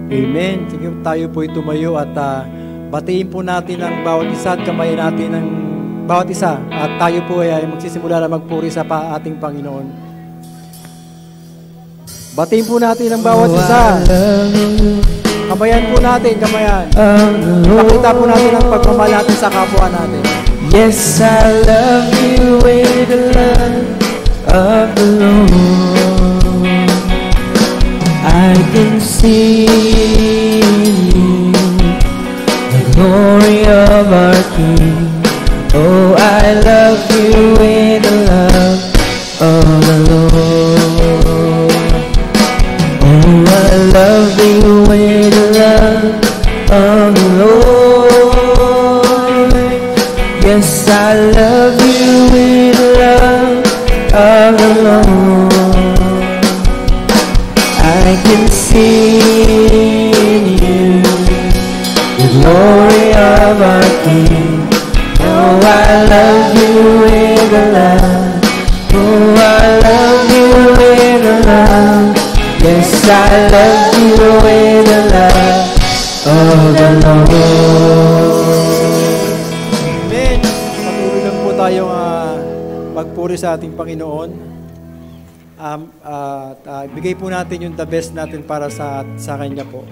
Amen. Sige, tayo po'y tumayo at batiin po natin ang bawat isa at kamayan natin ang bawat isa. At tayo po ay magsisimula na magpuri sa ating Panginoon. Batiin po natin ang bawat isa. Kamayan po natin, kamayan. Pakita po natin ang pagmamahal natin sa kapwa natin. Yes, I love you with the love of the Lord. I can see in you the glory of our King. Oh, I love you with the love of the Lord. Oh, I love you with the love of the Lord. Yes, I love you with the love of the Lord. I can see in you the glory of our King. Oh, I love you with the love. Oh, I love you with the love. Yes, I love you with the love of the Lord. Amen. Patuloy lang po tayong magpuri sa ating Panginoon. Bigay po natin yung the best natin para sa Kanya po.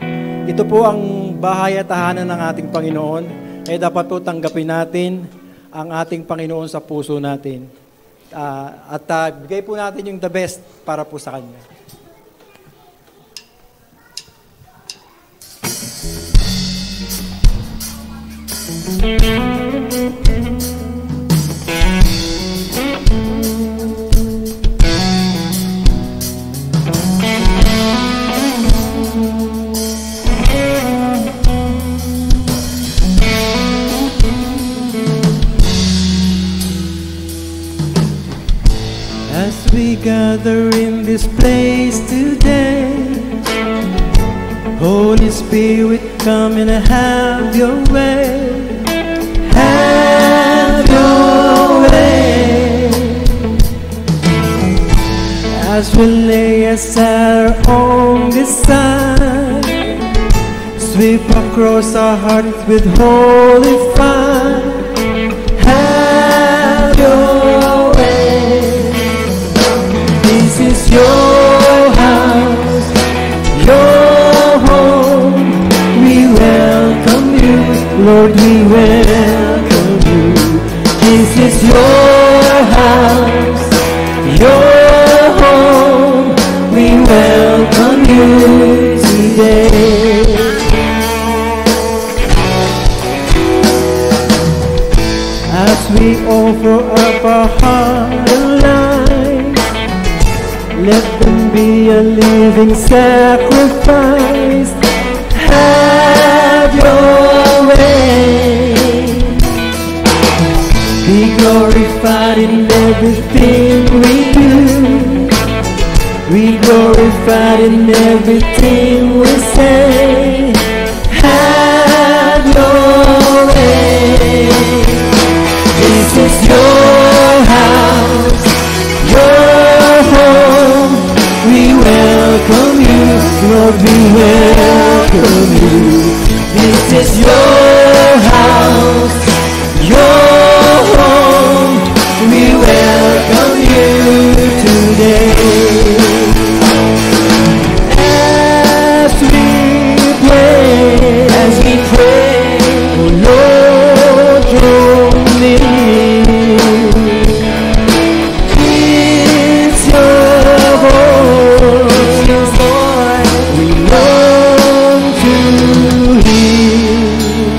Ito po ang bahay at tahanan ng ating Panginoon. Dapat po tanggapin natin ang ating Panginoon sa puso natin. Bigay po natin yung the best para po sa Kanya. As we gather in this place today, Holy Spirit, come and have your way. Have your way. As we lay aside our own desire, sweep across our hearts with holy fire. Have your way. This is your house, your home. We welcome you, Lord, we welcome you. This is your house, your home. We welcome you today. As we offer up our heart and life, let them be a living sacrifice. Have your way. Be glorified in everything we do. Be glorified in everything we say. Have your way. This is your house, your home. We welcome you, Lord, we welcome you. This is your house, your home. We welcome you today. As we pray, oh Lord, draw me. It's your voice, we long to hear,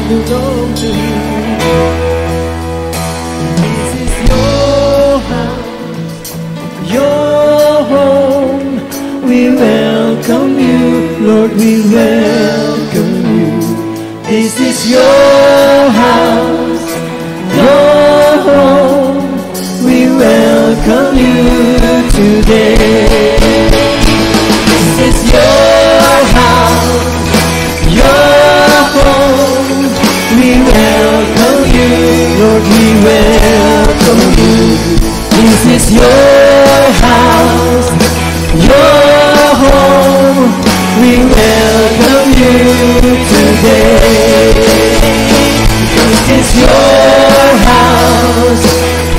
we long to hear. This is your house, your home. We welcome you, Lord, we welcome you. This is your house, your home. We welcome you today. This is your house, your home. We welcome you, Lord, we welcome you. This is your house, your home. We welcome you today. This is your house,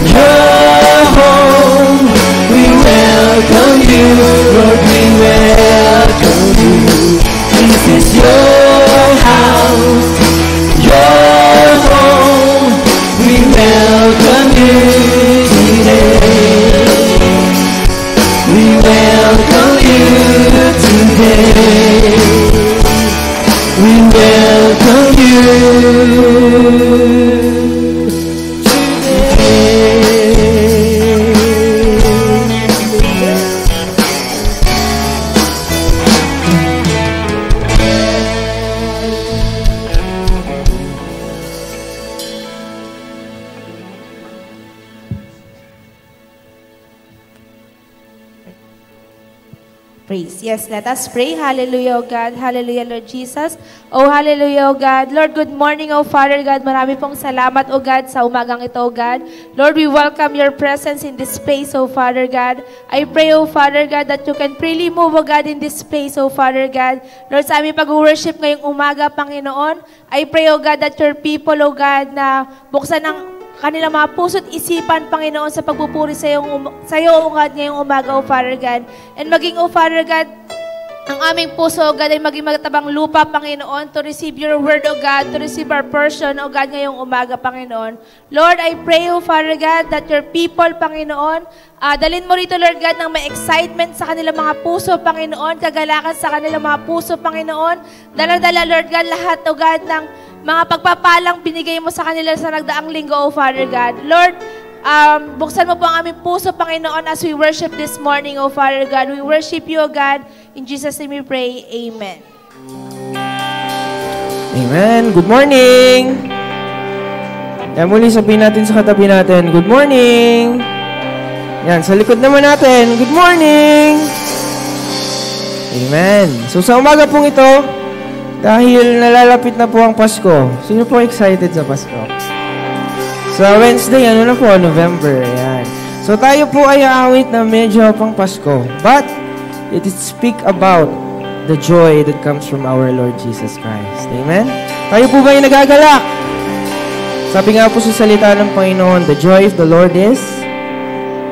your home. We welcome you, Lord, we welcome you. This is your house, your home. We welcome you today. We welcome you today. We welcome you Praise. Yes, let us pray. Hallelujah, O God. Hallelujah, Lord Jesus. Oh, hallelujah, O God. Lord, good morning, O Father God. Marami pong salamat, O God, sa umagang ito, O God. Lord, we welcome your presence in this place, O Father God. I pray, O Father God, that you can freely move, O God, in this place, O Father God. Lord, sa aming pag-worship ngayong umaga, Panginoon, I pray, O God, that your people, O God, na buksan ng kanilang mga puso't isipan, Panginoon, sa pagpupuri sa iyo, O God, ngayong umaga, O Father God. And maging, O Father God, ang aming puso, O God, ay maging magtabang lupa, Panginoon, to receive your word, O God, to receive our portion, O God, ngayong umaga, Panginoon. Lord, I pray, O Father God, that your people, Panginoon, dalhin mo rito, Lord God, ng may excitement sa kanilang mga puso, Panginoon, kagalakan sa kanilang mga puso, Panginoon. Dala-dala, Lord God, lahat, O God, ng mga pagpapalang binigay mo sa kanila sa nagdaang linggo, O Father God. Lord, buksan mo po ang aming puso, Panginoon, as we worship this morning, O Father God. We worship you, O God. In Jesus' name we pray. Amen. Amen. Good morning! Yan, muli sabihin natin sa katabi natin, good morning! Yan, sa likod naman natin, good morning! Amen. So sa umaga pong ito, dahil nalalapit na po ang Pasko, sino po excited sa Pasko? Sa Wednesday, ano na po, November, yan. So tayo po ay aawit na medyo pang Pasko, but it is speak about the joy that comes from our Lord Jesus Christ. Amen? Tayo po ba ay nagagalak? Sabi nga po sa salita ng Panginoon, the joy of the Lord is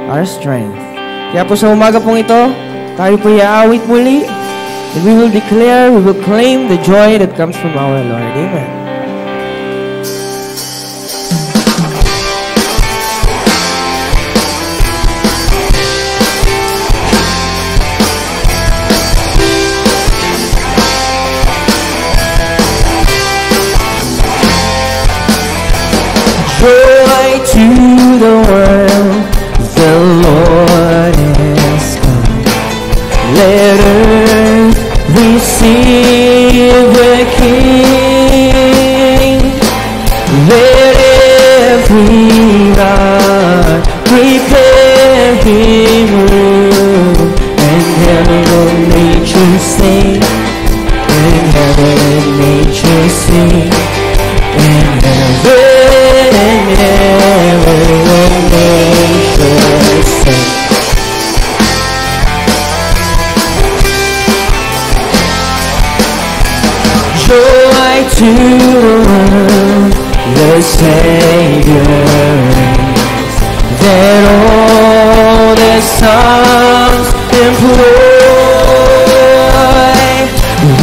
our strength. Kaya po sa umaga pong ito, tayo po ay aawit muli, and we will declare, we will claim the joy that comes from our Lord. Amen. Joy to the world, the Lord has come. Let earth receive the King. Let every heart prepare Him room, and heaven and nature sing, and heaven and nature sing, and heaven and nature sing. Joy to the world, the Savior reigns. Then all the songs employ,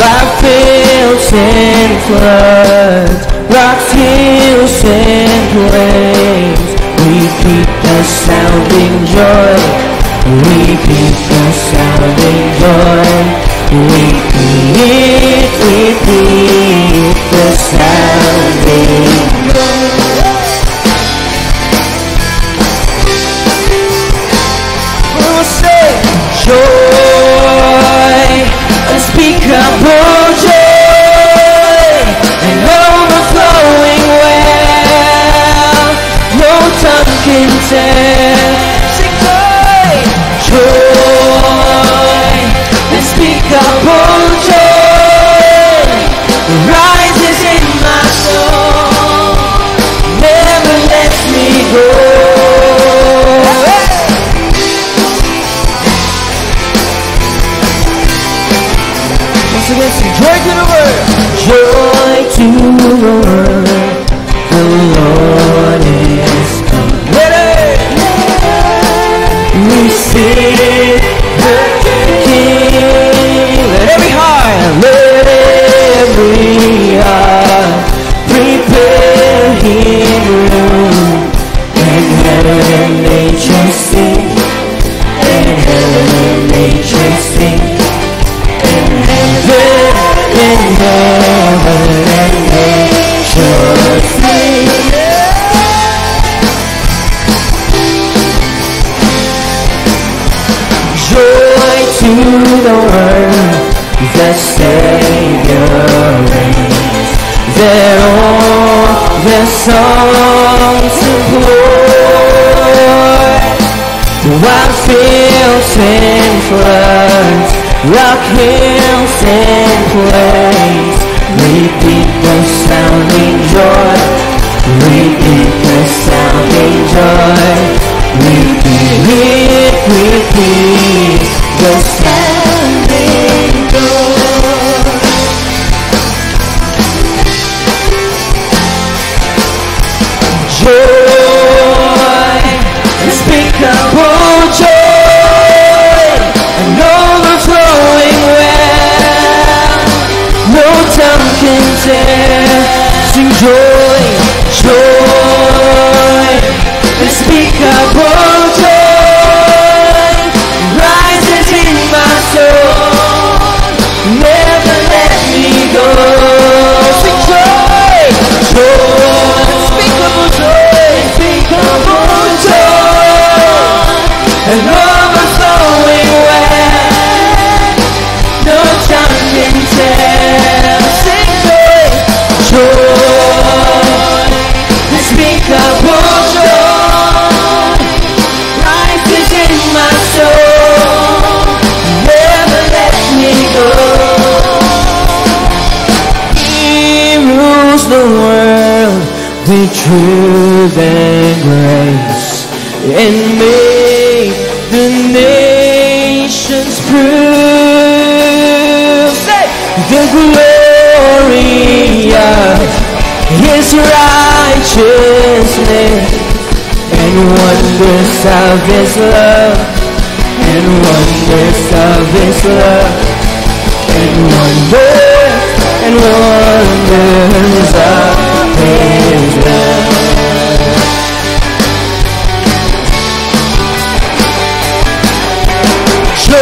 by fields and floods, rocks, hills and plains, repeat the sounding joy, repeat the sounding joy, repeat the sounding joy. We'll say joy, unspeakable joy, and overflowing well, no tongue can tell. Sing joy, joy, unspeakable joy, rises in my the world, the Savior reigns. That all the songs employ, while fields and floods, rock hills and plains, repeat the sounding joy, repeat the sounding joy, repeat the sounding joy. Joy, unspeakable joy, an overflowing well, no tongue can tell. Sing joy, joy, unspeakable joy, rises in my soul, never let me go. Sing joy, joy, unspeakable joy, unspeakable joy, an overflowing well, no tongue can tell. Sing joy, joy, unspeakable joy, rises in my soul, never let me go. He rules the world with truth and grace, and make the nations prove the glory of His righteousness, and wonders of His love, and wonders of His love, and wonders of His love. Joy,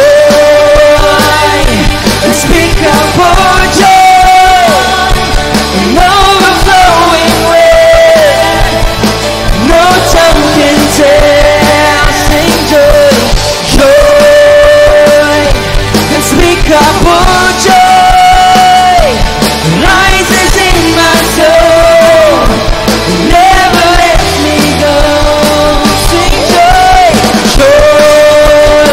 unspeakable joy, an overflowing well, no tongue can tell. Sing joy, joy, unspeakable joy, rises in my soul, never lets me go. Sing joy, joy,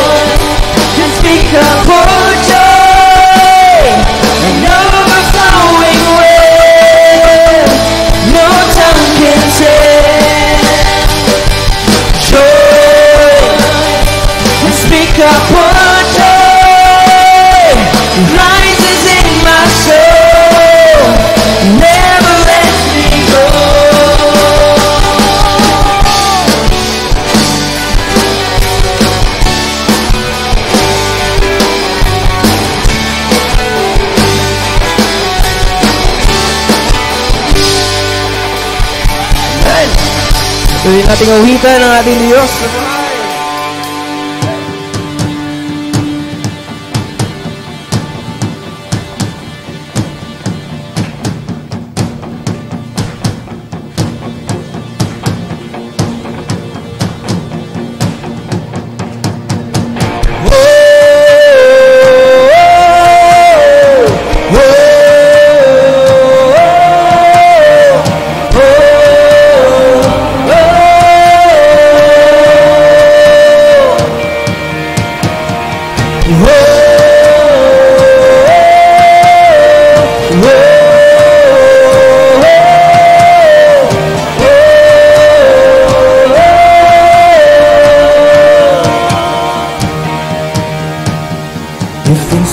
unspeakable joy, an overflowing well, no tongue can tell. Joy, unspeakable joy, rises in my soul, never lets me go. Tuloy nating awitan ng ating Diyos.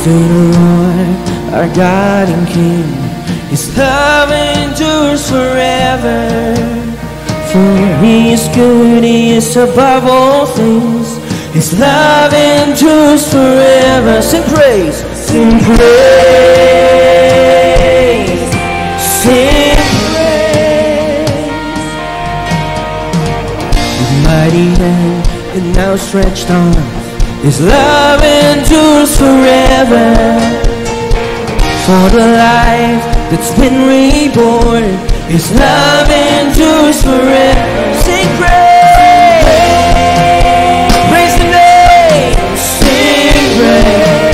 To the Lord, our God and King, His love endures forever. For He is good, He is above all things. His love endures forever. Sing praise, sing praise, sing praise. His mighty hand and outstretched arms, His love endures forever. For the life that's been reborn, His love endures forever. Sing praise, praise the name, sing praise.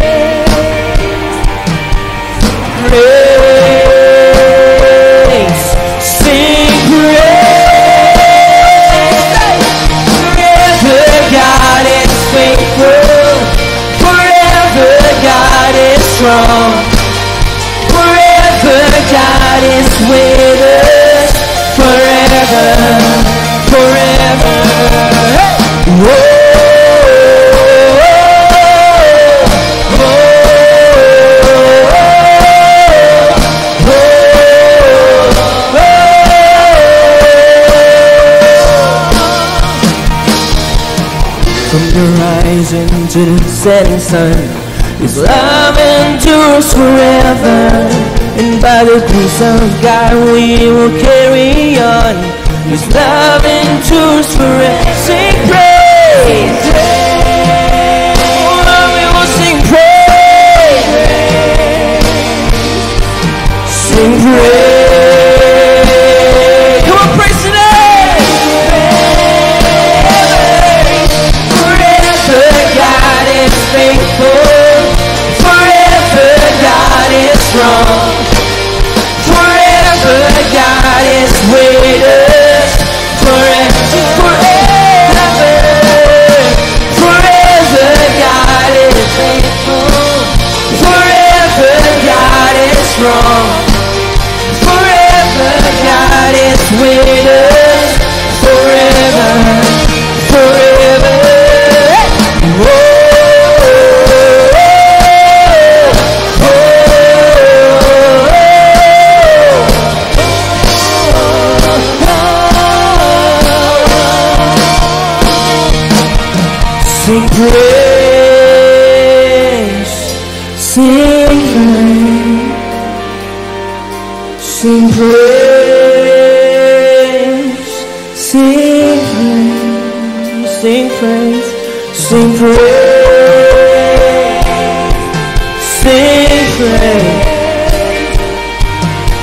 the rising to the setting sun. His love endures forever, and by the grace of God we will carry on. His love endures forever. Sing praise. Oh, we will sing praise. Sing praise. Come on, praise the name. Forever God is faithful. Forever God is strong. Forever God is with us. Forever, forever God is faithful. Forever God is strong. Forever God is with us. Forever, forever. Sing praise, sing praise, sing praise, sing praise, sing praise, sing praise,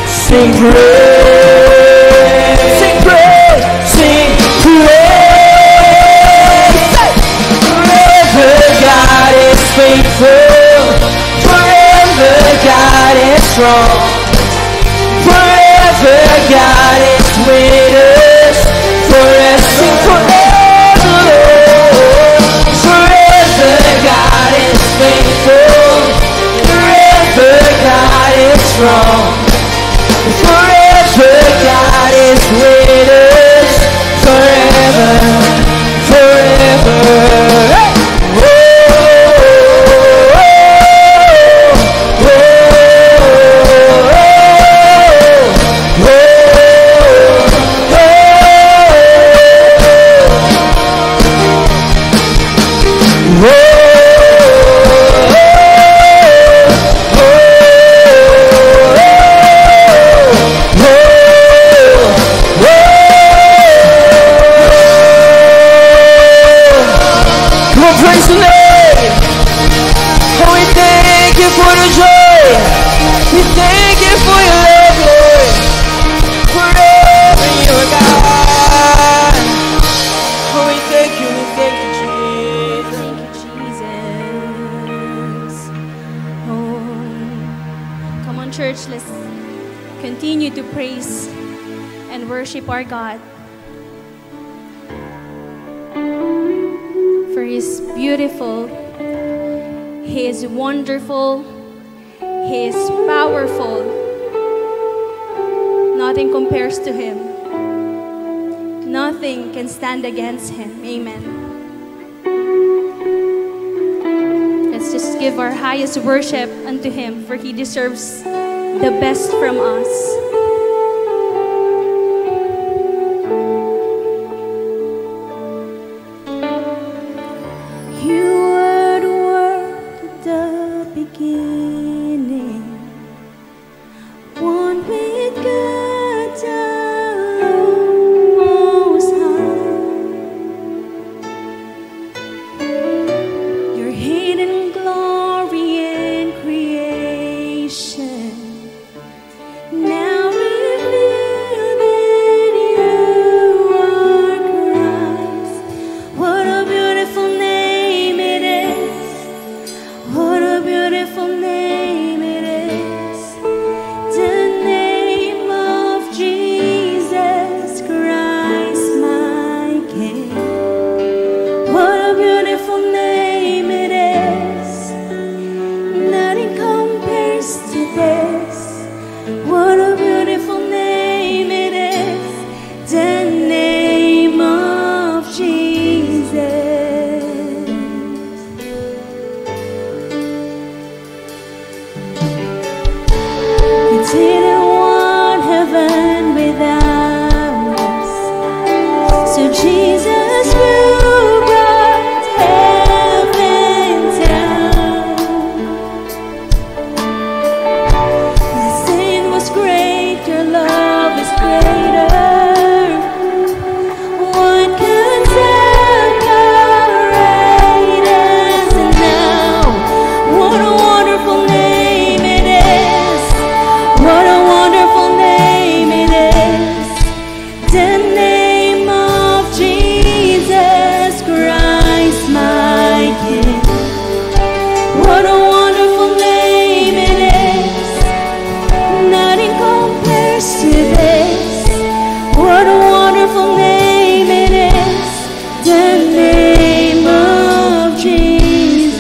sing praise, sing praise, sing praise, sing praise. God is faithful. Forever God is strong. Forever God is with us. Forever, sing forever. Forever God is faithful. Forever God is strong. Forever God is with us. Forever, forever. Praise the Lord. Oh, we thank you for the joy. We thank you for your love, Lord. Forever you are God. Oh, we thank you, Jesus. Oh, come on, church. Let's continue to praise and worship our God. For He is beautiful, He is wonderful, He is powerful. Nothing compares to Him. Nothing can stand against Him. Amen. Let's just give our highest worship unto Him, for He deserves the best from us. Now the name of Jesus Christ, my King. What a wonderful name it is. Nothing compares to this. What a wonderful name it is. The name of Jesus.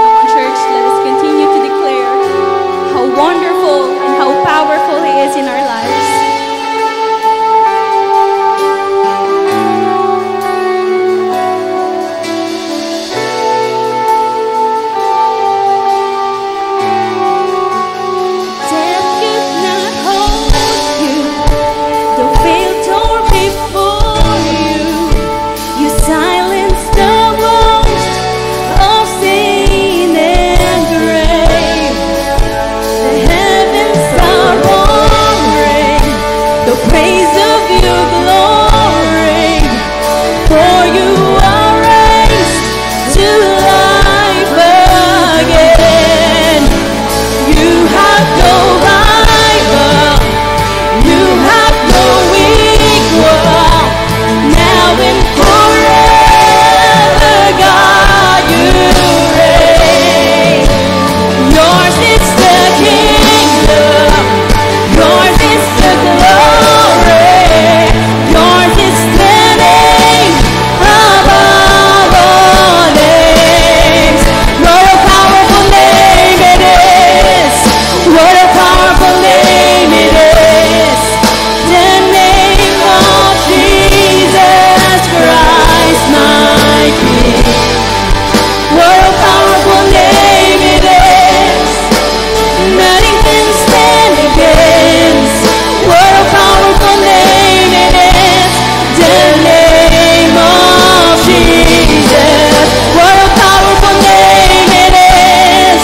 Come on, church, let us continue to declare how wonderful and how powerful He is in our lives. Death could not hold you, the veil tore before you. You silenced the boast of sin and grave. The heavens are roaring, the praise of your glory. For you are raised to life again. You have no rival, you have no equal. Now and forever, God, you reign. Yours is the kingdom, yours is the glory, yours is the name above all names. What a powerful name it is. What a powerful name it is. The name of Jesus Christ, my King. What a powerful name it is. Nothing can stand against. What a powerful name it is. The name of Jesus. What a powerful name it is.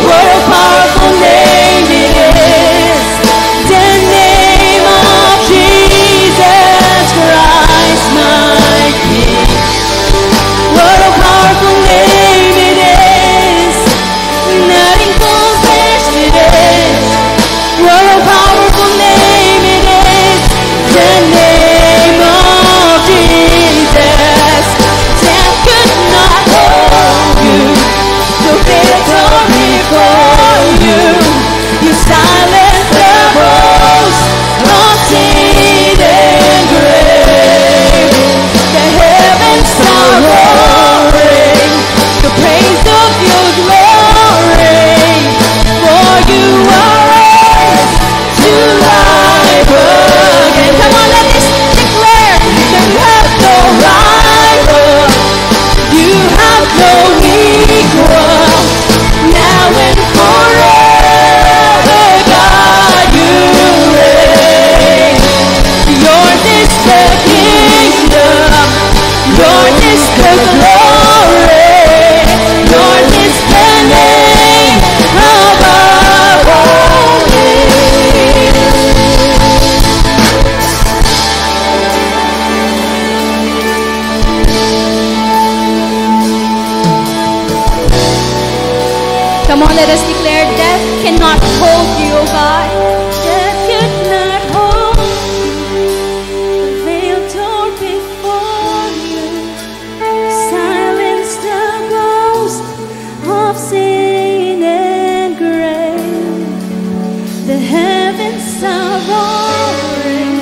What a powerful name it is. The name of Jesus Christ, my King. What a powerful name it is. Nothing compares to this. What a powerful name it is. The name of Jesus. Death could not hold you. The veil tore before you. You silenced the boast of sin and grave. The heavens are roaring, the praise of your glory. For you are raised to life again. Come on, let us declare that you have no rival, you have no equal. Now and forever, God, you reign. Yours is the kingdom, yours is the glory, yours is the name above all names. Come on, let us declare death cannot hold you, O God. Death could not hold you. The veil tore before you. Silence the ghost of sin and grave. The heavens are roaring,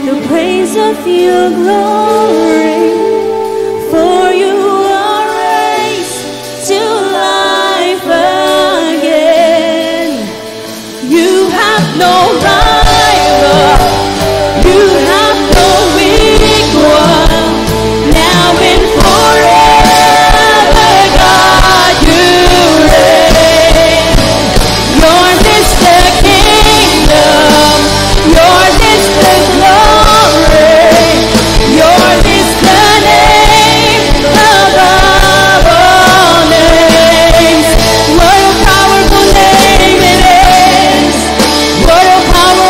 the praise of your glory. For you are raised to life again. You have no rival, you have no equal. Now and forever, God, you reign. Yours is the kingdom, yours is the glory, yours is the name above all names. What a powerful name it is. What a powerful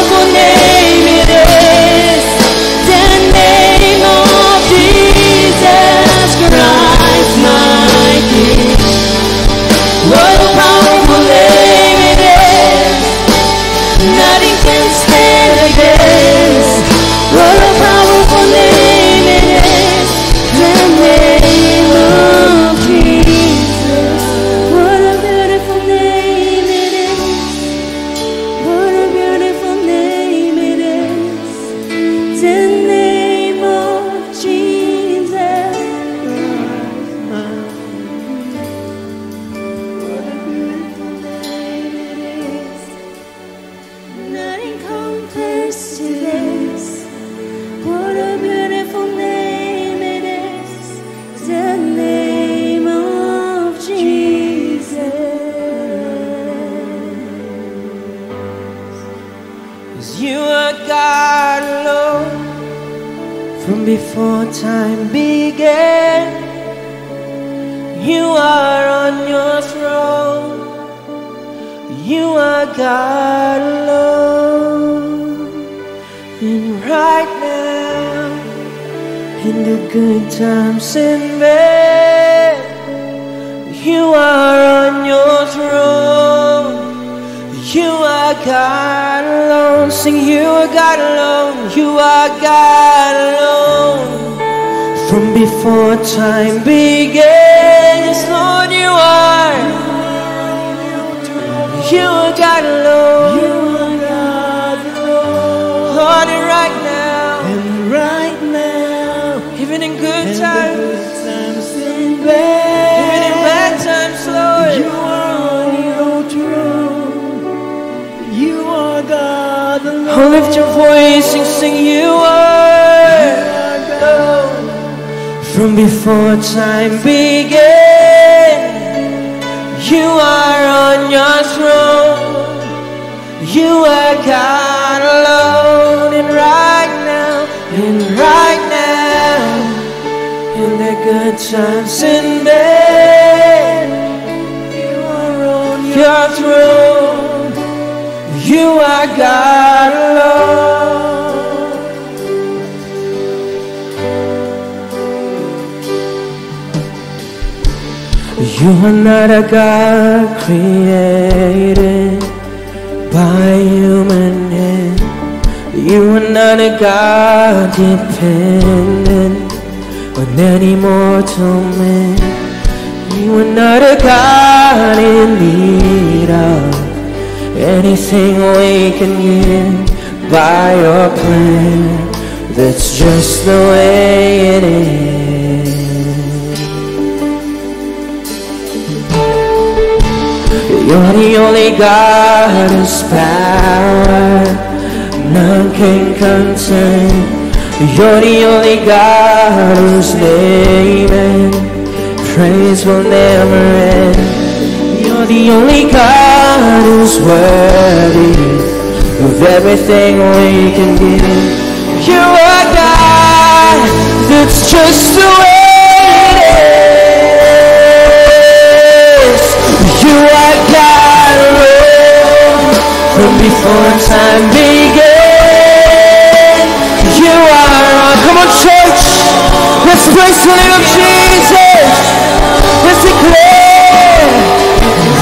From before time began, you are on your throne. You are God alone. And right now, in the good times and bad, you are on your throne. You are God alone. Sing, you are God alone. You are God alone. From before time began, yes, Lord, you are. You are God alone. You are God alone. Lord, and right now, even in good times, even in bad times, Lord, you are on your throne. You are God alone. Oh, lift your voice and sing, you are God. From before time began, you are on your throne. You are God alone. And right now, in the good times and bad, you are on your throne. You are God alone. You are not a God created by human hand. You are not a God dependent on any mortal man. You are not a God in need of anything we can give by your plan. That's just the way it is. You're the only God whose power none can contain. You're the only God whose name and praise will never end. You're the only God who's worthy of everything we can give. You are God, that's just the way it is. You are God alone, from before time began. You are on. Come on, church, let's praise the name of Jesus. Let's declare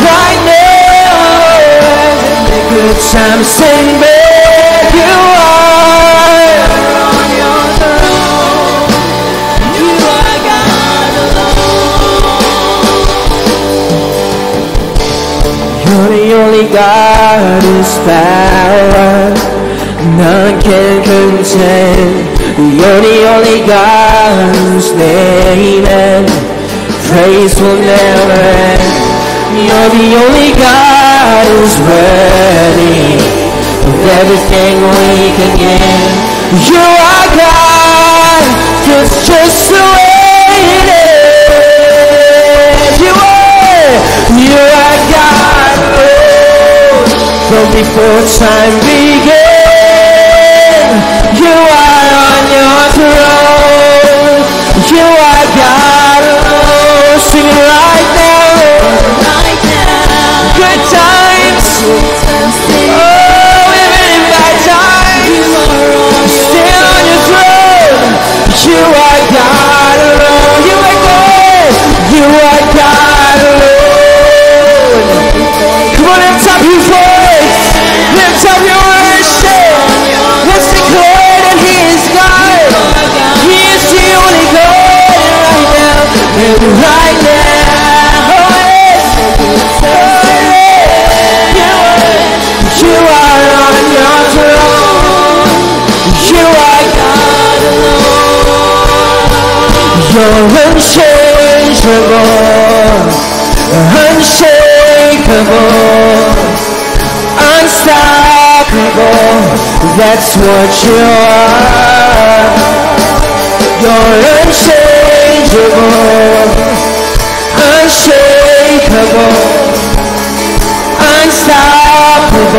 right now, the good times and bad, you are on your throne. You are God alone. You're the only God whose power none can contain. You're the only God whose name and praise will never end. You're the only God who's worthy of everything we can give. You are God, that's just the way it is. You are God, oh, from before time began. You are on your throne. You are God, oh, sing it right now. Good times, oh, even in bad times, still on your throne. You are God alone. You are God. You are God alone. Come on, lift up your voice. Lift up your worship. Let's declare that He is God. He is the only God right now. And right now, oh yes, you are on your throne. You are God alone. You're unchangeable, unshakable, unstoppable. That's what you are. You're unchangeable, unshakable, unstoppable.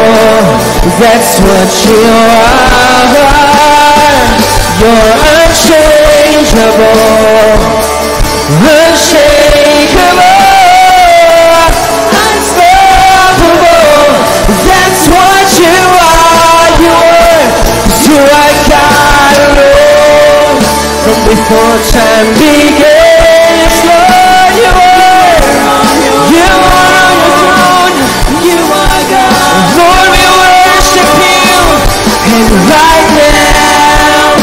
That's what you are. You're Before time begins, Lord, you are on your throne. You are God. Lord, we worship you. And right now,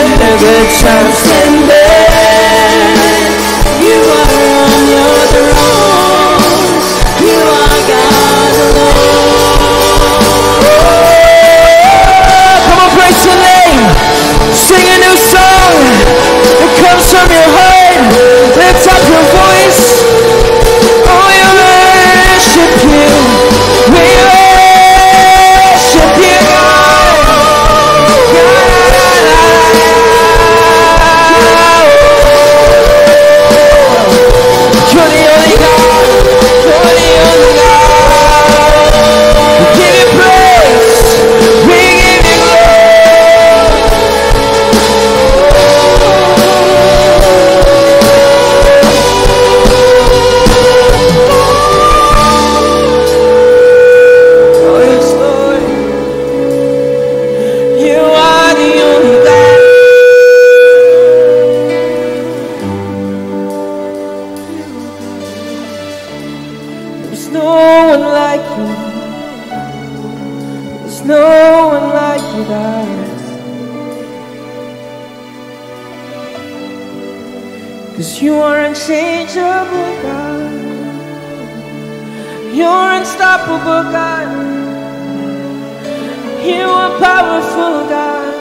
and every time's in there, you are on your throne. You are God alone. Come on, praise your name. Sing a new song. It comes from your heart. Lift up your voice. Oh, we worship you. We worship you, God. You're the only God. You're the only God. We give you praise. We give you glory. You are unchangeable, God. You're unstoppable, God. You are powerful, God.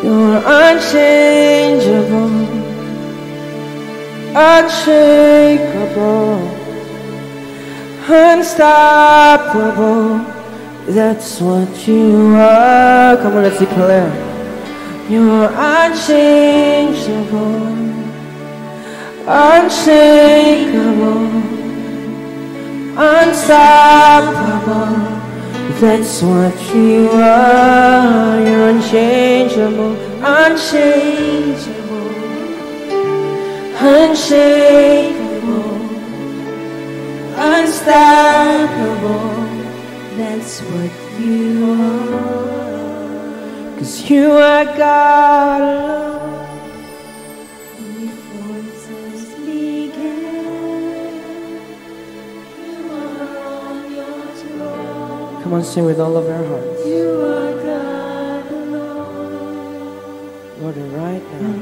You're unchangeable, unshakable, unstoppable. That's what you are. Come on, let's declare. You're unchangeable, unshakable, unstoppable. That's what you are. You're unchangeable, unchangeable, unshakable, unstoppable. That's what you are. 'Cause you are God alone. Before times began, you are on your throne. Come on, sing with all of our hearts. You are God alone. Lord, and right now,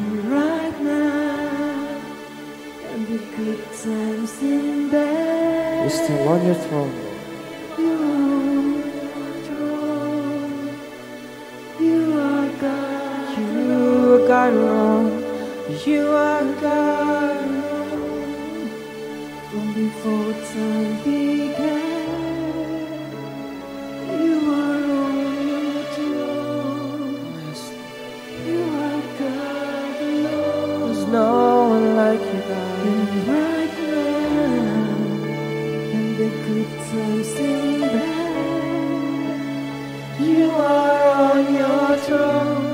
and the good times in bed, you're still on your throne. God alone. You are God alone. From before time began, you are on your throne. You are God alone. There's no one like you, God. And right now, and the good times in bed, you are on your throne.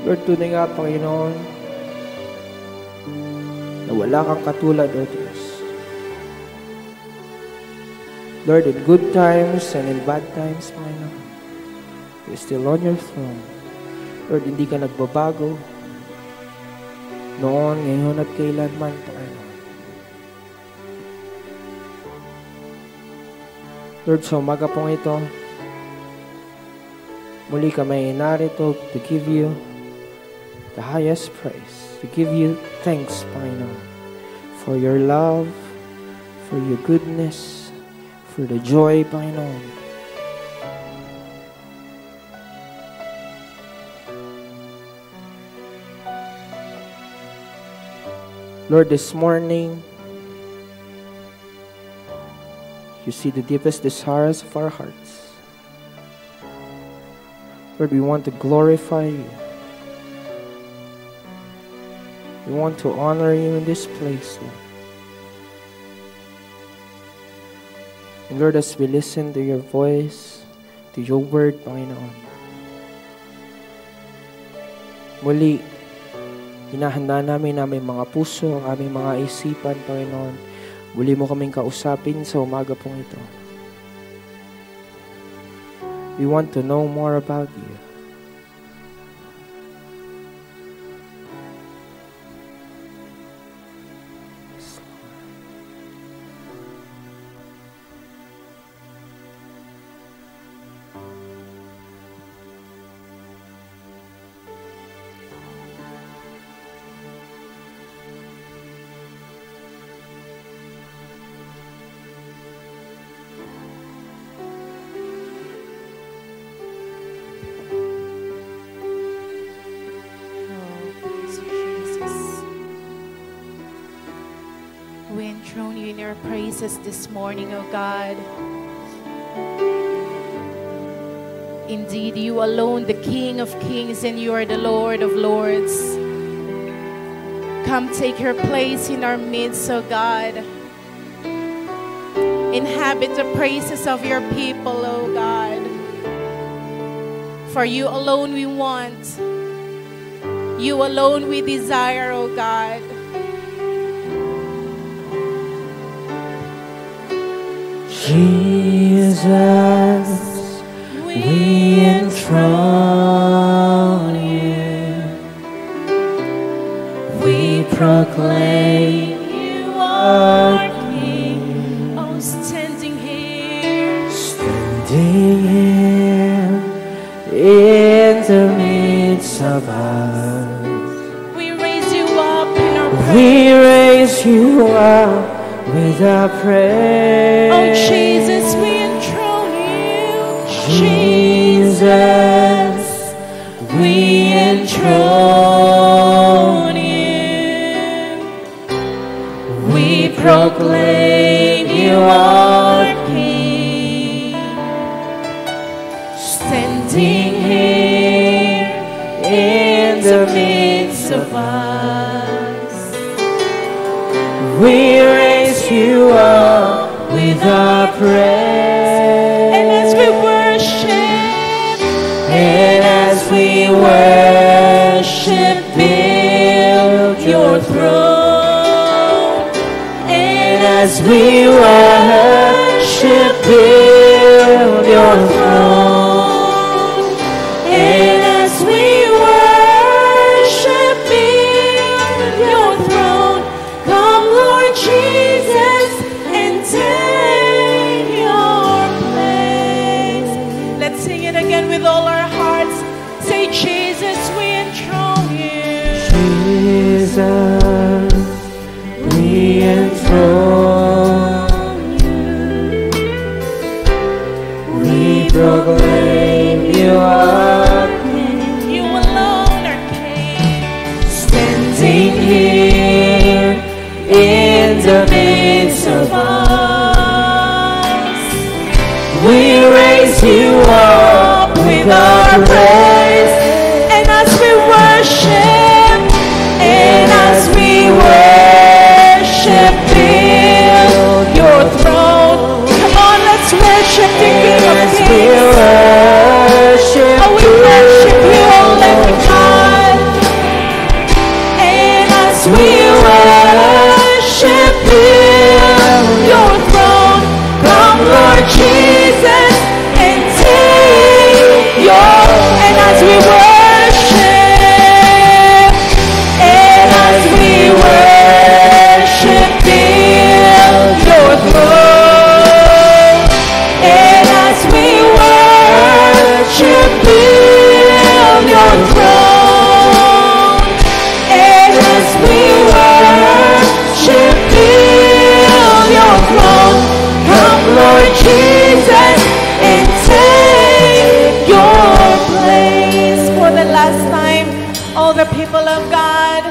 Lord, tunay nga, Panginoon, na wala kang katulad, O Diyos. Lord, in good times and in bad times, Panginoon, you're still on your throne. Lord, hindi ka nagbabago noon, ngayon at kailanman, Panginoon. Lord, sa umaga pong ito, muli kami narito to give you the highest praise, to give you thanks, Panginoon, for your love, for your goodness, for the joy, Panginoon. Lord, this morning, you see the deepest desires of our hearts. Lord, we want to glorify you. We want to honor you in this place, Lord. And Lord, as we listen to your voice, to your word, Panginoon, muli, hinahanda namin aming mga puso, ang aming mga isipan, Panginoon. Muli mo kaming kausapin sa umaga pong ito. We want to know more about you. We enthrone you in your praises this morning, O God. Indeed, you alone, the King of Kings, and you are the Lord of Lords. Come take your place in our midst, O God. Inhabit the praises of your people, O God. For you alone we want. You alone we desire, O God. Jesus, we enthrone you. We proclaim you are King. Oh, standing here, Standing here in the midst of us, we raise you up in our praise. we raise you up with our praise. Oh, Jesus, we enthrone you. Jesus, we enthrone you. We proclaim you are King. Standing here in the midst of us, we raise you up with our praise. And as we worship, And as we worship, build your throne. And as we worship, build your throne. And as we worship, build your throne. Come, Lord Jesus, and take your place. let's sing it again with all our hearts. Say, Jesus, we enthrone you. Jesus, we enthrone you. We proclaim you are King. You alone are King. Standing here in the midst of us, we raise you up with our praise. And as we worship, And as we worship, build your throne. come on, let's worship the King of As we Kings. worship, Oh, we worship you, Almighty God. and as we worship, build your throne. Come, Lord Jesus, and take your. And as we worship, and as we worship, build your throne. And as we worship, build your throne. And as we worship, build your throne. Come, Lord Jesus, and take your place. For the last time, all the people of God,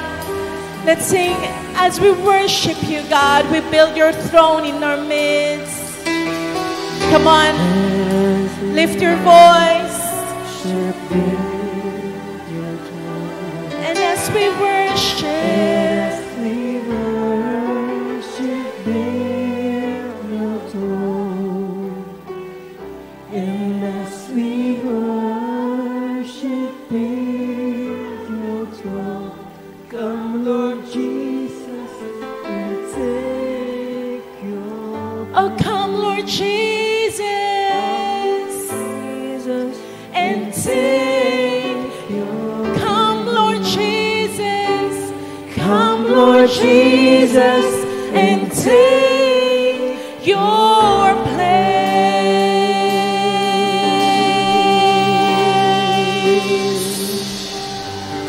let's sing. As we worship you, God, we build your throne in our midst. Come on, lift your voice. worship build your throne. And as we worship, As we worship build your throne. And as we worship build your throne. Come, Lord Jesus, and take your oh come Lord Jesus, Jesus, and take, come Lord Jesus, come Lord Jesus, and take your place.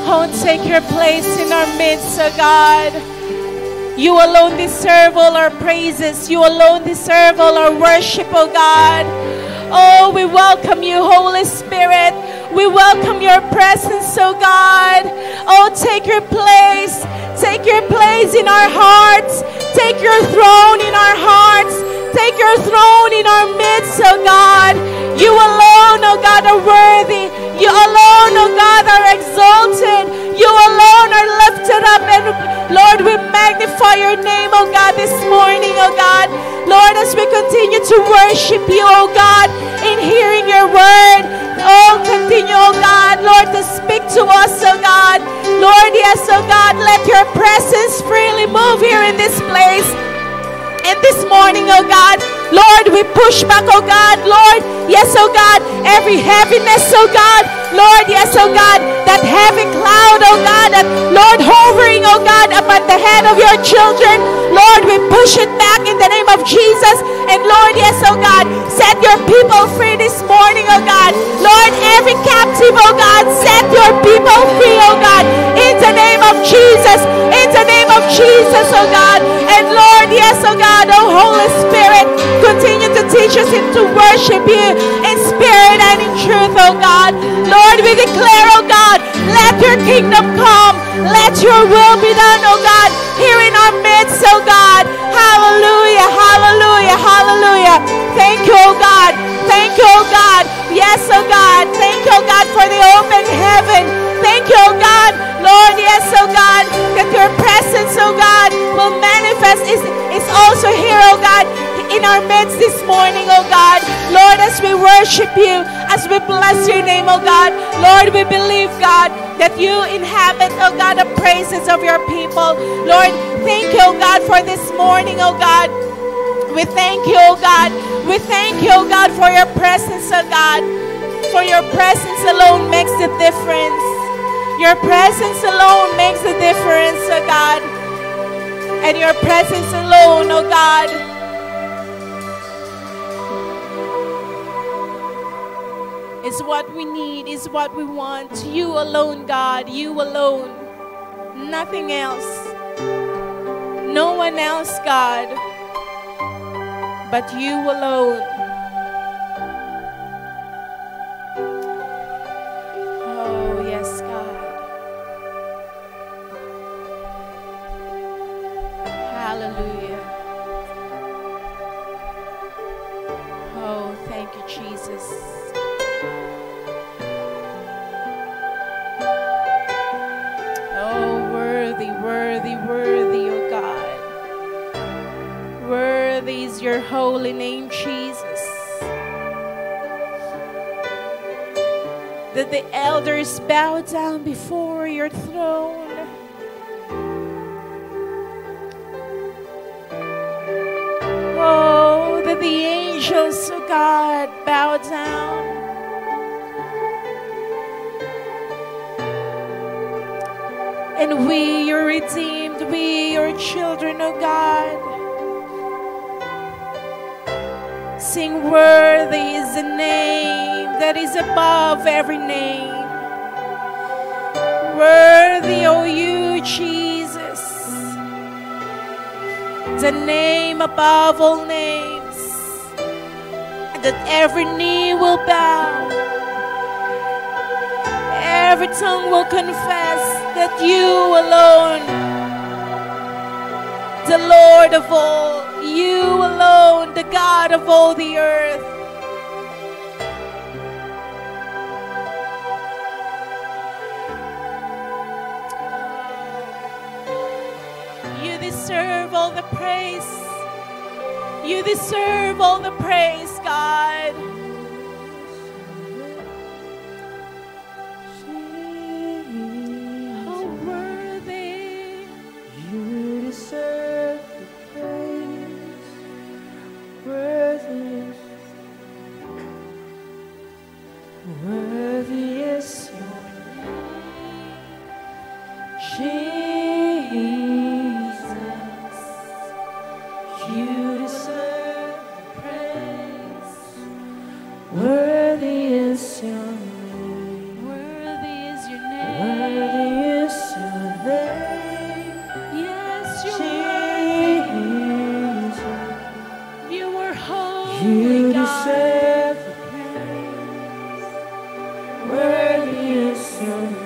Oh, take your place in our midst, oh God. You alone deserve all our praises. You alone deserve all our worship, oh God. Oh, we welcome you, Holy Spirit. We welcome your presence, oh God. Oh, take your place. Take your place in our hearts. Take your throne in our hearts. Take your throne in our midst, oh God. You alone, oh God, are worthy. You alone, oh God, are exalted. You alone are lifted up. And Lord, we magnify your name, oh God, this morning, oh God. Lord, as we continue to worship you, oh God, in hearing your word, oh, continue, oh God, Lord, to speak to us, oh God. Lord, yes, oh God, let your presence freely move here in this place. And this morning, oh God, Lord, we push back, oh God, Lord, yes, oh God, every heaviness, oh God, Lord, yes, oh God, that heavy cloud, oh God, that Lord, hovering, oh God, upon the head of your children, Lord, we push it back in the name of Jesus. And Lord, yes, oh God, set your people free this morning, oh God. Lord, every captive, oh God, set your people free, oh God, in the name of Jesus, in the name of Jesus, oh God. And Lord, yes, oh God, oh Holy Spirit, continue to teach us to worship you in spirit and in truth, oh God. Lord, we declare, oh God, let your kingdom come, let your will be done, oh God, here in our midst, oh God. Hallelujah, hallelujah, hallelujah. Thank you, oh God. Thank you, oh God. Yes, oh God. Thank you, oh God, for the open heaven. Thank you, oh God. Lord, yes, oh God, that your presence, oh God, will manifest. Is also here, oh God, in our midst this morning, oh God. Lord, as we worship you, as we bless your name, oh God, Lord, we believe, God, that you inhabit, oh God, the praises of your people. Lord, thank you, oh God, for this morning, oh God. We thank you, oh God. We thank you, oh God, for your presence, oh God. For your presence alone makes the difference. Your presence alone makes the difference, oh God. And your presence alone, oh God, is what we need, is what we want. You alone, God, you alone. Nothing else. No one else, God, but you alone. Oh, yes, God. Hallelujah. Oh, thank you, Jesus. Oh, worthy, worthy, worthy, oh God. Worthy is your holy name, Jesus. That the elders bow down before your throne. Oh, that the angels, oh God, bow down. And we, your redeemed, we, your children, oh God, sing, worthy is the name that is above every name. Worthy, oh you, Jesus, the name above all names, that every knee will bow, every tongue will confess that you alone, the Lord of all, you alone, the God of all the earth. deserve all the praise. You deserve all the praise, God. How worthy. You deserve the praise. Worthy is your name, Jesus. You deserve the praise. Worthy is your name. Worthy is your name. Worthy is your name. Yes, you're Jesus. worthy. You are holy, You God. deserve the praise. Worthy is your name.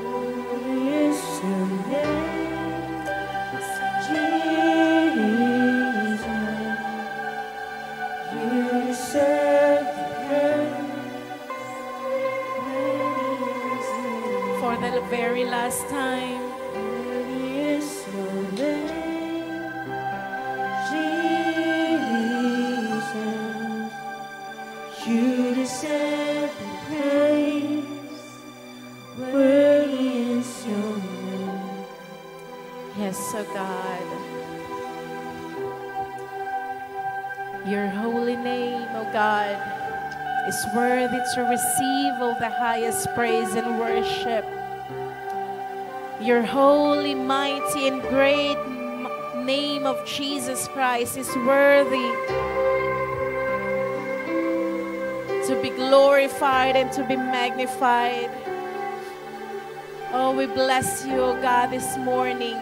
Worthy is your name, Jesus. You deserve the praise. Worthy is your name. For the very last time, Worthy is your name, Jesus. You deserve the praise. Worthy is your name. yes, oh God, your holy name, oh God, is worthy to receive all the highest praise and worship. Your holy, mighty, and great name of Jesus Christ is worthy to be glorified and to be magnified. Oh, we bless you, oh God, this morning.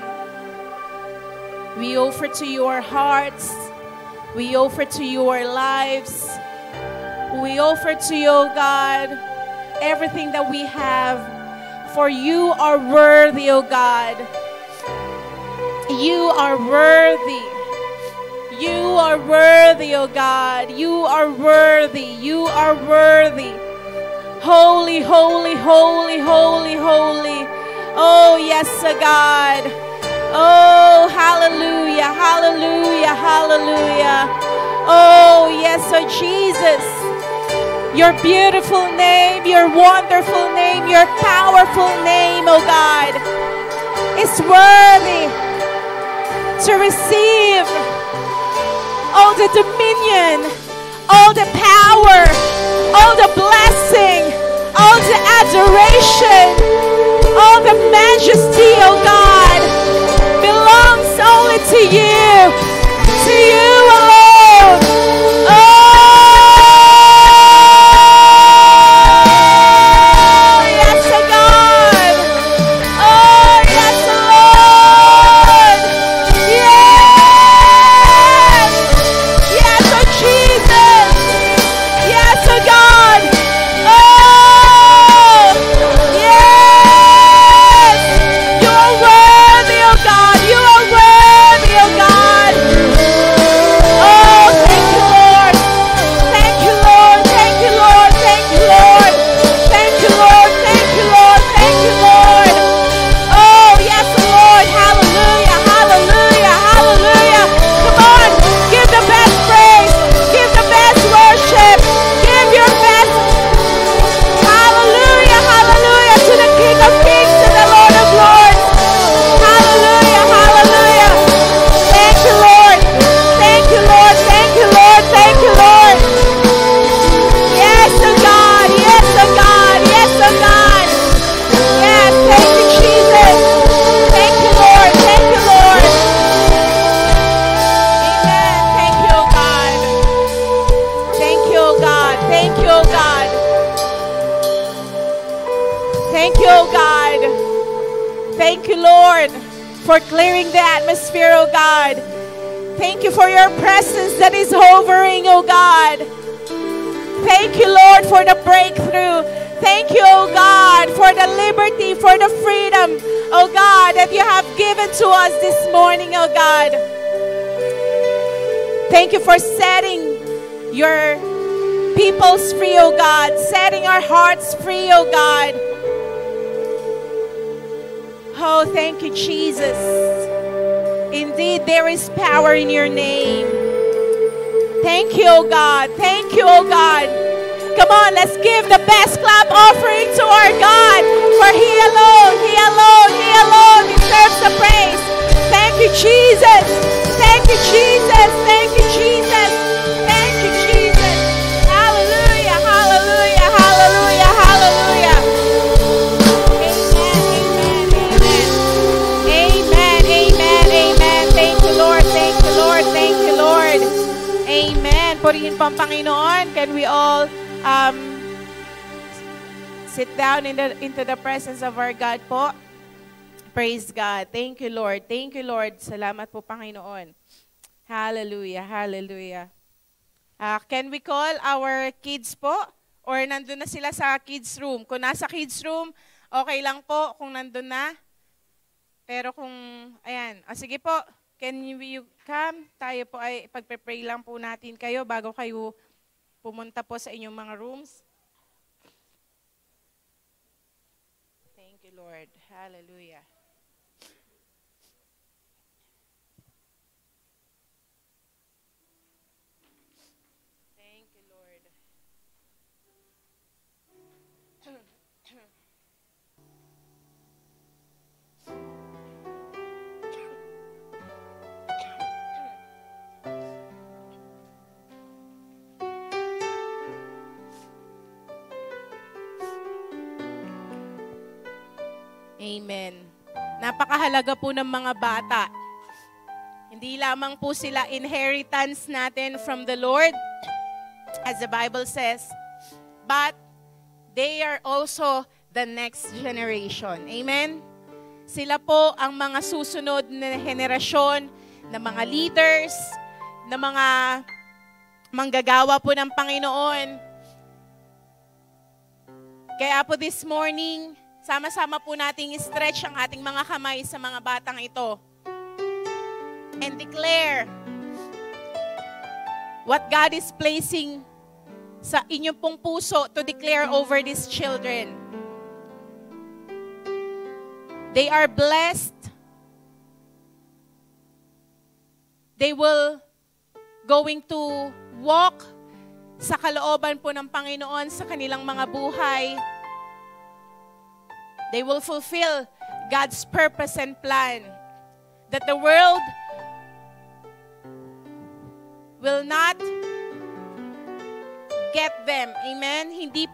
We offer to you our hearts. We offer to you our lives. We offer to you, oh God, everything that we have. For you are worthy, oh God. You are worthy. You are worthy, oh God. You are worthy. You are worthy. Holy, holy, holy, holy, holy. Oh, yes, oh God. Oh, hallelujah, hallelujah, hallelujah. Oh, yes, oh Jesus. Your beautiful name, your wonderful name, your powerful name, oh God, is worthy to receive all the dominion, all the power, all the blessing, all the adoration, all the majesty, oh God, belongs only to you alone. Oh, yes, oh God. Oh, yes, Lord. Yes. Yes, oh Jesus. Yes, oh God. Oh, yes. You are worthy, oh God. You are worthy, oh God. Oh, thank you, Lord. Thank you, Lord. Thank you, Lord. Thank you, Lord. Thank you, Lord. Thank you, Lord. Thank you, Lord. Oh, yes, Lord. Hallelujah. Hallelujah. Hallelujah. Come on. Give the best praise. Give the best worship. Give your best. Hallelujah. Hallelujah. To the King of Kings, to the Lord of Lords. Hallelujah. Hallelujah. Thank you, Lord. Thank you, Lord. Thank you, Lord. Thank you, Lord. Yes, oh God. Yes, oh God. Yes, oh God. Yes, thank you, Jesus. Thank you, Lord. Thank you, Lord. Amen. Thank you, oh God. Thank you, oh God. Thank you, oh God. Thank you, oh God. Thank you, Lord, for clearing the atmosphere, oh God. Thank you for your presence that is hovering, oh God. Thank you, Lord, for the breakthrough. Thank you, oh God, for the liberty, for the freedom, oh God, that you have given to us this morning, oh God. Thank you for setting your peoples free, oh God, setting our hearts free, oh God. Oh, thank you, Jesus. Indeed, there is power in your name. Thank you, oh God. Thank you, oh God. Come on, let's give the best clap offering to our God. For He alone, He alone, He alone deserves the praise. Thank you, Jesus. Thank you, Jesus. Thank you, Jesus. Thank you, Jesus. Hallelujah, hallelujah, hallelujah, hallelujah. Amen, amen, amen, amen. Thank you, Lord. Thank you, Lord. Thank you, Lord. Amen. Purihin po ang Panginoon. Can we all sit down into the presence of our God po? Praise God. Thank you, Lord. Thank you, Lord. Salamat po, Panginoon. Hallelujah. Hallelujah. Can we call our kids po? Or nandun na sila sa kids room? Kung nasa kids room, okay lang po kung nandun na. Pero kung, ayan. Sige po, can you come? Tayo po ay pagpe-pray lang po natin kayo bago kayo pumunta po sa inyong mga rooms. Thank you, Lord. Hallelujah. Thank you, Lord. Amen. Napakahalaga po ng mga bata. Hindi lamang po sila inheritance natin from the Lord, as the Bible says, but they are also the next generation. Amen? Sila po ang mga susunod na henerasyon na mga leaders, na mga manggagawa po ng Panginoon. Kaya po this morning, sama-sama po nating stretch ang ating mga kamay sa mga batang ito. And declare what God is placing sa inyong pong puso to declare over these children. They are blessed. They will going to walk sa kalooban po ng Panginoon sa kanilang mga buhay. They will fulfill God's purpose and plan. That the world will not get them. Amen? Hindi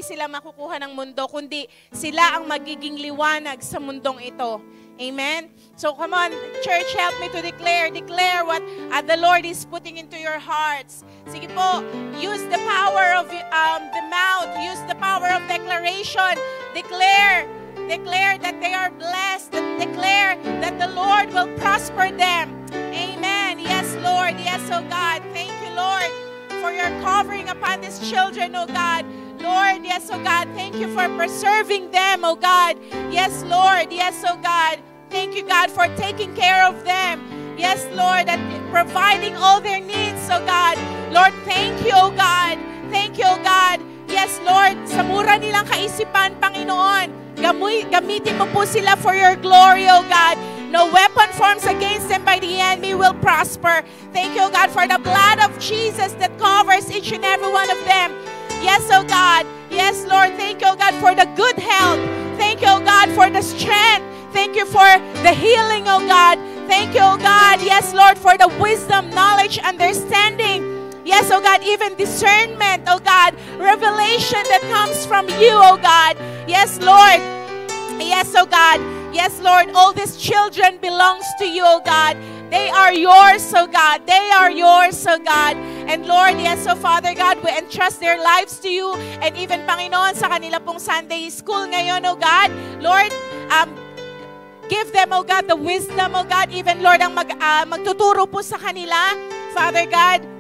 sila makukuha ng mundo, kundi sila ang magiging liwanag sa mundong ito. Amen? So come on, church, help me to declare. Declare what the Lord is putting into your hearts. Sige po, use the power of the mouth. Use the power of declaration. Declare that they are blessed. Declare that the Lord will prosper them. Amen. Yes, Lord. Yes, oh God. Thank you, Lord, for your covering upon these children, oh God. Lord, yes, oh God. Thank you for preserving them, oh God. Yes, Lord. Yes, oh God. Thank you, God, for taking care of them. Yes, Lord, that providing all their needs, oh God. Lord, thank you, oh God. Thank you, oh God. Yes, Lord, sa mura nilang kaisipan, Panginoon, gamitin mo po sila for your glory, oh God. No weapon formed against them by the enemy will prosper. Thank you, oh God, for the blood of Jesus that covers each and every one of them. Yes, oh God. Yes, Lord, thank you, oh God, for the good health. Thank you, oh God, for the strength. Thank you for the healing, oh God. Thank you, oh God. Yes, Lord, for the wisdom, knowledge, understanding. Yes, oh God, even discernment, oh God, revelation that comes from you, oh God. Yes, Lord. Yes, oh God. Yes, Lord, all these children belongs to you, oh God. They are yours, oh God. They are yours, oh God. And Lord, yes, oh Father God, we entrust their lives to you. And even, Panginoon, sa kanila pong Sunday school ngayon, oh God. Lord, give them, oh God, the wisdom, oh God. Even, Lord, ang magtuturo po sa kanila, Father God.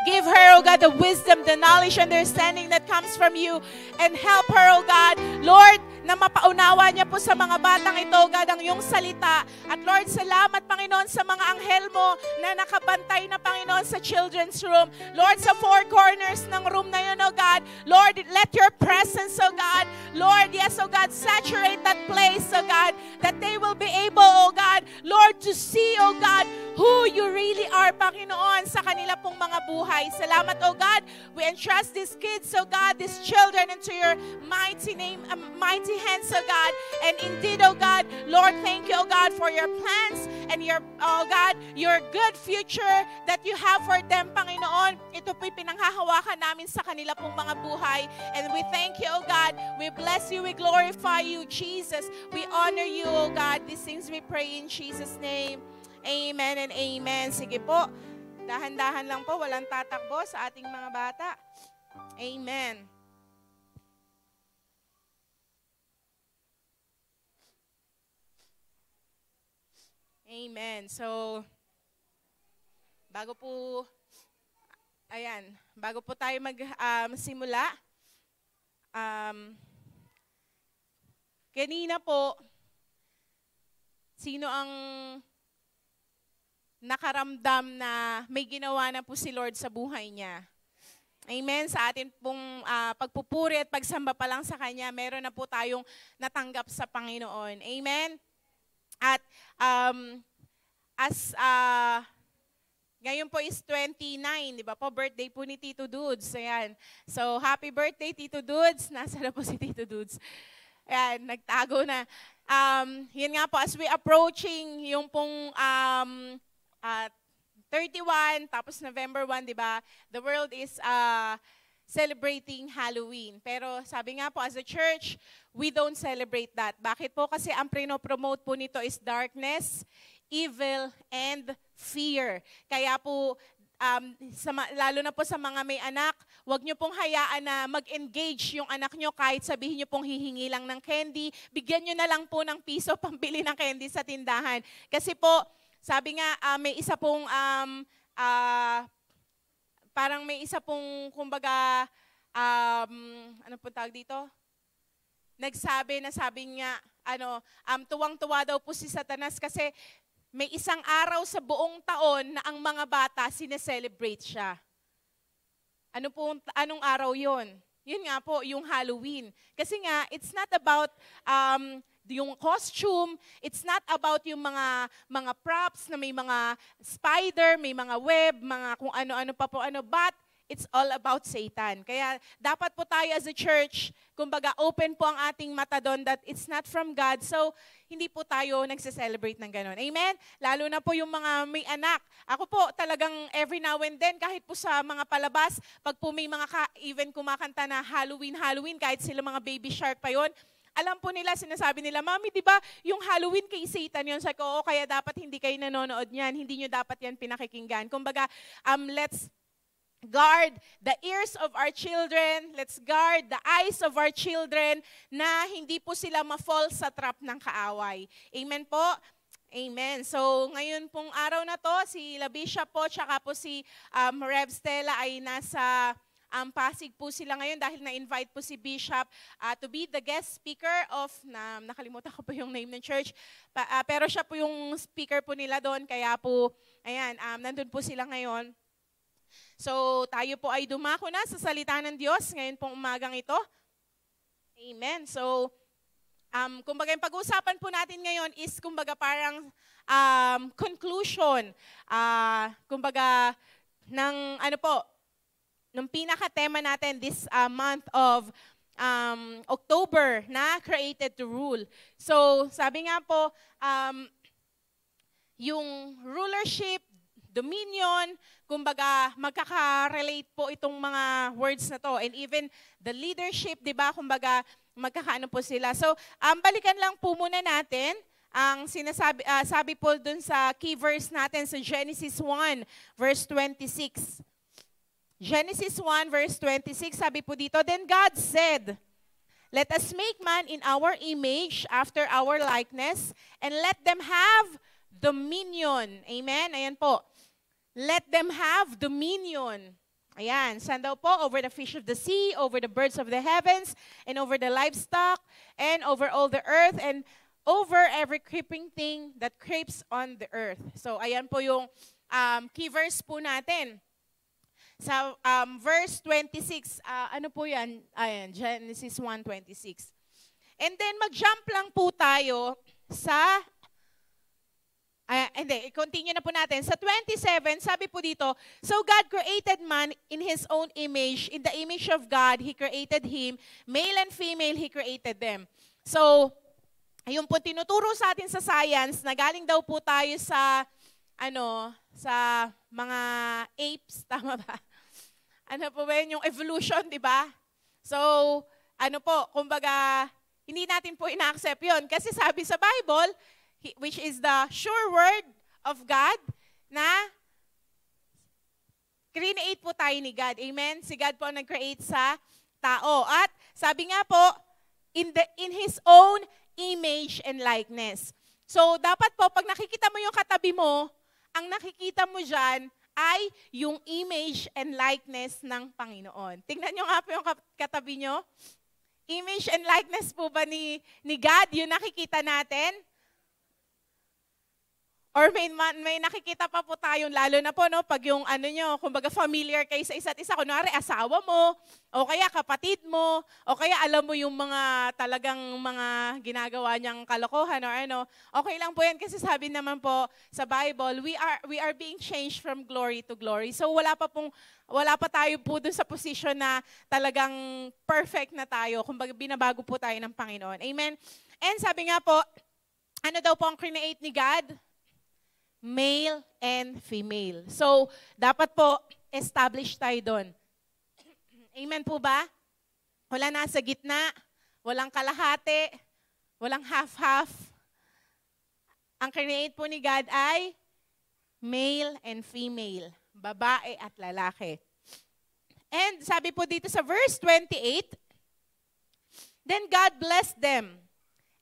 Give her, oh God, the wisdom, the knowledge, understanding that comes from you. And help her, oh God, Lord, na mapaunawa niya po sa mga batang ito, oh God, ang iyong salita. At Lord, salamat, Panginoon, sa mga anghel mo na nakabantay na, Panginoon, sa children's room. Lord, sa four corners ng room na yun, oh God. Lord, let your presence, oh God, Lord, yes, oh God, saturate that place, oh God, that they will be able, oh God, Lord, to see, oh God, who you really are, Panginoon, sa kanila pong mga buhay. Salamat, oh God. We entrust these kids, oh God, these children into your mighty name, mighty hands, oh God. And indeed, oh God, Lord, thank you, oh God, for your plans and your, oh God, your good future that you have for them, Panginoon. Ito po'y pinanghahawakan namin sa kanila pong mga buhay. And we thank you, oh God. We bless you. We glorify you, Jesus. We honor you, oh God. These things we pray in Jesus' name. Amen and amen. Sige po. Dahan-dahan lang po. Walang tatakbo sa ating mga bata. Amen. Amen. So, bago po tayo magsimula, kanina po, sino ang nakaramdam na may ginawa na po si Lord sa buhay niya? Amen. Sa atin pong pagpupuri at pagsamba pa lang sa Kanya, meron na po tayong natanggap sa Panginoon. Amen. At ngayon po is 29, di ba po? Birthday po ni Tito Dudes. Ayan. So, happy birthday, Tito Dudes. Nasa na po si Tito Dudes? Ayan, nagtago na. Yun nga po, as we approaching yung pong 31, tapos November 1, di ba? The world is celebrating Halloween. Pero sabi nga po, as a church, we don't celebrate that. Bakit po? Kasi ang prino-promote po nito is darkness, evil, and fear. Kaya po, lalo na po sa mga may anak, huwag nyo pong hayaan na mag-engage yung anak nyo kahit sabihin nyo pong hihingi lang ng candy. Bigyan nyo na lang po ng piso pambili ng candy sa tindahan. Kasi po, sabi nga, may isa pong, parang may isa pong, kumbaga, ano po tawag dito? Nagsabi na sabi niya, tuwang-tuwa daw po si Satanas kasi may isang araw sa buong taon na ang mga bata sineselebrate siya. Anong araw yon? Yun nga po, yung Halloween. Kasi nga, it's not about yung costume, it's not about yung mga props na may mga spider, may mga web, mga kung ano-ano pa po, but it's all about Satan. Kaya dapat po tayo as a church, kumbaga open po ang ating mata doon that it's not from God. So, hindi po tayo nagse-celebrate ng ganun. Amen? Lalo na po yung mga may anak. Ako po talagang every now and then, kahit po sa mga palabas, pag po may mga even kumakanta na Halloween, kahit sila mga baby shark pa yon, alam po nila, sinasabi nila, Mami, di ba, yung Halloween kay Satan yun? Sabi ko, oo, kaya dapat hindi kayo nanonood niyan. Hindi nyo dapat yan pinakikinggan. Kumbaga, let's guard the ears of our children. Let's guard the eyes of our children na hindi po sila ma-fall sa trap ng kaaway. Amen po? Amen. So, ngayon pong araw na to, si Labisha po, tsaka po si Rev Stella ay nasa Pasig po sila ngayon dahil na-invite po si Bishop to be the guest speaker of, nakalimutan ko po yung name ng church, pero siya po yung speaker po nila doon, kaya po, ayan, nandun po sila ngayon. So, tayo po ay dumako na sa salita ng Diyos ngayon pong umagang ito. Amen. So, kumbaga yung pag-uusapan po natin ngayon is kumbaga parang conclusion, kumbaga ng nung pinaka-tema natin this month of October na Created to Rule. So, sabi nga po, yung rulership, dominion, kumbaga magkaka-relate po itong mga words na to. And even the leadership, di ba, kumbaga magkakaano po sila. So, balikan lang po muna natin ang sinasabi, sabi po dun sa key verse natin sa Genesis 1, verse 26. Genesis 1 verse 26, sabi po dito, Then God said, Let us make man in our image, after our likeness, and let them have dominion. Amen? Ayan po. Let them have dominion. Ayan. Saan daw po? Over the fish of the sea, over the birds of the heavens, and over the livestock, and over all the earth, and over every creeping thing that creeps on the earth. So, ayan po yung key verse po natin. Sa verse 26, ano po yan? Ayan, Genesis 1:26. And then mag-jump lang po tayo sa, continue na po natin. Sa 27, sabi po dito, so God created man in His own image. In the image of God, He created him. Male and female, He created them. So, yung po tinuturo sa atin sa science, na galing daw po tayo sa, sa mga apes, tama ba? Ano po ba yun? Yung evolution, di ba? So, kumbaga, hindi natin po ina-accept yun. Kasi sabi sa Bible, which is the sure word of God, na create po tayo ni God. Amen? Si God po ang nag-create sa tao. At sabi nga po, in His own image and likeness. So, dapat po, pag nakikita mo yung katabi mo, ang nakikita mo dyan ay yung image and likeness ng Panginoon. Tingnan nyo nga po yung katabi nyo. Image and likeness po ba ni God yung nakikita natin? Or may nakikita pa po tayong, lalo na po, no, pag yung kumbaga familiar kayo sa isa't isa, kunwari asawa mo, o kaya kapatid mo, o kaya alam mo yung mga talagang mga ginagawa niyang kalokohan or okay lang po yan kasi sabi naman po sa Bible, we are being changed from glory to glory. So wala pa tayo po dun sa position na talagang perfect na tayo, kumbaga binabago po tayo ng Panginoon. Amen? And sabi nga po, ano daw po ang create ni God? Male and female. So, dapat po, establish tayo doon. Amen po ba? Wala nasa gitna, walang kalahati, walang half-half. Ang create po ni God ay male and female, babae at lalaki. And sabi po dito sa verse 28, then God blessed them,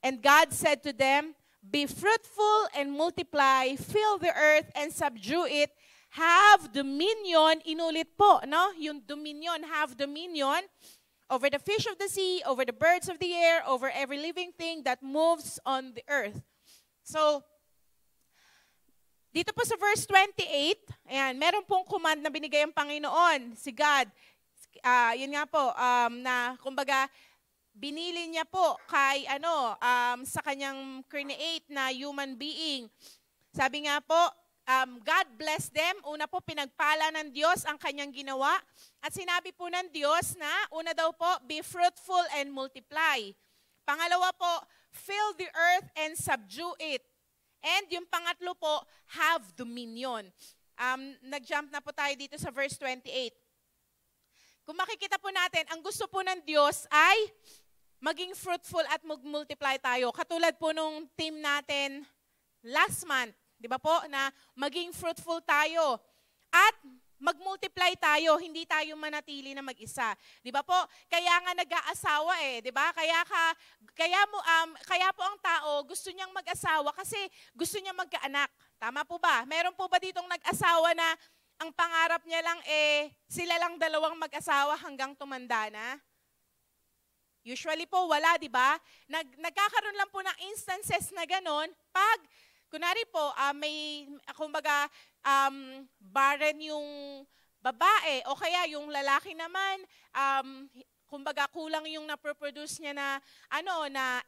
and God said to them, be fruitful and multiply, fill the earth and subdue it, have dominion, inulit po, no? Yung dominion, have dominion over the fish of the sea, over the birds of the air, over every living thing that moves on the earth. So, dito po sa verse 28, ayan, meron pong command na binigay ang Panginoon, si God. Yun nga po, na kumbaga, binili niya po kay sa kanyang create na human being. Sabi nga po, God bless them. Una po, pinagpala ng Diyos ang kanyang ginawa. At sinabi po ng Diyos na, una daw po, be fruitful and multiply. Pangalawa po, fill the earth and subdue it. And yung pangatlo po, have dominion. Nag-jump na po tayo dito sa verse 28. Kung makikita po natin, ang gusto po ng Diyos ay maging fruitful at mag-multiply tayo. Katulad po nung team natin last month, di ba po, na maging fruitful tayo at mag-multiply tayo, hindi tayo manatili na mag-isa. Di ba po? Kaya nga nag-aasawa di ba? Kaya po ang tao gusto niyang mag-asawa kasi gusto niya magkaanak. Tama po ba? Meron po ba ditong nag-asawa na ang pangarap niya lang sila lang dalawang mag-asawa hanggang tumanda na? Usually po, wala, di ba? Nagkakaroon lang po ng instances na ganon pag, kunwari po, kumbaga, barren yung babae o kaya yung lalaki naman, kumbaga, kulang yung na-produce niya na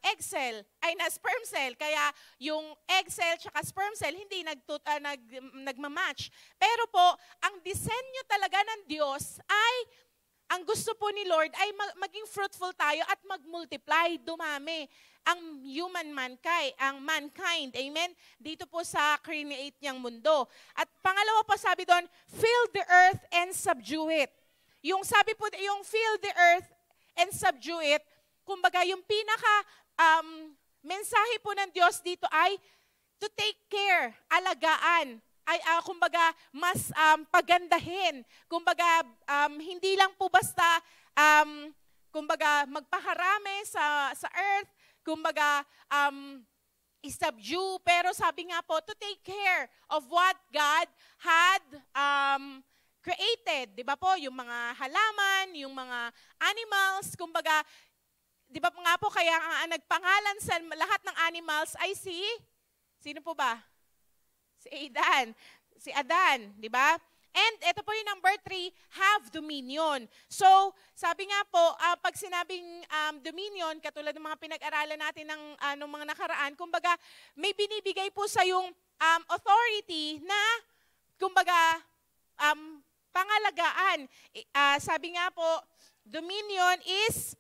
egg cell, na sperm cell. Kaya yung egg cell tsaka sperm cell hindi nagmamatch. Pero po, ang disenyo talaga ng Diyos ay ang gusto po ni Lord ay maging fruitful tayo at mag-multiply, dumami ang mankind. Amen? Dito po sa create niyang mundo. At pangalawa po sabi doon, fill the earth and subdue it. Yung sabi po, yung fill the earth and subdue it, kumbaga yung mensahe po ng Diyos dito ay to take care, alagaan, ay kumbaga mas pagandahin. Kumbaga hindi lang po basta kumbaga magpakarami sa earth, kumbaga i-subdue, pero sabi nga po to take care of what God had created. 'Di ba po? Yung mga halaman, yung mga animals, kumbaga 'di ba nga po kaya ang nagpangalan sa lahat ng animals ay sino po ba? Si Adan, di ba? And ito po yung number 3, have dominion. So, sabi nga po, pag sinabing dominion, katulad ng mga pinag-aralan natin ng mga nakaraan, kumbaga, may binibigay po sa yung authority na, kumbaga, pangalagaan. Sabi nga po, dominion is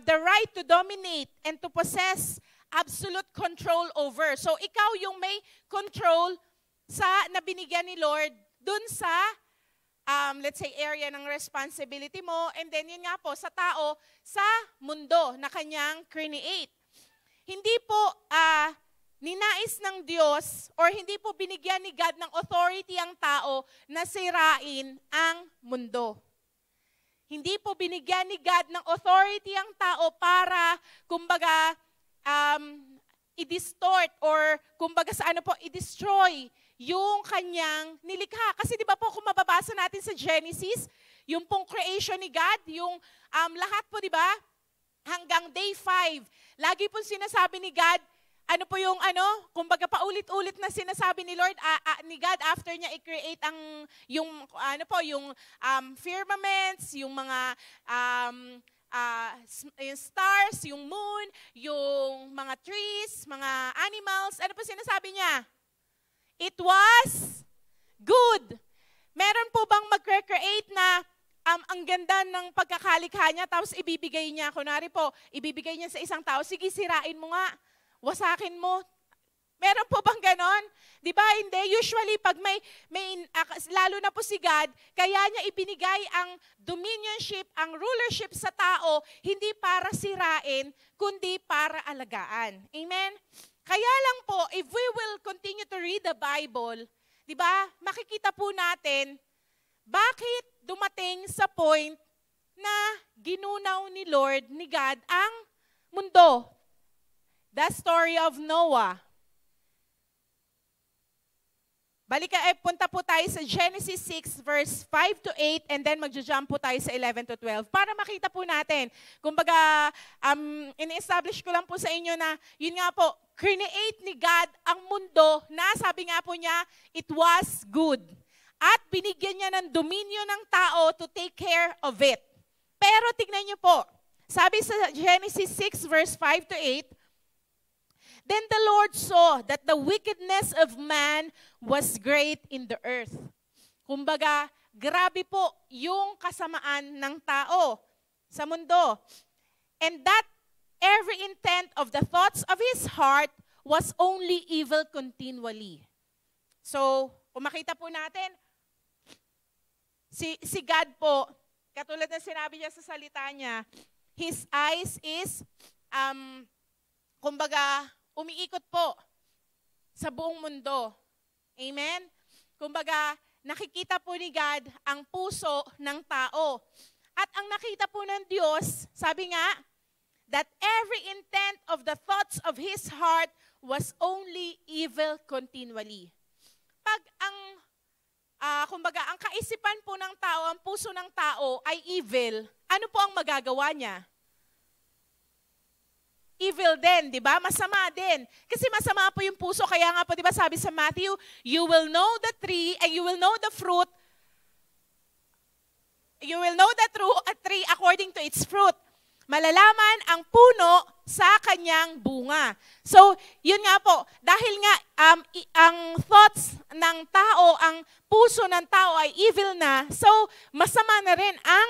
the right to dominate and to possess absolute control over. So, ikaw yung may control na binigyan ni Lord dun sa, let's say, area ng responsibility mo. And then, yun nga po, sa tao, sa mundo na kanyang create. Hindi po ninais ng Diyos or hindi po binigyan ni God ng authority ang tao na sirain ang mundo. Hindi po binigyan ni God ng authority ang tao para, kumbaga, i-distort or, kumbaga, i-destroy yung kanyang nilikha. Kasi di ba po, kung mababasa natin sa Genesis, yung pong creation ni God, yung lahat po, di ba, hanggang day 5, lagi po sinasabi ni God, kumbaga paulit-ulit na sinasabi ni Lord, ni God after niya i-create yung firmaments, yung mga yung stars, yung moon, yung mga trees, mga animals, ano po sinasabi niya? It was good. Meron po bang mag-create na ang ganda ng pagkakalikha niya tapos ibibigay niya, kunwari po, ibibigay niya sa isang tao, sige sirain mo nga, wasakin mo. Meron po bang ganon? Di ba? Hindi. Usually, pag may lalo na po si God, kaya niya ibinigay ang dominionship, ang rulership sa tao, hindi para sirain, kundi para alagaan. Amen? Kaya lang po, if we will continue to read the Bible, di ba, makikita po natin, bakit dumating sa point na ginunaw ni Lord, ni God, ang mundo. The story of Noah. Punta po tayo sa Genesis 6 verse 5 to 8 and then magja-jump po tayo sa 11 to 12 para makita po natin. Kumbaga, in-establish ko lang po sa inyo na, yun nga po, create ni God ang mundo na sabi nga po niya, it was good. At binigyan niya ng dominion ng tao to take care of it. Pero tignan niyo po, sabi sa Genesis 6 verse 5 to 8, then the Lord saw that the wickedness of man was great in the earth. Kumbaga, grabe po yung kasamaan ng tao sa mundo. And that every intent of the thoughts of his heart was only evil continually. So, kung makita po natin, si God po, katulad na sinabi niya sa salita niya, his eyes is, kumbaga, umiikot po sa buong mundo. Amen? Kumbaga, nakikita po ni God ang puso ng tao. At ang nakita po ng Diyos, sabi nga, that every intent of the thoughts of His heart was only evil continually. Pag kumbaga, ang kaisipan po ng tao, ang puso ng tao ay evil, ano po ang magagawa niya? Evil din, di ba? Masama din. Kasi masama po yung puso. Kaya nga po, di ba, sabi sa Matthew, you will know the tree and you will know the fruit. You will know the tree according to its fruit. Malalaman ang puno sa kanyang bunga. So, yun nga po, dahil nga ang thoughts ng tao, ang puso ng tao ay evil na, so masama na rin ang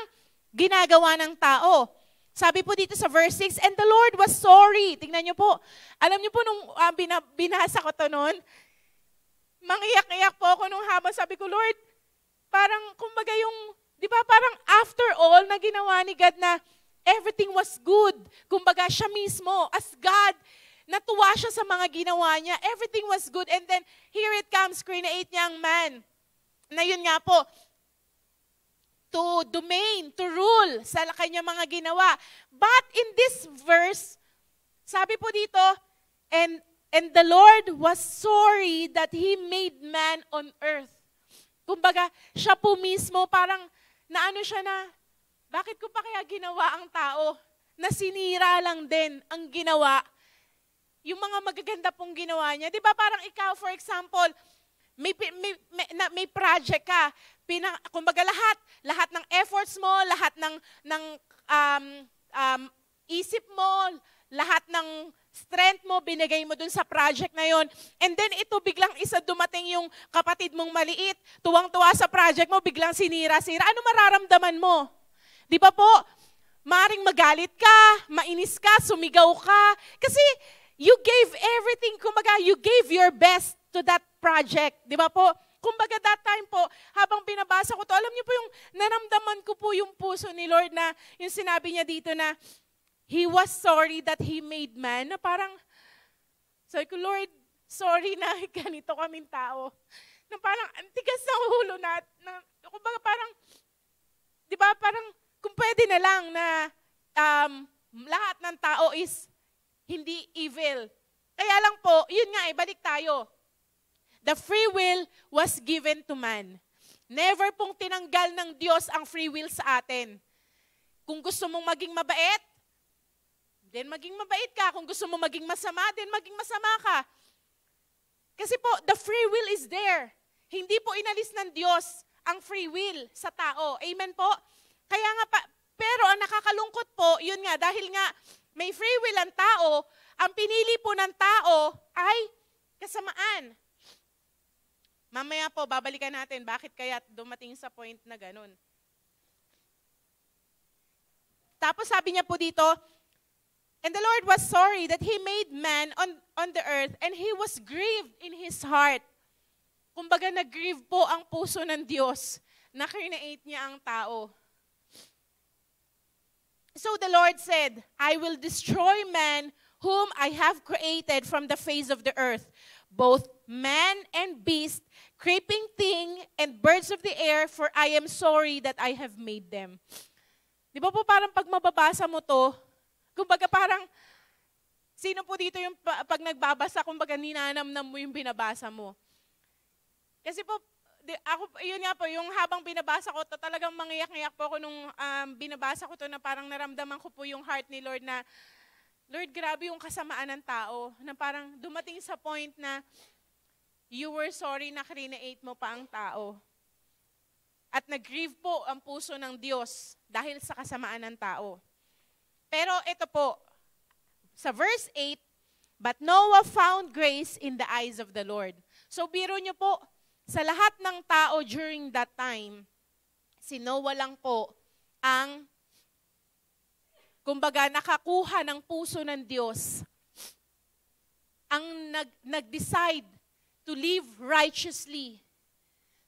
ginagawa ng tao. Sabi po dito sa verse 6, and the Lord was sorry. Tingnan niyo po. Alam niyo po nung binasa ko to noon, mangiyak-iyak po ako nung habang sabi ko, Lord, parang kumbaga yung, di ba parang after all na ginawa ni God na everything was good. Kumbaga siya mismo, as God, natuwa siya sa mga ginawa niya. Everything was good. And then, here it comes, create niyang man. Na yun nga po, to domain, to rule sa kanyang mga ginawa. But in this verse, sabi po dito, and the Lord was sorry that He made man on earth. Kumbaga, siya po mismo parang naano siya na, bakit ko pa kaya ginawa ang tao? Na sinira lang din ang ginawa. Yung mga magaganda pong ginawa niya. Di ba parang ikaw, for example, may project ka. Kumbaga lahat ng efforts mo, lahat ng isip mo, lahat ng strength mo, binigay mo dun sa project na yon. And then ito, biglang isa dumating yung kapatid mong maliit, tuwang-tuwa sa project mo, biglang sinira-sira. Ano mararamdaman mo? Di ba po? Maring magalit ka, mainis ka, sumigaw ka. Kasi you gave everything, kumbaga you gave your best to that project. Di ba po? Kumbaga that time po, habang binabasa ko to, alam niyo po yung naramdaman ko po yung puso ni Lord na yung sinabi niya dito na He was sorry that He made man. Na parang, sabi ko, Lord, sorry na ganito kaming tao. Na parang, ang tigas ng ulo na kumbaga parang, di ba, parang, kung pwede na lang na lahat ng tao is hindi evil. Kaya lang po, yun nga balik tayo. The free will was given to man. Never pong tinanggal ng Diyos ang free will sa atin. Kung gusto mong maging mabait, then maging mabait ka. Kung gusto mo maging masama, then maging masama ka. Kasi po, the free will is there. Hindi po inalis ng Diyos ang free will sa tao. Amen po? Kaya nga pero ang nakakalungkot po, yun nga, dahil nga may free will ang tao, ang pinili po ng tao ay kasamaan. Mamaya po, babalikan natin bakit kaya dumating sa point na ganun. Tapos sabi niya po dito, and the Lord was sorry that He made man on the earth and He was grieved in His heart. Kumbaga nag-grieve po ang puso ng Diyos na create niya ang tao. So the Lord said, I will destroy man whom I have created from the face of the earth, both man and beast, creeping thing and birds of the air, for I am sorry that I have made them. Di ba po parang pag mababasa mo to, kumbaga parang, sino po dito yung pag nagbabasa, kumbaga ninanamnam mo yung binabasa mo. Kasi po, ako, yun nga po, yung habang binabasa ko to, talagang mangiyak-ngiyak po ako nung binabasa ko to na parang naramdaman ko po yung heart ni Lord na, Lord, grabe yung kasamaan ng tao, na parang dumating sa point na you were sorry na create mo pa ang tao. At nag-grieve po ang puso ng Diyos dahil sa kasamaan ng tao. Pero ito po, sa verse 8, but Noah found grace in the eyes of the Lord. So biro nyo po, sa lahat ng tao during that time, si Noah lang po ang, kumbaga, nakakuha ng puso ng Diyos, ang nag-decide to live righteously,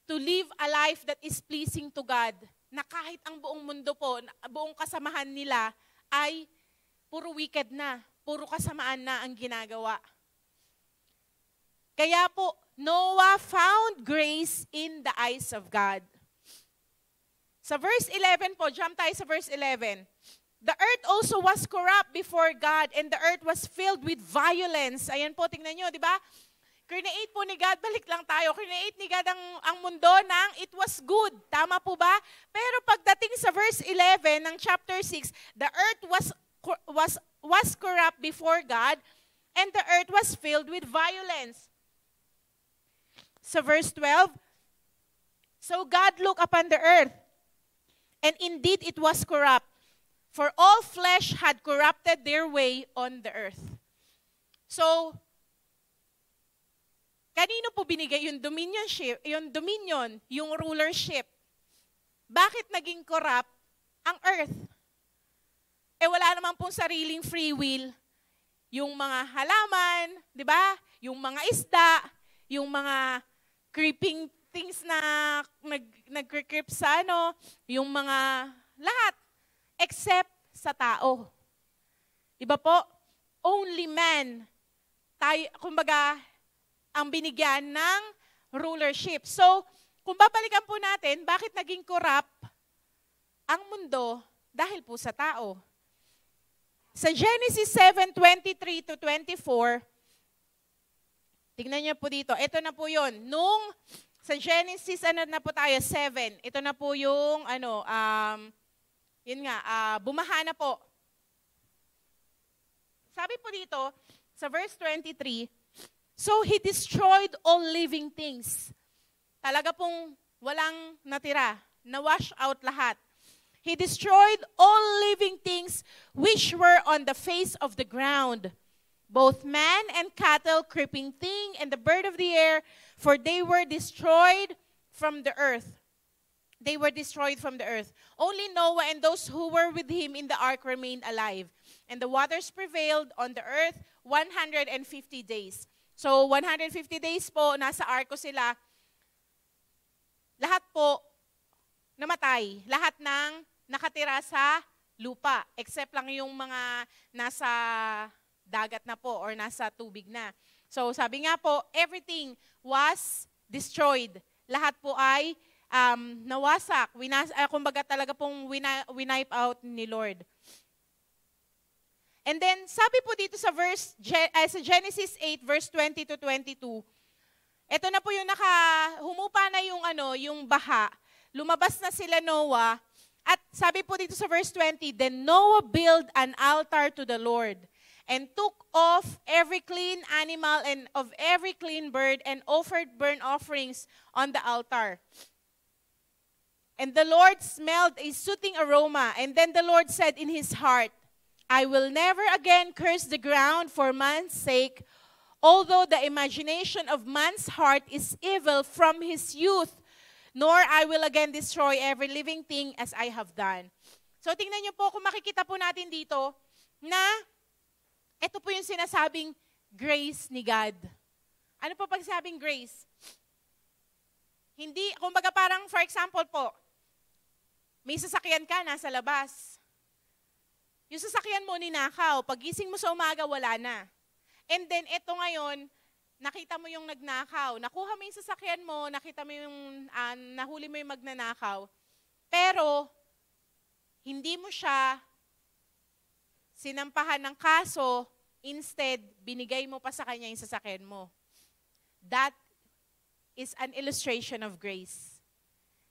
to live a life that is pleasing to God, na kahit ang buong mundo po, buong kasamahan nila, ay puro wicked na, puro kasamaan na ang ginagawa. Kaya po, Noah found grace in the eyes of God. Sa verse 11 po, jump tayo sa verse 11. The earth also was corrupt before God, and the earth was filled with violence. Ayan po, tingnan nyo, di ba? Create po ni God, balik lang tayo, create ni God ang mundo nang it was good. Tama po ba? Pero pagdating sa verse 11 ng chapter 6, the earth was corrupt before God, and the earth was filled with violence. Sa verse 12, so God looked upon the earth, and indeed it was corrupt, for all flesh had corrupted their way on the earth. So, kanino po binigay yung dominion, yung rulership? Bakit naging corrupt ang earth? Wala naman pong sariling free will. Yung mga halaman, di ba? Yung mga isda, yung mga creeping things na nag-creep sa yung mga lahat, except sa tao. Di ba po? Only man, tayo, kumbaga, ang binigyan ng rulership. So, kung babalikan po natin, bakit naging corrupt ang mundo? Dahil po sa tao. Sa Genesis 7:23 to 24, tignan niyo po dito. Ito na po yun. Sa Genesis, na po tayo? 7. Ito na po yung, bumaha na po. Sabi po dito, sa verse 23, So He destroyed all living things. Talaga pong walang natira. Na-wash out lahat. He destroyed all living things which were on the face of the ground, both man and cattle, creeping thing, and the bird of the air, for they were destroyed from the earth. They were destroyed from the earth. Only Noah and those who were with him in the ark remained alive. And the waters prevailed on the earth 150 days. So 150 days po, nasa arko sila. Lahat po namatay. Lahat ng nakatira sa lupa. Except lang yung mga nasa dagat na po or nasa tubig na. So sabi nga po, everything was destroyed. Lahat po ay nawasak. Kumbaga talaga pong winipe out ni Lord. And then, sabi po dito sa sa Genesis 8, verse 20 to 22, ito na po yung humupa na yung baha. Lumabas na sila Noah. At sabi po dito sa verse 20, then Noah built an altar to the Lord and took off every clean animal and of every clean bird and offered burnt offerings on the altar. And the Lord smelled a soothing aroma. And then the Lord said in his heart, I will never again curse the ground for man's sake, although the imagination of man's heart is evil from his youth, nor I will again destroy every living thing as I have done. So tingnan niyo po, kung makikita po natin dito, na ito po yung sinasabing grace ni God. Ano po pagsabing grace? Hindi, kumbaga parang for example po, may sasakyan ka, nasa labas. Yung sasakyan mo ninakaw, pagising mo sa umaga, wala na. And then, ito ngayon, nakita mo yung nagnakaw. Nakuha mo yung sasakyan mo, nakita mo yung, nahuli mo yung magnanakaw. Pero, hindi mo siya sinampahan ng kaso, instead, binigay mo pa sa kanya yung sasakyan mo. That is an illustration of grace.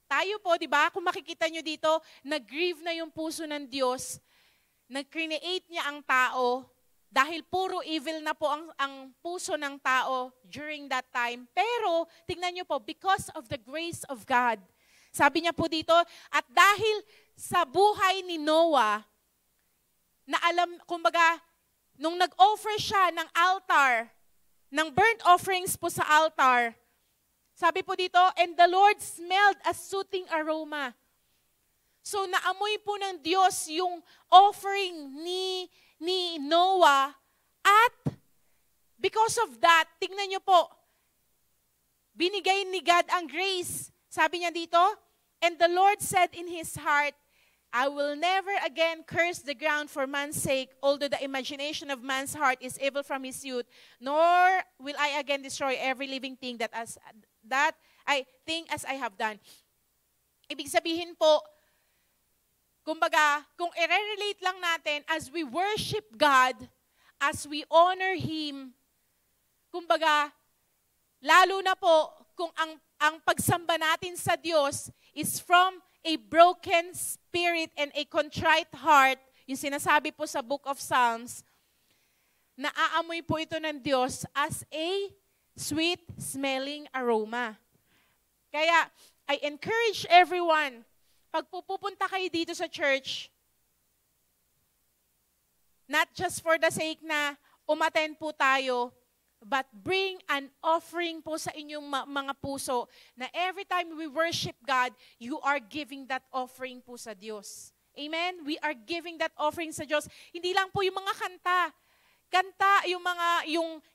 Tayo po, di ba, kung makikita nyo dito, nag-grieve na yung puso ng Diyos, nag-create niya ang tao, dahil puro evil na po ang puso ng tao during that time. Pero, tingnan nyo po, because of the grace of God, sabi niya po dito, at dahil sa buhay ni Noah, na alam, kumbaga, nung nag-offer siya ng altar, ng burnt offerings po sa altar, sabi po dito, and the Lord smelled a soothing aroma. So naamoy po ng Diyos yung offering ni Noah at because of that, tingnan niyo po, binigay ni God ang grace. Sabi niya dito, and the Lord said in his heart, I will never again curse the ground for man's sake, although the imagination of man's heart is evil from his youth, nor will I again destroy every living thing as I have done. Ibig sabihin po, kumbaga, kung i-relate lang natin, as we worship God, as we honor Him, kumbaga, lalo na po kung ang pagsamba natin sa Diyos is from a broken spirit and a contrite heart, yung sinasabi po sa Book of Psalms, naaamoy po ito ng Diyos as a sweet-smelling aroma. Kaya, I encourage everyone, pag pupunta kayo dito sa church, not just for the sake na umattend po tayo, but bring an offering po sa inyong mga puso na every time we worship God, you are giving that offering po sa Diyos. Amen? We are giving that offering sa Diyos. Hindi lang po yung mga kanta. Kanta,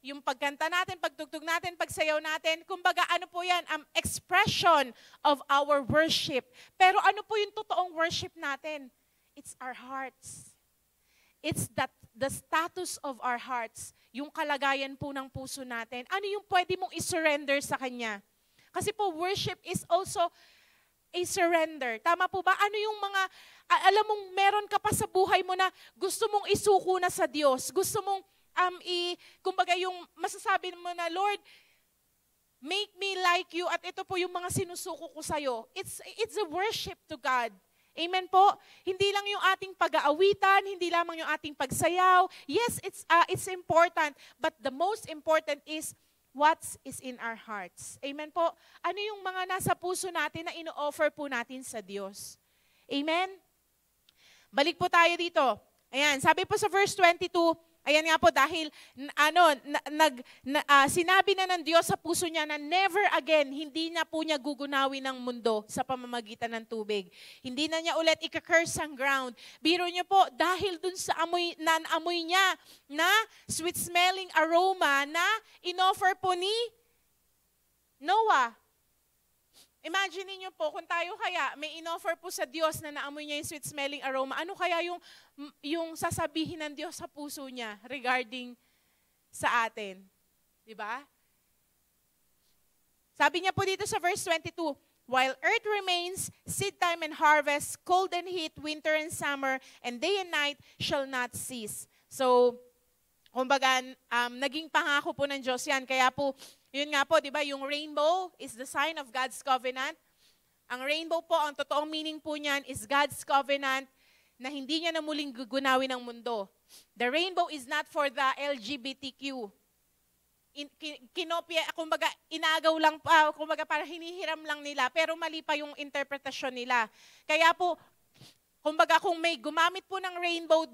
yung pagkanta natin, pagtugtog natin, pagsayaw natin, kumbaga ano po yan, expression of our worship. Pero ano po yung totoong worship natin? It's our hearts. It's the status of our hearts, yung kalagayan po ng puso natin. Ano yung pwede mong isurrender sa Kanya? Kasi po, worship is also a surrender. Tama po ba? Ano yung mga, alam mong meron ka pa sa buhay mo na gusto mong isuko na sa Diyos. Gusto mong, kumbaga yung masasabi mo na, Lord, make me like you, at ito po yung mga sinusuko ko sa'yo. It's a worship to God. Amen po? Hindi lang yung ating pag-aawitan, hindi lamang yung ating pagsayaw. Yes, it's important, but the most important is what is in our hearts. Amen po. Ano yung mga nasa puso natin na ino-offer po natin sa Diyos? Amen? Balik po tayo dito. Ayan, sabi po sa verse 22, ayan nga po, dahil sinabi na ng Diyos sa puso niya na never again, hindi na po niya gugunawin ng mundo sa pamamagitan ng tubig. Hindi na niya ulit ika-curse ang ground. Biro niyo po, dahil dun sa amoy niya na sweet-smelling aroma na inoffer po ni Noah. Imagine niyo po, kung tayo kaya may inoffer po sa Diyos na naamoy niya yung sweet-smelling aroma, ano kaya yung sasabihin ng Diyos sa puso niya regarding sa atin? Diba? Sabi niya po dito sa verse 22, while earth remains, seed time and harvest, cold and heat, winter and summer, and day and night shall not cease. So, kumbaga, naging pangako po ng Diyos yan. Kaya po, yun nga po, di ba, yung rainbow is the sign of God's covenant. Ang rainbow po, ang totoong meaning po niyan is God's covenant na hindi niya na muling gugunawin ang mundo. The rainbow is not for the LGBTQ. Kinopya, kumbaga, inagaw lang, kumbaga, para hinihiram lang nila, pero mali pa yung interpretasyon nila. Kaya po, kumbaga, kung may gumamit po ng rainbow,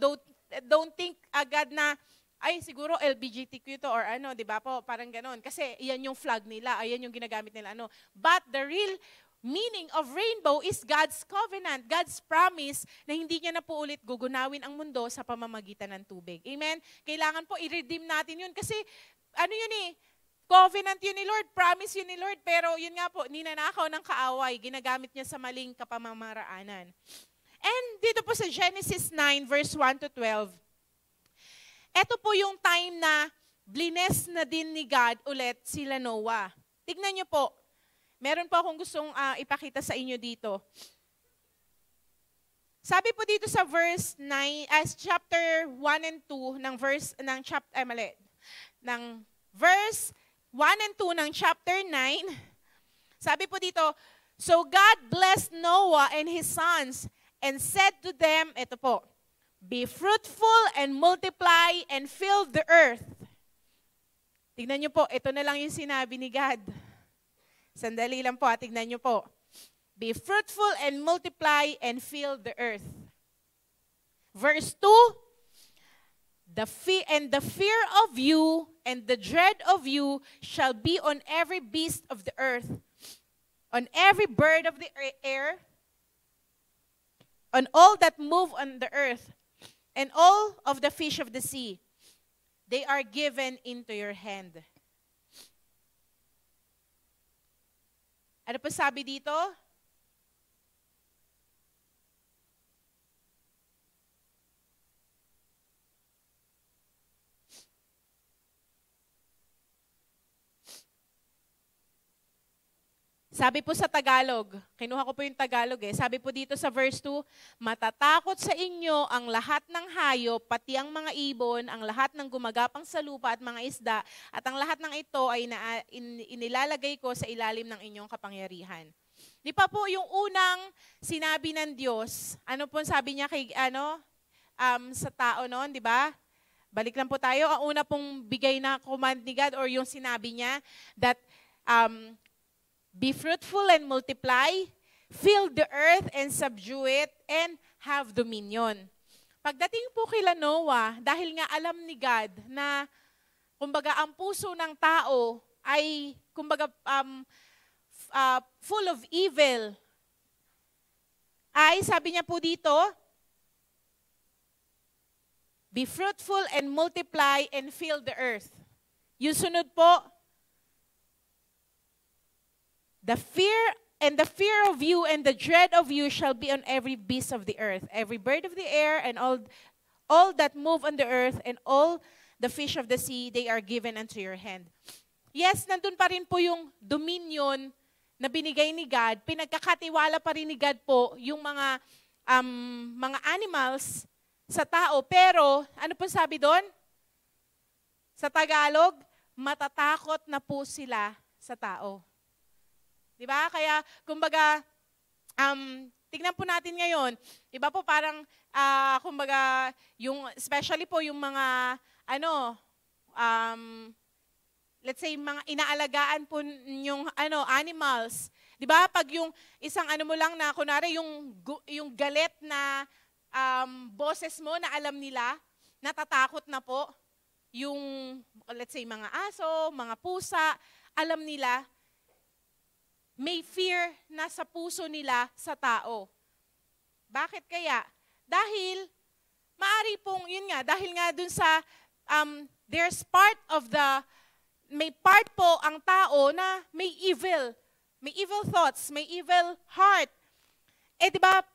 don't think agad na, ay, siguro LGBTQ to or ano, di ba po? Parang ganon. Kasi iyan yung flag nila, ayan yung ginagamit nila. Ano. But the real meaning of rainbow is God's covenant, God's promise na hindi niya na po ulit gugunawin ang mundo sa pamamagitan ng tubig. Amen? Kailangan po i-redeem natin yun kasi ano yun eh, covenant yun ni Lord, promise yun ni Lord, pero yun nga po, ninanakaw ng kaaway, ginagamit niya sa maling kapamamaraanan. And dito po sa Genesis 9 verse 1 to 12, ito po yung time na blines na din ni God ulit sila Noah. Tignan niyo po. Meron po akong gustong ipakita sa inyo dito. Sabi po dito sa verse 9, chapter 1 and 2 ng verse ng verse 1 and 2 ng chapter 9. Sabi po dito, so God blessed Noah and his sons and said to them, ito po, be fruitful and multiply and fill the earth. Tignan niyo po, ito na lang yung sinabi ni God. Sandali lang po, tignan niyo po. Be fruitful and multiply and fill the earth. Verse 2, the fear of you and the dread of you shall be on every beast of the earth, on every bird of the air, on all that move on the earth, and all of the fish of the sea, they are given into your hand. Ano po sabi dito? Sabi po sa Tagalog, kinuha ko po yung Tagalog sabi po dito sa verse 2, matatakot sa inyo ang lahat ng hayop, pati ang mga ibon, ang lahat ng gumagapang sa lupa at mga isda, at ang lahat ng ito ay inilalagay ko sa ilalim ng inyong kapangyarihan. Di pa po yung unang sinabi ng Diyos, ano po sabi niya kay, sa tao noon, di ba? Balik lang po tayo, ang una pong bigay na command ni God or yung sinabi niya, that, be fruitful and multiply, fill the earth and subdue it, and have dominion. Pagdating po kila Noah, dahil nga alam ni God na, kumbaga, ang puso ng tao ay, kumbaga, full of evil, ay, sabi niya po dito, be fruitful and multiply and fill the earth. Yung sunod po, the fear of you and the dread of you shall be on every beast of the earth, every bird of the air, and all that move on the earth, and all the fish of the sea, they are given unto your hand. Yes, nandun pa rin po yung dominion na binigay ni God. Pinagkakatiwala pa rin ni God po yung mga animals sa tao. Pero, ano po sabi doon? Sa Tagalog, matatakot na po sila sa tao. Diba? Kaya, kumbaga, tignan po natin ngayon, iba po parang, especially po yung mga, let's say, mga inaalagaan po yung animals. Di ba? Pag yung isang mo lang na, kunwari, yung galit na boses mo na alam nila, natatakot na po, yung, let's say, mga aso, mga pusa, alam nila, may fear na sa puso nila sa tao. Bakit kaya? Dahil, maari pong, yun nga, dahil nga dun sa, there's part of may part po ang tao na may evil thoughts, may evil heart. Eh, di ba,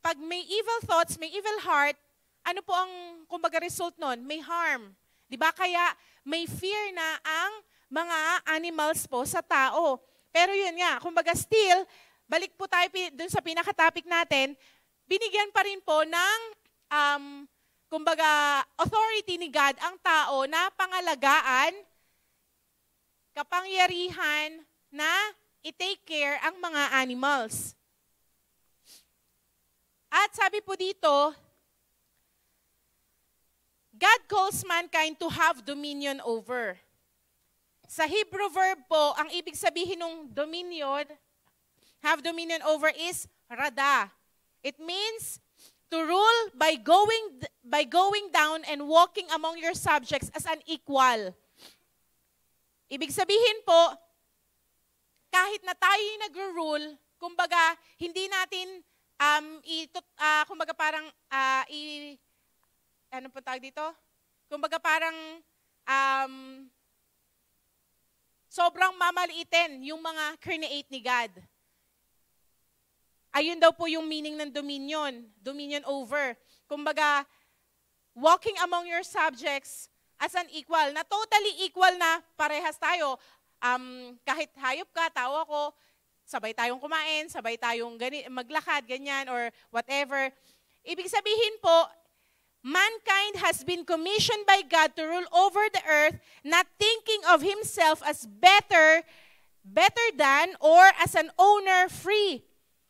pag may evil thoughts, may evil heart, ano po ang, kumbaga, result nun? May harm. Di ba? Kaya, may fear na ang mga animals po sa tao. Pero yun nga, kumbaga, still, balik po tayo dun sa pinaka-topic natin, binigyan pa rin po ng, kumbaga, authority ni God ang tao na pangalagaan, kapangyarihan na i-take care ang mga animals. At sabi po dito, God calls mankind to have dominion over. Sa Hebrew verb po, ang ibig sabihin ng dominion, have dominion over is rada. It means to rule by going down and walking among your subjects as an equal. Ibig sabihin po, kahit na tayo yung nagro-rule, kumbaga, hindi natin, kumbaga parang, ano po tawag dito? Kumbaga parang, sobrang mamaliitin yung mga create ni God. Ayun daw po yung meaning ng dominion over. Kumbaga, walking among your subjects as an equal, na totally equal na parehas tayo. Kahit hayop ka, tao ako, sabay tayong kumain, sabay tayong maglakad, ganyan, or whatever. Ibig sabihin po, mankind has been commissioned by God to rule over the earth, not thinking of himself as better than, or as an owner free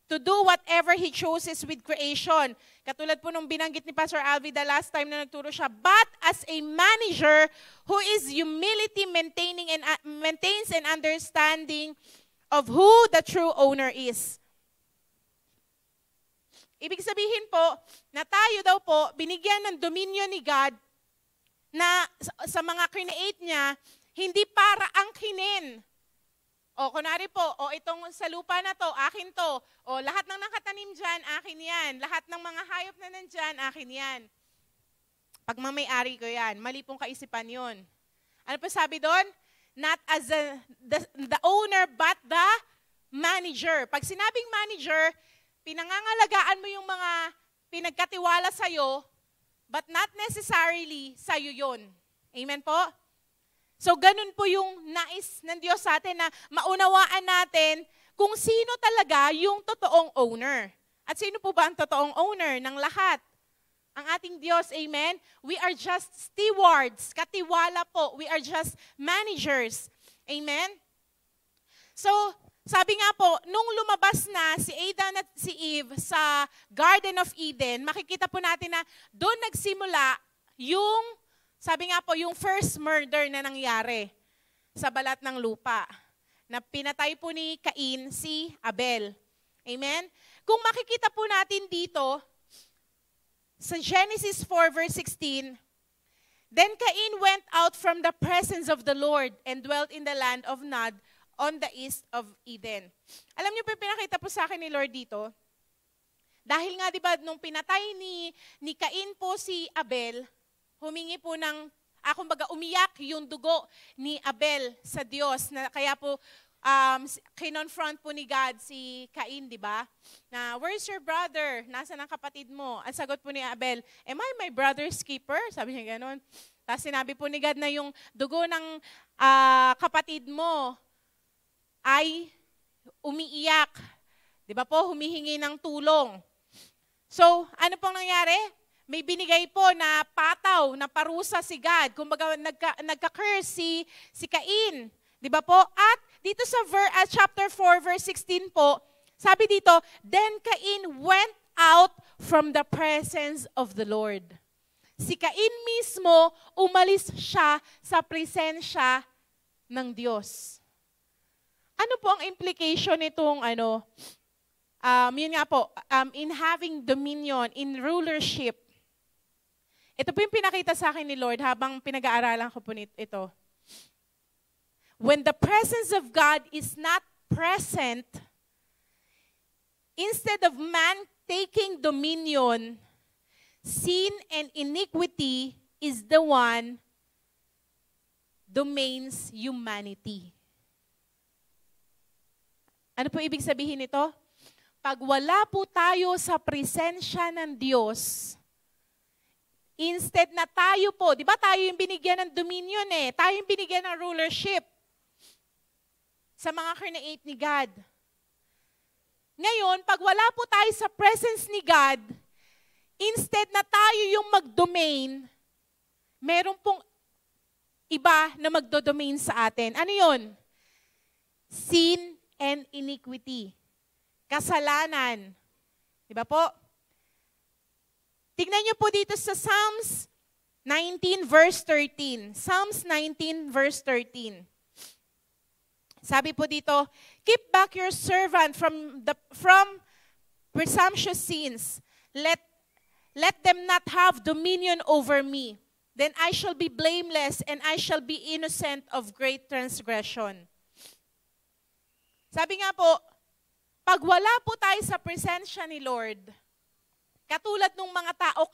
to do whatever he chooses with creation. Katulad po nung binanggit ni Pastor Alvi the last time na nagturo siya, but as a manager who is humility maintains an understanding of who the true owner is. Ibig sabihin po, na tayo daw po, binigyan ng dominion ni God na sa mga create niya, hindi para angkinin. O kunwari po, o itong sa lupa na to, akin to. O lahat ng nakatanim dyan, akin yan. Lahat ng mga hayop na nandyan, akin yan. Pag mamay-ari ko yan, mali pong kaisipan yun. Ano po sabi doon? Not as the owner, but the manager. Pag sinabing manager, pinangangalagaan mo yung mga pinagkatiwala sa'yo, but not necessarily sa'yo yun. Amen po? So, ganun po yung nais ng Diyos sa atin na maunawaan natin kung sino talaga yung totoong owner. At sino po ba ang totoong owner ng lahat? Ang ating Diyos, amen? We are just stewards, katiwala po. We are just managers. Amen? So, sabi nga po, nung lumabas na si Adam at si Eve sa Garden of Eden, makikita po natin na doon nagsimula yung, sabi nga po, yung first murder na nangyari sa balat ng lupa. Na pinatay po ni Cain si Abel. Amen? Kung makikita po natin dito, sa Genesis 4 verse 16, then Cain went out from the presence of the Lord and dwelt in the land of Nod on the east of Eden. Alam niyo po, pinakita po sa akin ni Lord dito, dahil nga diba, nung pinatay ni Cain po si Abel, humingi po ng, kumbaga umiyak yung dugo ni Abel sa Diyos, na kaya po, kinonfront po ni God si Cain, di ba? Na, where's your brother? Nasaan ang kapatid mo? Ang sagot po ni Abel, am I my brother's keeper? Sabi niya gano'n. Tapos sinabi po ni God na yung dugo ng kapatid mo ay umiiyak. Di ba po? Humihingi ng tulong. So, ano pong nangyari? May binigay po na pataw, na parusa si God. Kumbaga, nagka-curse si Cain. Di ba po? At dito sa chapter 4, verse 16 po, sabi dito, then Cain went out from the presence of the Lord. Si Cain mismo, umalis siya sa presensya ng Diyos. Ano po ang implication nitong yun nga po, in having dominion, in rulership? Ito po yung pinakita sa akin ni Lord habang pinag-aaralan ko po ito. When the presence of God is not present, instead of man taking dominion, sin and iniquity is the one domains humanity. Ano po ibig sabihin nito? Pag wala po tayo sa presensya ng Diyos, instead na tayo po, di ba tayo yung binigyan ng dominion tayo yung binigyan ng rulership sa mga create ni God. Ngayon, pag wala po tayo sa presence ni God, instead na tayo yung mag-domain, meron pong iba na magdo-domain sa atin. Ano yun? Sin and iniquity. Kasalanan. Diba po? Tignan niyo po dito sa Psalms 19 verse 13. Psalms 19 verse 13. Sabi po dito, keep back your servant from presumptuous sins. Let them not have dominion over me. Then I shall be blameless and I shall be innocent of great transgression. Sabi nga po, pag wala po tayo sa presensya ni Lord, katulad ng mga tao,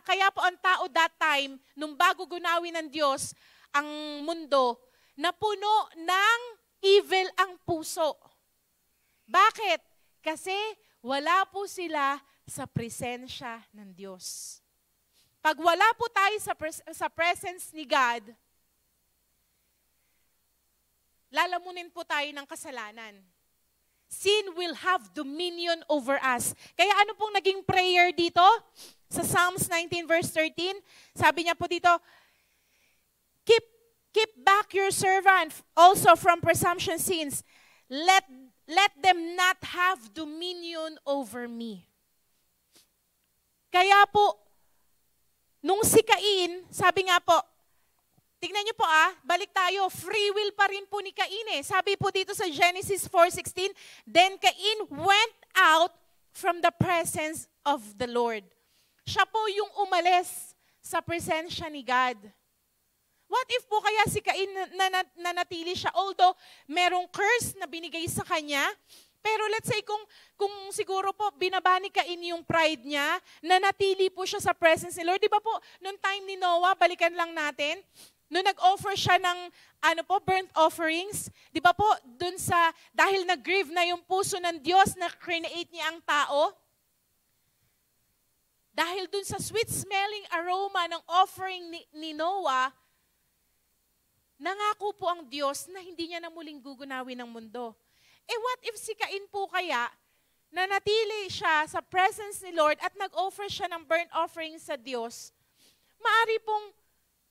kaya po ang tao that time, nung bago gunawin ng Diyos ang mundo, na puno ng evil ang puso. Bakit? Kasi wala po sila sa presensya ng Diyos. Pag wala po tayo sa presence ni God, lalamunin po tayo ng kasalanan. Sin will have dominion over us. Kaya ano pong naging prayer dito? Sa Psalms 19 verse 13, sabi niya po dito, Keep back your servant also from presumption sins. Let them not have dominion over me. Kaya po, nung si Cain, sabi nga po, tignan niyo po balik tayo, free will pa rin po ni Cain Sabi po dito sa Genesis 4:16, then Cain went out from the presence of the Lord. Siya po yung umalis sa presensya ni God. What if po kaya si Cain nanatili siya, although merong curse na binigay sa kanya, pero let's say kung siguro po binaba ni Cain yung pride niya, nanatili po siya sa presence ni Lord. Di ba po, noong time ni Noah, balikan lang natin, noong nag-offer siya ng burnt offerings, di ba po, dahil nag-grieve na yung puso ng Diyos na create niya ang tao, dahil dun sa sweet-smelling aroma ng offering ni Noah, nangako po ang Diyos na hindi niya na muling gugunawin ang mundo. What if si Cain po kaya, nanatili siya sa presence ni Lord at nag-offer siya ng burnt offering sa Diyos, maari pong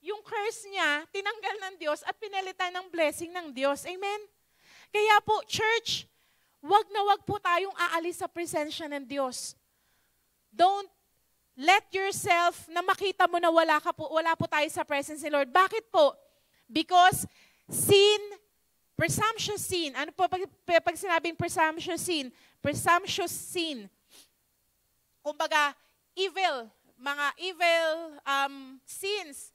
yung curse niya, tinanggal ng Diyos at pinalitan ng blessing ng Diyos. Amen? Kaya po, church, wag na wag po tayong aalis sa presensya ng Diyos. Don't let yourself na makita mo na wala po tayo sa presence ni Lord. Bakit po? Because sin, presumptuous sin, ano po pag sinabing presumptuous sin? Presumptuous sin. Kumbaga, mga evil sins,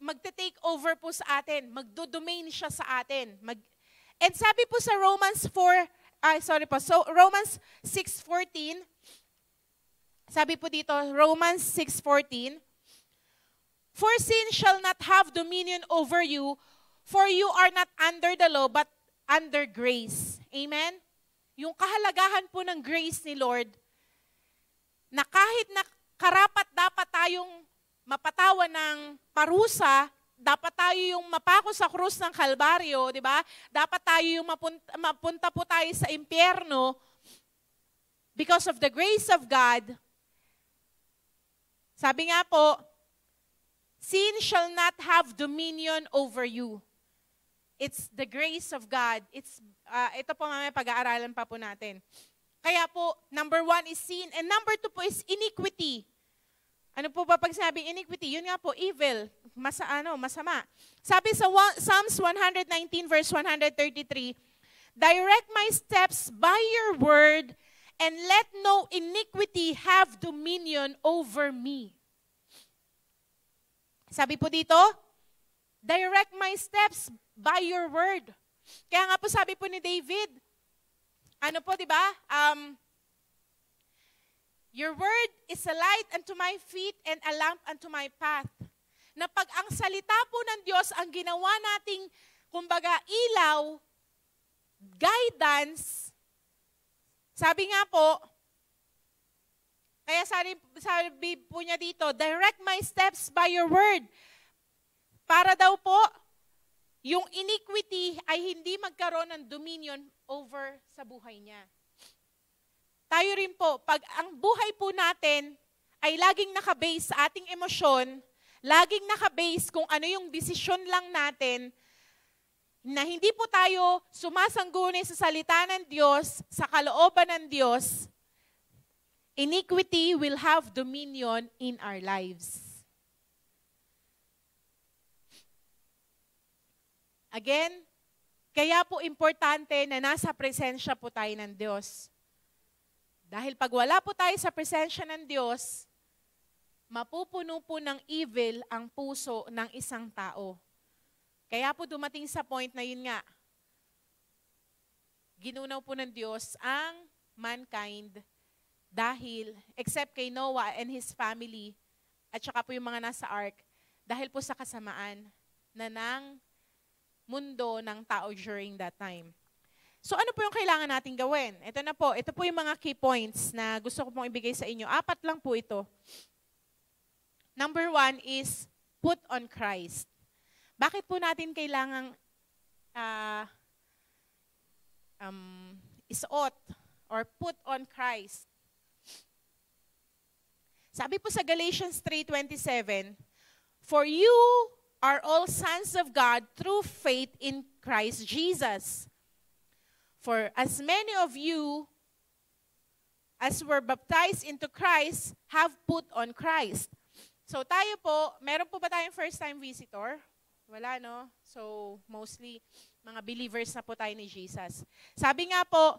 magte-take over po sa atin, magdo-domain siya sa atin. And sabi po sa Romans 6:14, sabi po dito, Romans 6:14, for sin shall not have dominion over you, for you are not under the law, but under grace. Amen? Yung kahalagahan po ng grace ni Lord, na kahit na karapat dapat tayong mapatawan ng parusa, dapat tayo yung mapako sa krus ng Kalbaryo, di ba? Dapat tayo yung mapunta po tayo sa impyerno, because of the grace of God. Sabi nga po, sin shall not have dominion over you. It's the grace of God. Ito po mamaya pag-aaralan pa po natin. Kaya po, number 1 is sin. And number 2 po is iniquity. Ano po ba pag sinabing iniquity? Yun nga po, evil, masama. Sabi sa Psalms 119 verse 133, direct my steps by your word and let no iniquity have dominion over me. Sabi po dito, direct my steps by your word. Kaya nga po sabi po ni David, ano po, di ba? Your word is a light unto my feet and a lamp unto my path. Na pag ang salita po ng Diyos ang ginawa nating, kumbaga, ilaw, guidance, sabi nga po, kaya sabi po niya dito, direct my steps by your word. Para daw po, yung iniquity ay hindi magkaroon ng dominion over sa buhay niya. Tayo rin po, pag ang buhay po natin ay laging nakabase sa ating emosyon, laging nakabase kung ano yung desisyon lang natin, na hindi po tayo sumasangguni sa salita ng Diyos, sa kalooban ng Diyos, iniquity will have dominion in our lives. Again, kaya po importante na nasa presensya po tayo ng Diyos. Dahil pag wala po tayo sa presensya ng Diyos, mapupuno po ng evil ang puso ng isang tao. Kaya po dumating sa point na yun nga, ginunaw po ng Diyos ang mankind dahil, except kay Noah and his family, at saka po yung mga nasa ark, dahil po sa kasamaan na ng mundo ng tao during that time. So ano po yung kailangan natin gawin? Ito na po, ito po yung mga key points na gusto ko pong ibigay sa inyo. 4 lang po ito. Number 1 is, put on Christ. Bakit po natin kailangang isuot or put on Christ? Sabi po sa Galatians 3:27, for you are all sons of God through faith in Christ Jesus. For as many of you as were baptized into Christ have put on Christ. So tayo po, meron po ba tayong first-time visitor? Wala, no? So mostly, mga believers na po tayo ni Jesus. Sabi nga po,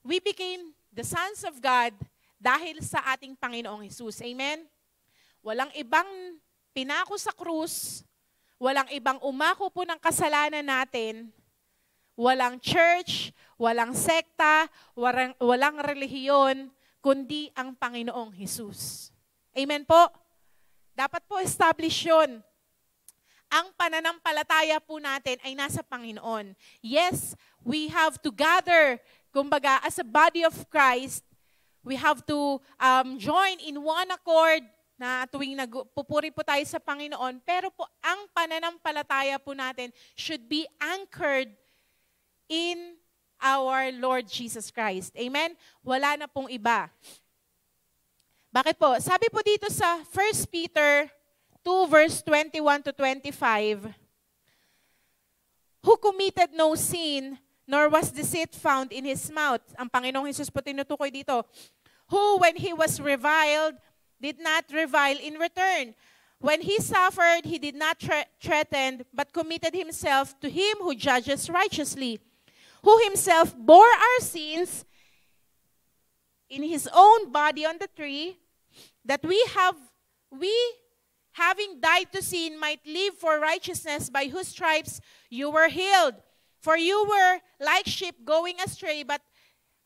we became the sons of God dahil sa ating Panginoong Jesus. Amen? Walang ibang pinako sa krus, walang ibang umako po ng kasalanan natin, walang church, walang sekta, walang relihiyon, kundi ang Panginoong Jesus. Amen po? Dapat po establish yun. Ang pananampalataya po natin ay nasa Panginoon. Yes, we have to gather, kumbaga, as a body of Christ, we have to join in one accord na tuwing nagpupuri po tayo sa Panginoon. Pero po, ang pananampalataya po natin should be anchored in our Lord Jesus Christ. Amen? Wala na pong iba. Bakit po? Sabi po dito sa 1 Peter 2 verse 21 to 25, who committed no sin, nor was deceit found in his mouth. Ang Panginoong Jesus po tinutukoy dito. Who, when he was reviled, did not revile in return. When he suffered, he did not threaten, but committed himself to him who judges righteously, who himself bore our sins in his own body on the tree, that we, having died to sin, might live for righteousness, by whose stripes you were healed. For you were like sheep going astray, but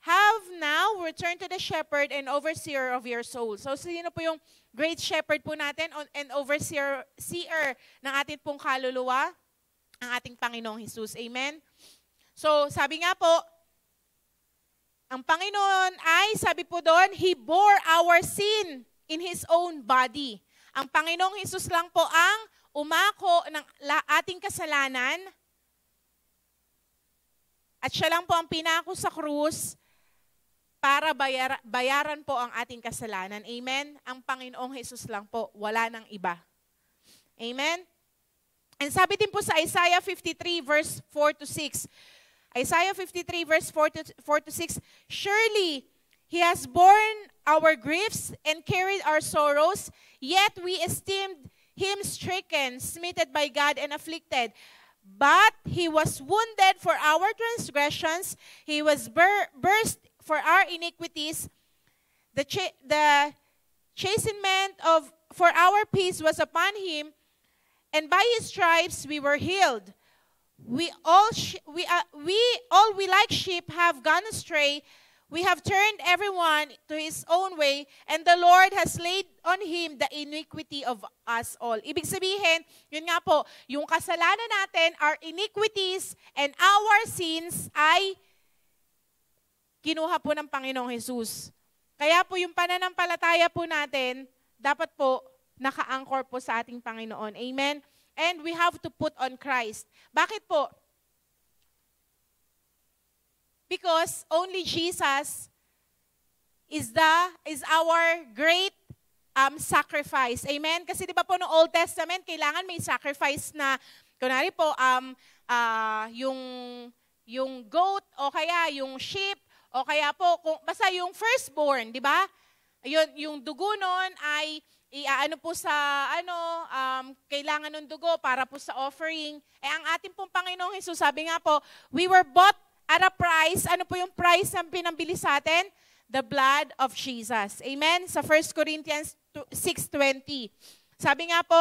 have now returned to the shepherd and overseer of your soul. So, sino po yung great shepherd po natin and overseer ng ating pong kaluluwa? Ang ating Panginoong Jesus. Amen? So, sabi nga po, ang Panginoon ay, sabi po doon, He bore our sin in His own body. Ang Panginoong Jesus lang po ang umako ng ating kasalanan at siya lang po ang pinako sa krus para bayaran po ang ating kasalanan. Amen? Ang Panginoong Jesus lang po, wala nang iba. Amen? And sabi din po sa Isaiah 53 verse 4 to 6, Isaiah 53 verse 4 to 6, surely He has borne our griefs and carried our sorrows, yet we esteemed him stricken, smitten by God, and afflicted. But he was wounded for our transgressions, he was bruised for our iniquities. The chastisement for our peace was upon him, and by his stripes we were healed. We like sheep have gone astray. We have turned everyone to his own way, and the Lord has laid on him the iniquity of us all. Ibig sabihin, yun nga po, yung kasalanan natin, our iniquities and our sins ay kinuha po ng Panginoong Jesus. Kaya po yung pananampalataya po natin, dapat po naka-anchor po sa ating Panginoon. Amen? And we have to put on Christ. Bakit po? Because only Jesus is our great sacrifice. Amen? Kasi di ba po no Old Testament, kailangan may sacrifice na, kunwari po, yung goat, o kaya yung sheep, o kaya po, basta yung firstborn, di ba? Yung dugo nun ay iaano po sa kailangan ng dugo para po sa offering. Ang ating pong Panginoong Hesus, sabi nga po, we were bought at a price. Ano po yung price na pinambili sa atin? The blood of Jesus. Amen? Sa 1 Corinthians 6:20. Sabi nga po,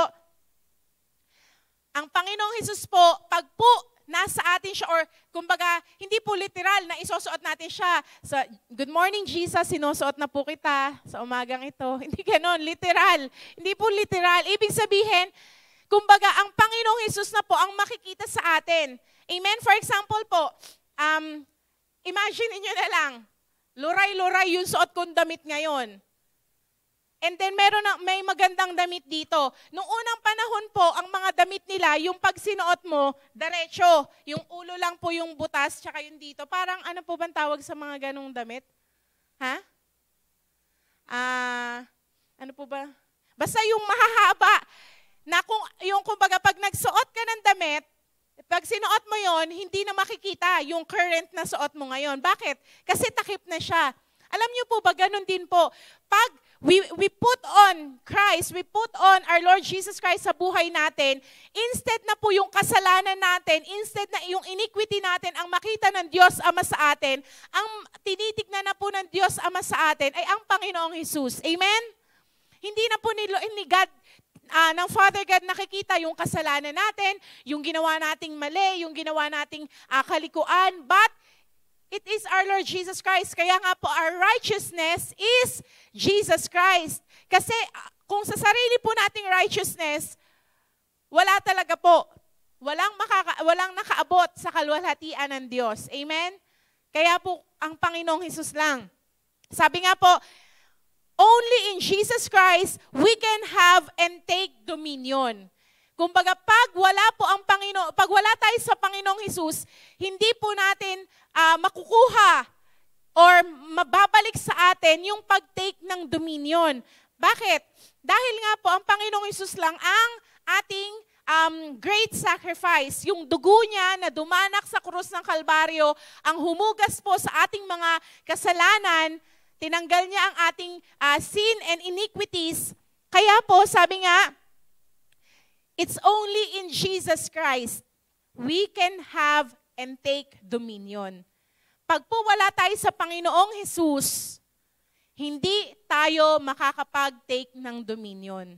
ang Panginoong Hesus po, pag po nasa atin siya, or kumbaga, hindi po literal na isusuot natin siya. So, good morning Jesus, sinusuot na po kita sa umagang ito. Hindi ganon, literal. Hindi po literal. Ibig sabihin, kumbaga, ang Panginoong Hesus na po ang makikita sa atin. Amen? For example po, imagine niyo na lang, luray-luray yung suot kong damit ngayon. And then may magandang damit dito. Noong unang panahon po, ang mga damit nila, yung pag sinuot mo, diretso. Yung ulo lang po yung butas, tsaka yung dito. Parang ano po bang tawag sa mga ganong damit? Ha? Ano po ba? Basta yung mahahaba. Na kumbaga, pag nagsuot ka ng damit, pag sinuot mo yon, hindi na makikita yung current na suot mo ngayon. Bakit? Kasi takip na siya. Alam niyo po ba, ganun din po. Pag we put on Christ, we put on our Lord Jesus Christ sa buhay natin, instead na po yung kasalanan natin, instead na yung iniquity natin ang makita ng Diyos Ama sa atin, ang tinitignan na po ng Diyos Ama sa atin ay ang Panginoong Jesus. Amen? Hindi na po ni God, ng Father God nakikita yung kasalanan natin, yung ginawa nating mali, yung ginawa nating kalikuan, but it is our Lord Jesus Christ. Kaya nga po, our righteousness is Jesus Christ. Kasi kung sa sarili po nating righteousness, wala talaga po. Walang nakaabot sa kaluwalhatian ng Diyos. Amen? Kaya po, ang Panginoong Hesus lang. Sabi nga po, only in Jesus Christ, we can have and take dominion. Kumbaga, pag wala tayo sa Panginoong Hesus, hindi po natin makukuha or mababalik sa atin yung pag-take ng dominion. Bakit? Dahil nga po, ang Panginoong Hesus lang ang ating great sacrifice. Yung dugo niya na dumanak sa krus ng Kalbaryo, ang humugas po sa ating mga kasalanan, tinanggal niya ang ating sin and iniquities. Kaya po, sabi nga, it's only in Jesus Christ we can have and take dominion. Pag po wala tayo sa Panginoong Hesus, hindi tayo makakapag-take ng dominion.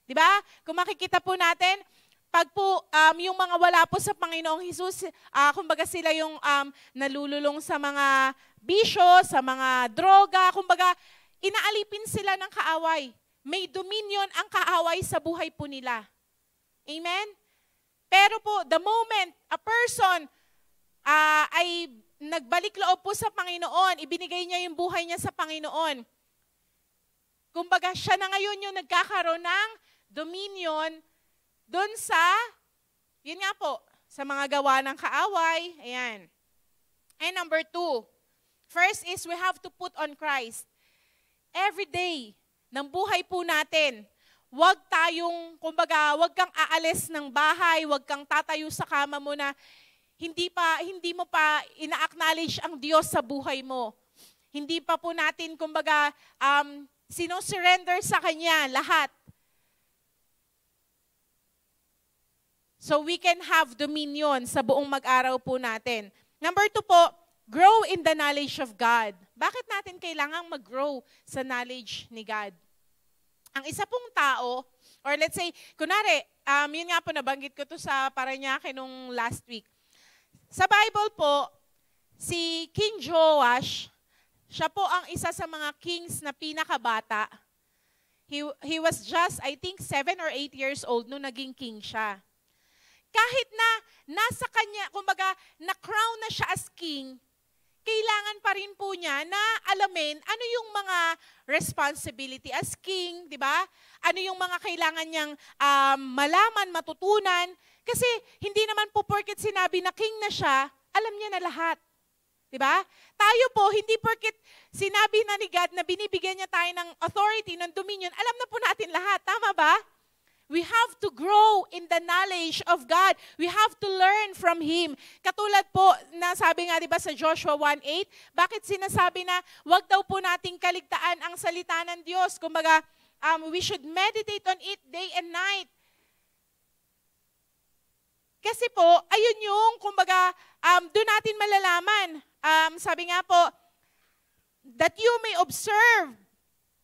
Di ba? Kung makikita po natin, pag po yung mga wala po sa Panginoong Hesus, kumbaga sila yung nalululong sa mga bisyo, sa mga droga, kumbaga inaalipin sila ng kaaway. May dominion ang kaaway sa buhay po nila. Amen? Pero po, the moment a person ay nagbalik loob po sa Panginoon, ibinigay niya yung buhay niya sa Panginoon, kumbaga siya na ngayon yung nagkakaroon ng dominion doon sa, yun nga po, sa mga gawa ng kaaway. Ayan. And number 2, first is we have to put on Christ. Every day ng buhay po natin, huwag tayong, kumbaga, huwag kang aalis ng bahay, huwag kang tatayo sa kama mo na hindi mo pa ina-acknowledge ang Diyos sa buhay mo. Hindi pa po natin, kumbaga, sino-surrender sa Kanya lahat. So we can have dominion sa buong mag-araw po natin. Number 2 po, grow in the knowledge of God. Bakit natin kailangang mag-grow sa knowledge ni God? Ang isa pong tao, or let's say, kunwari, yun nga po, nabanggit ko to sa Parañaque nung last week. Sa Bible po, si King Joash, siya po ang isa sa mga kings na pinakabata. He was just, I think, 7 or 8 years old nung naging king siya. Kahit na nasa kanya, kumbaga, na-crown na siya as king, kailangan pa rin po niya na alamin ano yung mga responsibility as king, di ba? Ano yung mga kailangan niyang malaman, matutunan. Kasi hindi naman po porket sinabi na king na siya, alam niya na lahat. Di ba? Tayo po, hindi porket sinabi na ni God na binibigyan niya tayo ng authority, ng dominion, alam na po natin lahat. Tama ba? We have to grow in the knowledge of God. We have to learn from Him. Katulad po na sabi nga diba sa Joshua 1:8, bakit sinasabi na wag daw po nating kaligtaan ang salita ng Diyos? Kumbaga, we should meditate on it day and night. Kasi po, ayun yung, kumbaga, doon natin malalaman. Sabi nga po, that you may observe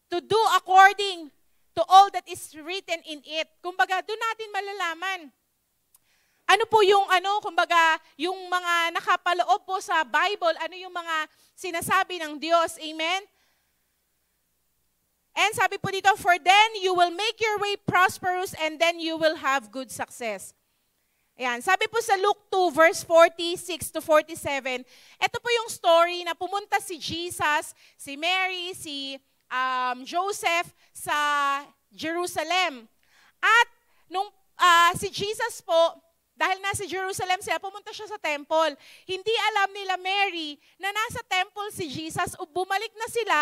to do according to all that is written in it. Kumbaga, doon natin malalaman. Ano po yung kumbaga, yung mga nakapaloob po sa Bible, ano yung mga sinasabi ng Diyos. Amen? And sabi po dito, for then you will make your way prosperous and then you will have good success. Ayan, sabi po sa Luke 2, verse 46 to 47, ito po yung story na pumunta si Jesus, si Mary, si Joseph sa Jerusalem. At nung si Jesus po, dahil nasa Jerusalem sila, pumunta siya sa temple. Hindi alam nila Mary na nasa temple si Jesus, o bumalik na sila,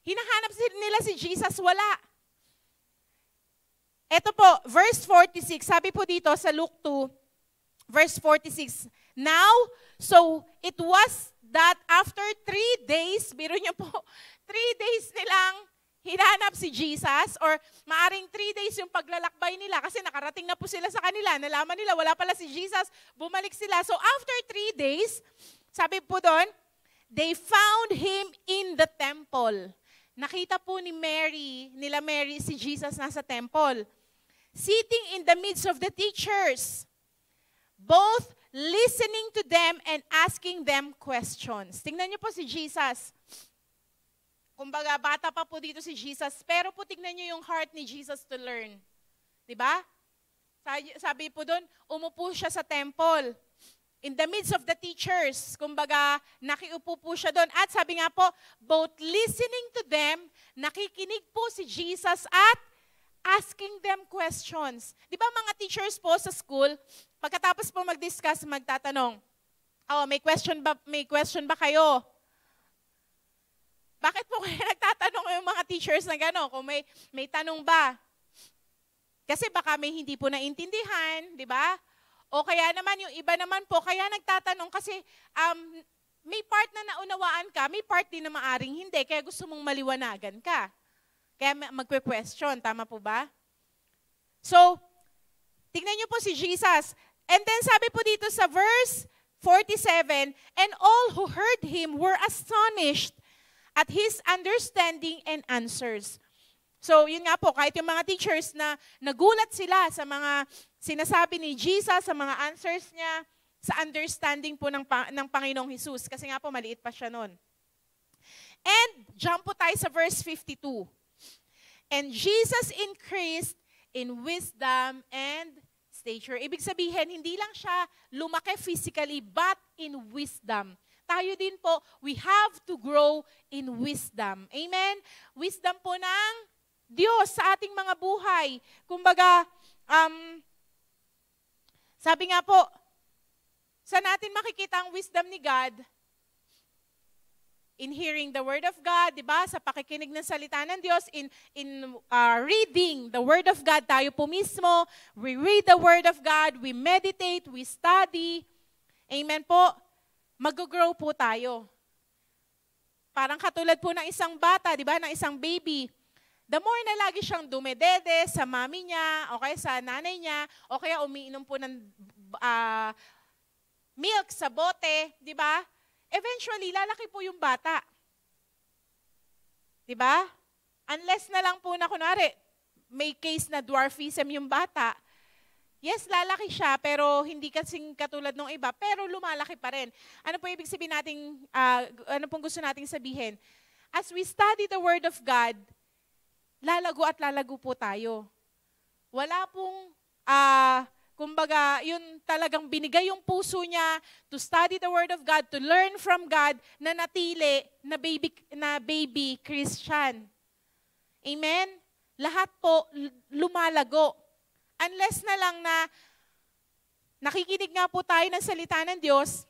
hinahanap nila si Jesus, wala. Ito po, verse 46, sabi po dito sa Luke 2, verse 46, now, so it was that after 3 days, biro niyo po, 3 days nilang hinanap si Jesus, or maaring 3 days yung paglalakbay nila kasi nakarating na po sila sa kanila, nalaman nila, wala pala si Jesus, bumalik sila. So after 3 days, sabi po doon, they found Him in the temple. Nakita po nila Mary, si Jesus nasa temple, sitting in the midst of the teachers, both listening to them and asking them questions. Tingnan niyo po si Jesus. Kumbaga, bata pa po dito si Jesus, pero po tignan niyo yung heart ni Jesus to learn. Diba? Sabi po doon, umupo siya sa temple. In the midst of the teachers, kumbaga, nakiupo po siya doon. At sabi nga po, both listening to them, nakikinig po si Jesus at asking them questions. Di ba mga teachers po sa school, pagkatapos po mag-discuss, magtatanong, may question ba kayo? Bakit po kayo nagtatanong yung mga teachers na gano'n? Kung may tanong ba? Kasi baka may hindi po naintindihan, di ba? O kaya naman, yung iba naman po, kaya nagtatanong kasi may part na naunawaan ka, may part din na maaring hindi, kaya gusto mong maliwanagan ka. Kaya magpe-question, tama po ba? So, tignan niyo po si Jesus. And then sabi po dito sa verse 47, and all who heard Him were astonished at His understanding and answers. So, yun nga po, kahit yung mga teachers na nagulat sila sa mga sinasabi ni Jesus, sa mga answers niya, sa understanding po ng Panginoong Jesus. Kasi nga po, maliit pa siya nun. And, jump po tayo sa verse 52. And Jesus increased in wisdom and stature. Ibig sabihin, hindi lang siya lumaki physically, but in wisdom. Tayo din po, we have to grow in wisdom. Amen? Wisdom po ng Diyos sa ating mga buhay. Kumbaga, sabi nga po, saan natin makikita ang wisdom ni God? In hearing the Word of God, di ba? Sa pakikinig ng salita ng Diyos, in reading the Word of God, tayo po mismo, we read the Word of God, we meditate, we study. Amen po? Mag-grow po tayo. parang katulad po ng isang bata, di ba, ng isang baby. The more na lagi siyang dumedede sa mami niya, o kaya sa nanay niya, o kaya umiinom po ng milk sa bote, di ba? Eventually, lalaki po yung bata. Di ba? Unless na lang po na kunwari, may case na dwarfism yung bata, yes, lalaki siya, pero hindi kasing katulad ng iba, pero lumalaki pa rin. Ano po ibig sabihin natin, ano pong gusto nating sabihin? As we study the Word of God, lalago at lalago po tayo. Wala pong, kumbaga, yun talagang binigay yung puso niya to study the Word of God, to learn from God, na natili na baby Christian. Amen? Lahat po lumalago. Unless na lang na nakikinig nga po tayo ng salita ng Diyos,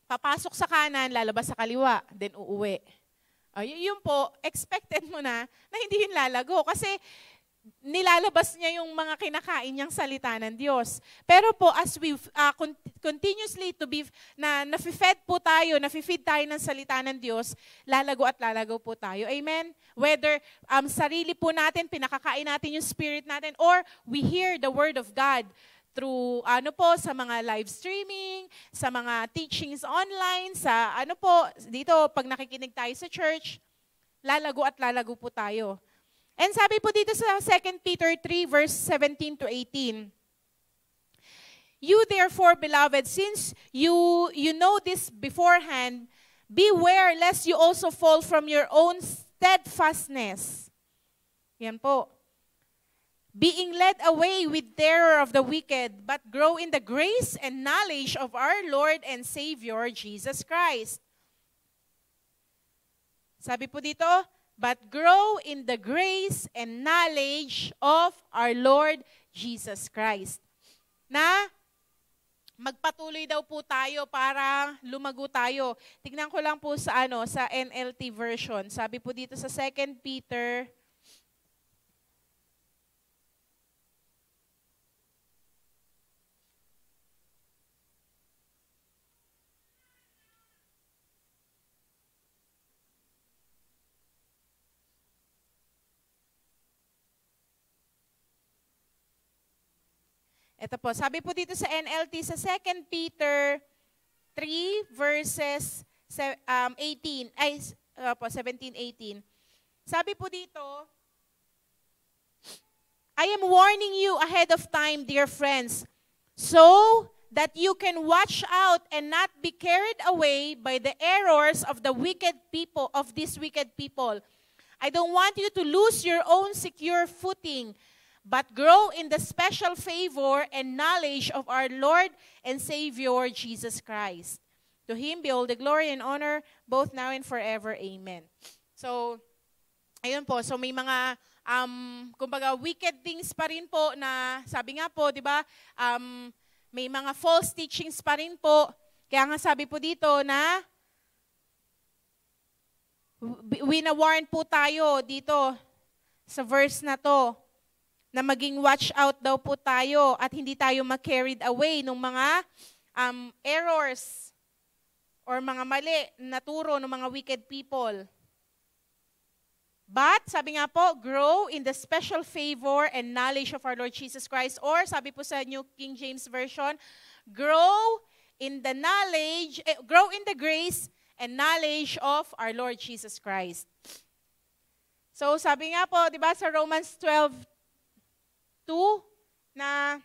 papasok sa kanan, lalabas sa kaliwa, then uuwi. Yun po, expected mo na hindi yun lalago. Kasi nilalabas niya yung mga kinakain niyang salita ng Diyos. Pero po, as we continuously to be, nafe-feed po tayo, nafe-feed tayo ng salita ng Diyos, lalago at lalago po tayo. Amen? Whether sarili po natin, pinakakain natin yung spirit natin, or we hear the Word of God through sa mga live streaming, sa mga teachings online, sa dito, pag nakikinig tayo sa church, lalago at lalago po tayo. And sabi po dito sa 2 Peter 3, verse 17 to 18, you therefore, beloved, since you know this beforehand, beware lest you also fall from your own steadfastness. Yan po. Being led away with terror of the wicked, but grow in the grace and knowledge of our Lord and Savior, Jesus Christ. Sabi po dito, but grow in the grace and knowledge of our Lord Jesus Christ. Na magpatuloy daw po tayo para lumago tayo. Tignan ko lang po sa sa NLT version. Sabi po dito sa 2 Peter Ito po, sabi po dito sa NLT, sa 2 Peter 3 verses 17, 18. Sabi po dito, I am warning you ahead of time, dear friends, so that you can watch out and not be carried away by the errors of the wicked people, of these wicked people. I don't want you to lose your own secure footing, but grow in the special favor and knowledge of our Lord and Savior, Jesus Christ. To Him be all the glory and honor, both now and forever. Amen. So, ayun po. So, may mga, kumbaga, wicked things pa rin po na, sabi nga po, di ba, may mga false teachings pa rin po. Kaya nga sabi po dito na, wina-warn po tayo dito sa verse na to, na maging watch out daw po tayo at hindi tayo ma-carried away ng mga errors or mga mali na turo ng mga wicked people. But, sabi nga po, grow in the special favor and knowledge of our Lord Jesus Christ, or sabi po sa New King James Version, grow in the knowledge, grow in the grace and knowledge of our Lord Jesus Christ. So, sabi nga po, di ba, sa Romans 12:2, na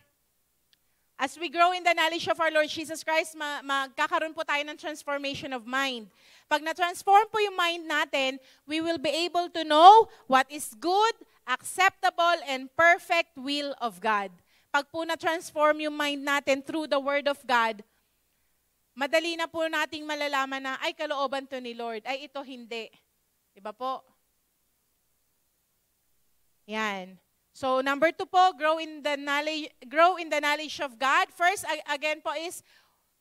as we grow in the knowledge of our Lord Jesus Christ, magkakaroon po tayo ng transformation of mind. Pag na-transform po yung mind natin, we will be able to know what is good, acceptable, and perfect will of God. Pag po na-transform yung mind natin through the Word of God, madali na po nating malalaman na, ay, kalooban to ni Lord. Ay, ito hindi. Diba po? Yan. So, number 2 po, grow in the knowledge of God. First, again po is,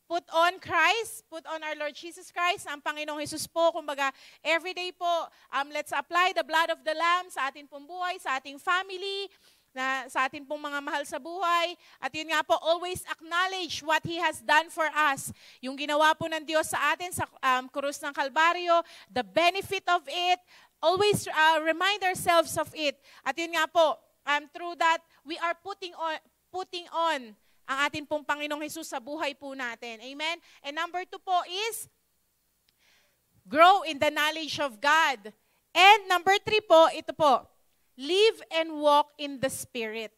put on Christ, put on our Lord Jesus Christ, ang Panginoong Jesus po. Kumbaga, everyday po, let's apply the blood of the Lamb sa ating pong buhay, sa ating family, na sa atin pong mga mahal sa buhay. At yun nga po, always acknowledge what He has done for us. Yung ginawa po ng Diyos sa atin sa krus ng Kalbaryo, the benefit of it, always remind ourselves of it. At yun nga po, through that, we are putting on ang atin pong Panginoong Hesus sa buhay po natin. Amen? And number 2 po is, grow in the knowledge of God. And number 3 po, ito po, live and walk in the Spirit.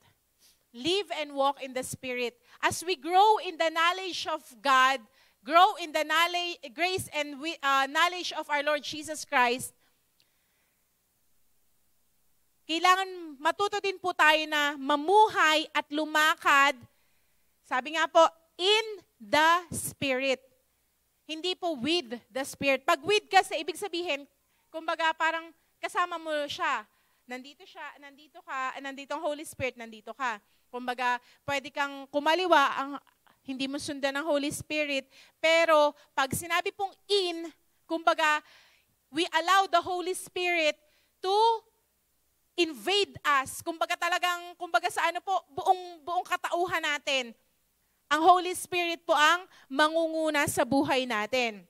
Live and walk in the Spirit. As we grow in the knowledge of God, grow in the knowledge, grace and knowledge of our Lord Jesus Christ, kailangan matuto din po tayo na mamuhay at lumakad, sabi nga po, in the Spirit. Hindi po with the Spirit. Pag with kasi, ibig sabihin, kumbaga parang kasama mo siya. Nandito ang Holy Spirit, nandito ka. Kumbaga, pwede kang kumaliwa, hindi mo sundan ng Holy Spirit. Pero, pag sinabi pong in, kumbaga, we allow the Holy Spirit to invade us. Kumbaga sa ano po, buong katauhan natin. Ang Holy Spirit po ang mangunguna sa buhay natin.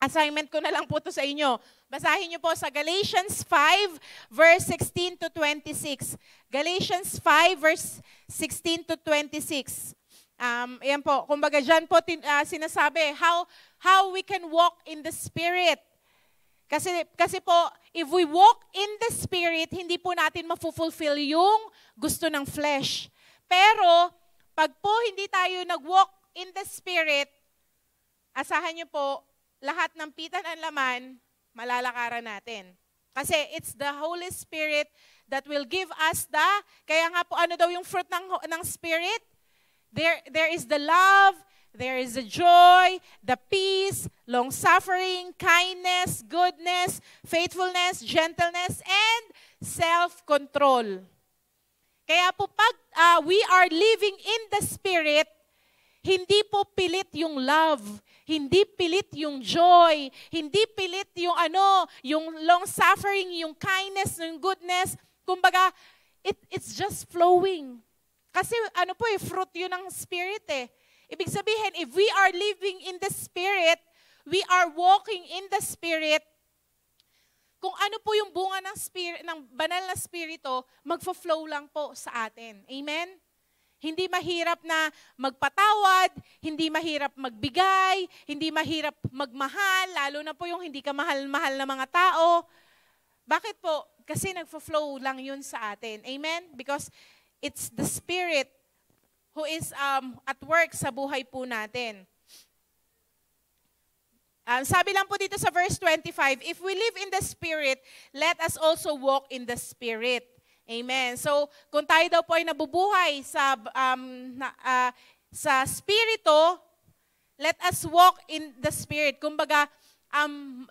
Assignment ko na lang po ito sa inyo. Basahin niyo po sa Galatians 5, verse 16 to 26. Galatians 5, verse 16 to 26. Ayan po, kumbaga dyan po sinasabi, how we can walk in the Spirit. Kasi po, if we walk in the Spirit, hindi po natin mafulfill yung gusto ng flesh. Pero, pag po hindi tayo nag-walk in the Spirit, asahan niyo po, lahat ng pitan at laman, malalakaran natin. Kasi it's the Holy Spirit that will give us kaya nga po ano daw yung fruit ng Spirit? There is the love, there is the joy, the peace, long-suffering, kindness, goodness, faithfulness, gentleness, and self-control. Kaya po pag we are living in the Spirit, hindi po pilit yung love, hindi pilit yung joy, hindi pilit yung yung long-suffering, yung kindness, yung goodness. Kumbaga, it's just flowing. Kasi fruit yun ng Spirit eh. Ibig sabihin, if we are living in the Spirit, we are walking in the Spirit, kung ano po yung bunga ng Spirit, ng banal na Spirito, magfo-flow lang po sa atin. Amen? Hindi mahirap na magpatawad, hindi mahirap magbigay, hindi mahirap magmahal, lalo na po yung hindi ka mahal-mahal na mga tao. Bakit po? Kasi nagfo-flow lang yun sa atin. Amen? Because it's the Spirit who is at work sa buhay po natin. Sabi lang po dito sa verse 25, if we live in the Spirit, let us also walk in the Spirit. Amen. So, kung tayo daw po ay nabubuhay sa Spirito, let us walk in the Spirit. Kumbaga,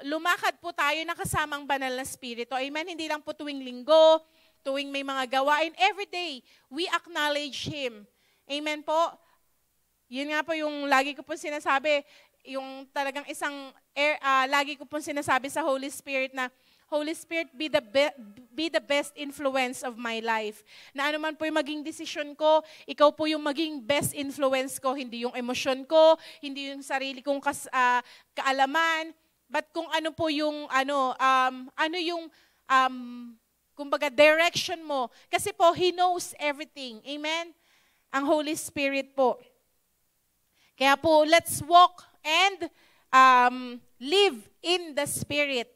lumakad po tayo na kasamang banal na Spirito. Amen. Hindi lang po tuwing linggo, tuwing may mga gawain. Every day, we acknowledge Him. Amen po. Yun nga po yung lagi ko po sinasabi, yung talagang lagi ko po sinasabi sa Holy Spirit na, Holy Spirit, be the best influence of my life. Na ano man po yung maging desisyon ko, ikaw po yung maging best influence ko, hindi yung emosyon ko, hindi yung sarili kong kaalaman, but kung ano po yung kumbaga direction mo. Kasi po, He knows everything. Amen? Ang Holy Spirit po. Kaya po, let's walk and live in the Spirit.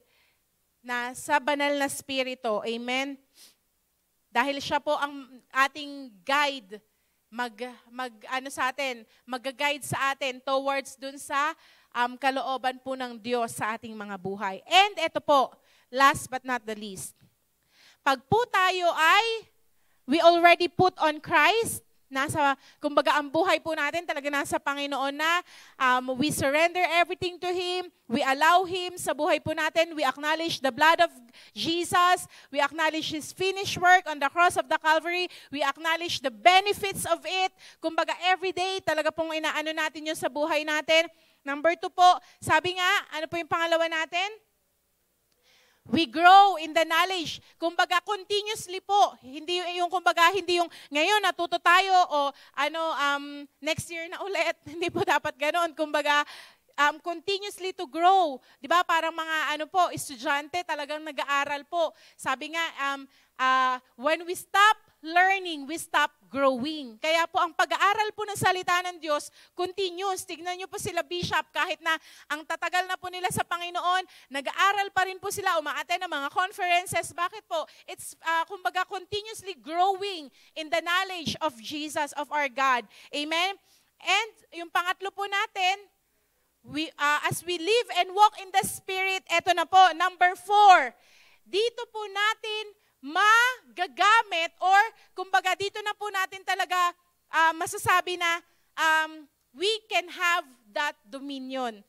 Na sa banal na Spirito. Amen? Dahil siya po ang ating guide, mag-guide sa atin towards dun sa kalooban po ng Diyos sa ating mga buhay. And ito po, last but not the least. Pag po tayo we already put on Christ, kumbaga ang buhay po natin talaga nasa Panginoon na, we surrender everything to Him, we allow Him sa buhay po natin, we acknowledge the blood of Jesus, we acknowledge His finished work on the cross of the Calvary, we acknowledge the benefits of it, kumbaga everyday talaga pong inaano natin yun sa buhay natin. Number 2 po, sabi nga, ano po yung pangalawa natin? We grow in the knowledge. Kumbaga, continuously po. Hindi yung, kumbaga, hindi yung ngayon natuto tayo o next year na ulit. Hindi po dapat ganoon. Kumbaga, continuously to grow. Di ba? Parang mga estudyante talagang nag-aaral po. Sabi nga, when we stop learning, we stop growing. Kaya po ang pag-aaral po ng salita ng Diyos, continuous. Tignan niyo po sila Bishop, kahit na ang tatagal na po nila sa Panginoon, nag-aaral pa rin po sila, umaattend ng mga conferences. Bakit po? It's, kumbaga, continuously growing in the knowledge of Jesus, of our God. Amen? And yung pangatlo po natin, as we live and walk in the Spirit, eto na po, number 4, dito po natin magagamit or kumbaga dito na po natin talaga masasabi na we can have that dominion.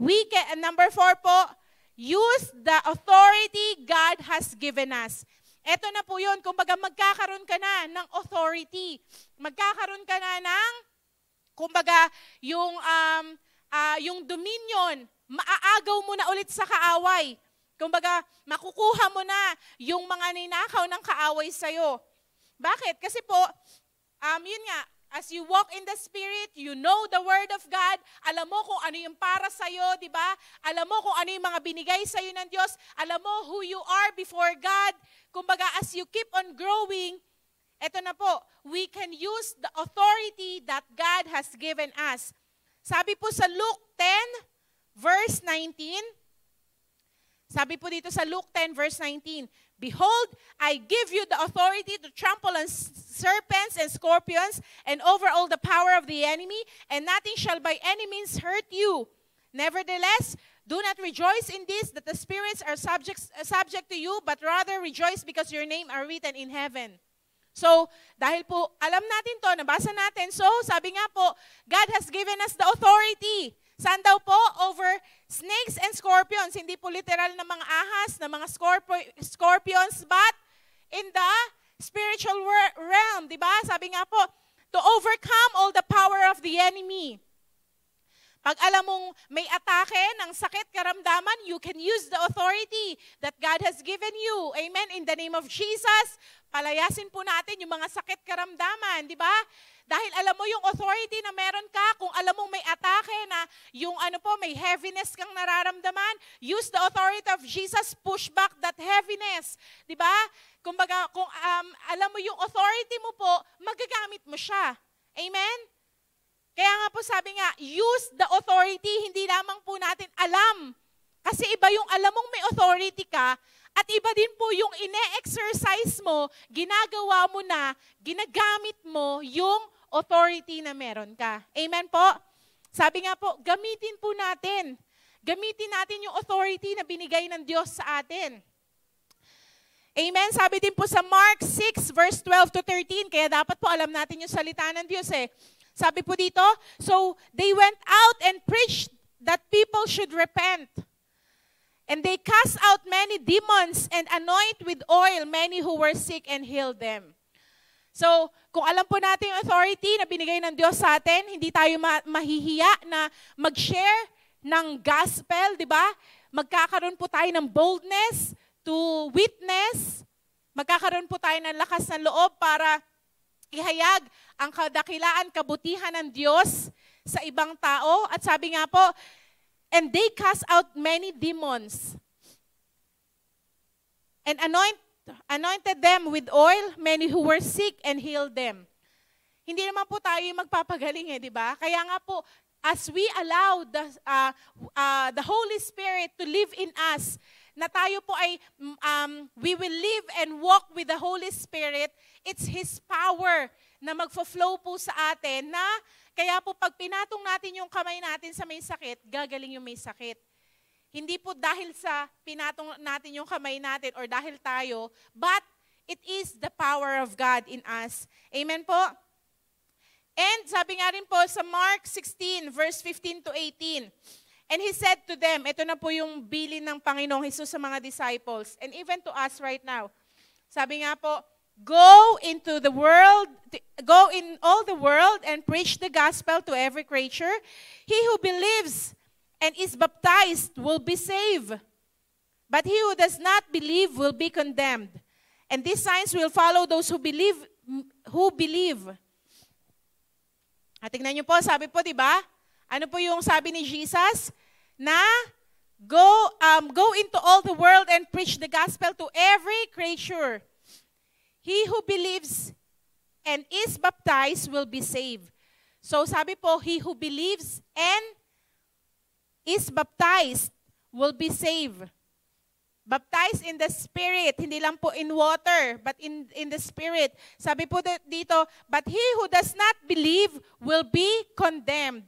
We can, number 4 po, use the authority God has given us. Ito na po yun, kumbaga magkakaroon ka na ng authority. Magkakaroon ka na ng, kumbaga, yung dominion, maaagaw mo na ulit sa kaaway. Kumbaga, makukuha mo na yung mga ninakaw ng kaaway sa'yo. Bakit? Kasi po, yun nga, as you walk in the Spirit, you know the Word of God, alam mo kung ano yung para sa'yo, di ba? Alam mo kung ano yung mga binigay sa'yo ng Diyos, alam mo who you are before God. Kumbaga, as you keep on growing, eto na po, we can use the authority that God has given us. Sabi po sa Luke 10, verse 19, sabi po dito sa Luke 10 verse 19, Behold, I give you the authority to trample on serpents and scorpions and over all the power of the enemy, and nothing shall by any means hurt you. Nevertheless, do not rejoice in this, that the spirits are subject to you, but rather rejoice because your name are written in heaven. So, dahil po alam natin to, nabasa natin, so sabi nga po, God has given us the authority. Saan daw po? Over snakes and scorpions. Hindi po literal na mga ahas, na mga scorpions, but in the spiritual realm. Diba? Sabi nga po, to overcome all the power of the enemy. Pag alam mong may atake ng sakit, karamdaman, you can use the authority that God has given you. Amen? In the name of Jesus, palayasin po natin yung mga sakit, karamdaman. Di ba? Dahil alam mo yung authority na meron ka, kung alam mong may atake na yung may heaviness kang nararamdaman, use the authority of Jesus, push back that heaviness. Di ba? Kumbaga, kung alam mo yung authority mo po, magagamit mo siya. Amen? Kaya nga po sabi nga, use the authority, hindi lamang po natin alam. Kasi iba yung alam mong may authority ka, at iba din po yung ine-exercise mo, ginagawa mo na, ginagamit mo yung authority na meron ka. Amen po? Sabi nga po, gamitin po natin. Gamitin natin yung authority na binigay ng Diyos sa atin. Amen? Sabi din po sa Mark 6, verse 12 to 13, kaya dapat po alam natin yung salita ng Diyos eh. Sabi po dito, so they went out and preached that people should repent. And they cast out many demons and anoint with oil many who were sick and healed them. So, kung alam po natin yung authority na binigay ng Diyos sa atin, hindi tayo mahihiya na mag-share ng gospel, di ba? Magkakaroon po tayo ng boldness to witness. Magkakaroon po tayo ng lakas ng loob para ihayag ang kadakilaan, kabutihan ng Diyos sa ibang tao. At sabi nga po, and they cast out many demons and anointed them with oil, many who were sick, and healed them. Hindi naman po tayo magpapagaling di ba? Kaya nga po, as we allow the Holy Spirit to live in us, na tayo po ay, we will live and walk with the Holy Spirit, it's His power na magfo-flow po sa atin na kaya po pag pinatong natin yung kamay natin sa may sakit, gagaling yung may sakit. Hindi po dahil sa pinatong natin yung kamay natin or dahil tayo, but it is the power of God in us. Amen po? And sabi nga rin po sa Mark 16, verse 15 to 18, and He said to them, ito na po yung bilin ng Panginoong Hesus sa mga disciples, and even to us right now. Sabi nga po, go in all the world and preach the gospel to every creature. He who believes and is baptized will be saved, But he who does not believe will be condemned. And these signs will follow those who believe. Tingnan niyo po, sabi po, di ba? Ano po yung sabi ni Jesus? Na go into all the world and preach the gospel to every creature. He who believes and is baptized will be saved. So sabi po, he who believes and is baptized will be saved. Baptized in the Spirit, hindi lang po in water, but in the Spirit. Sabi po dito, but he who does not believe will be condemned.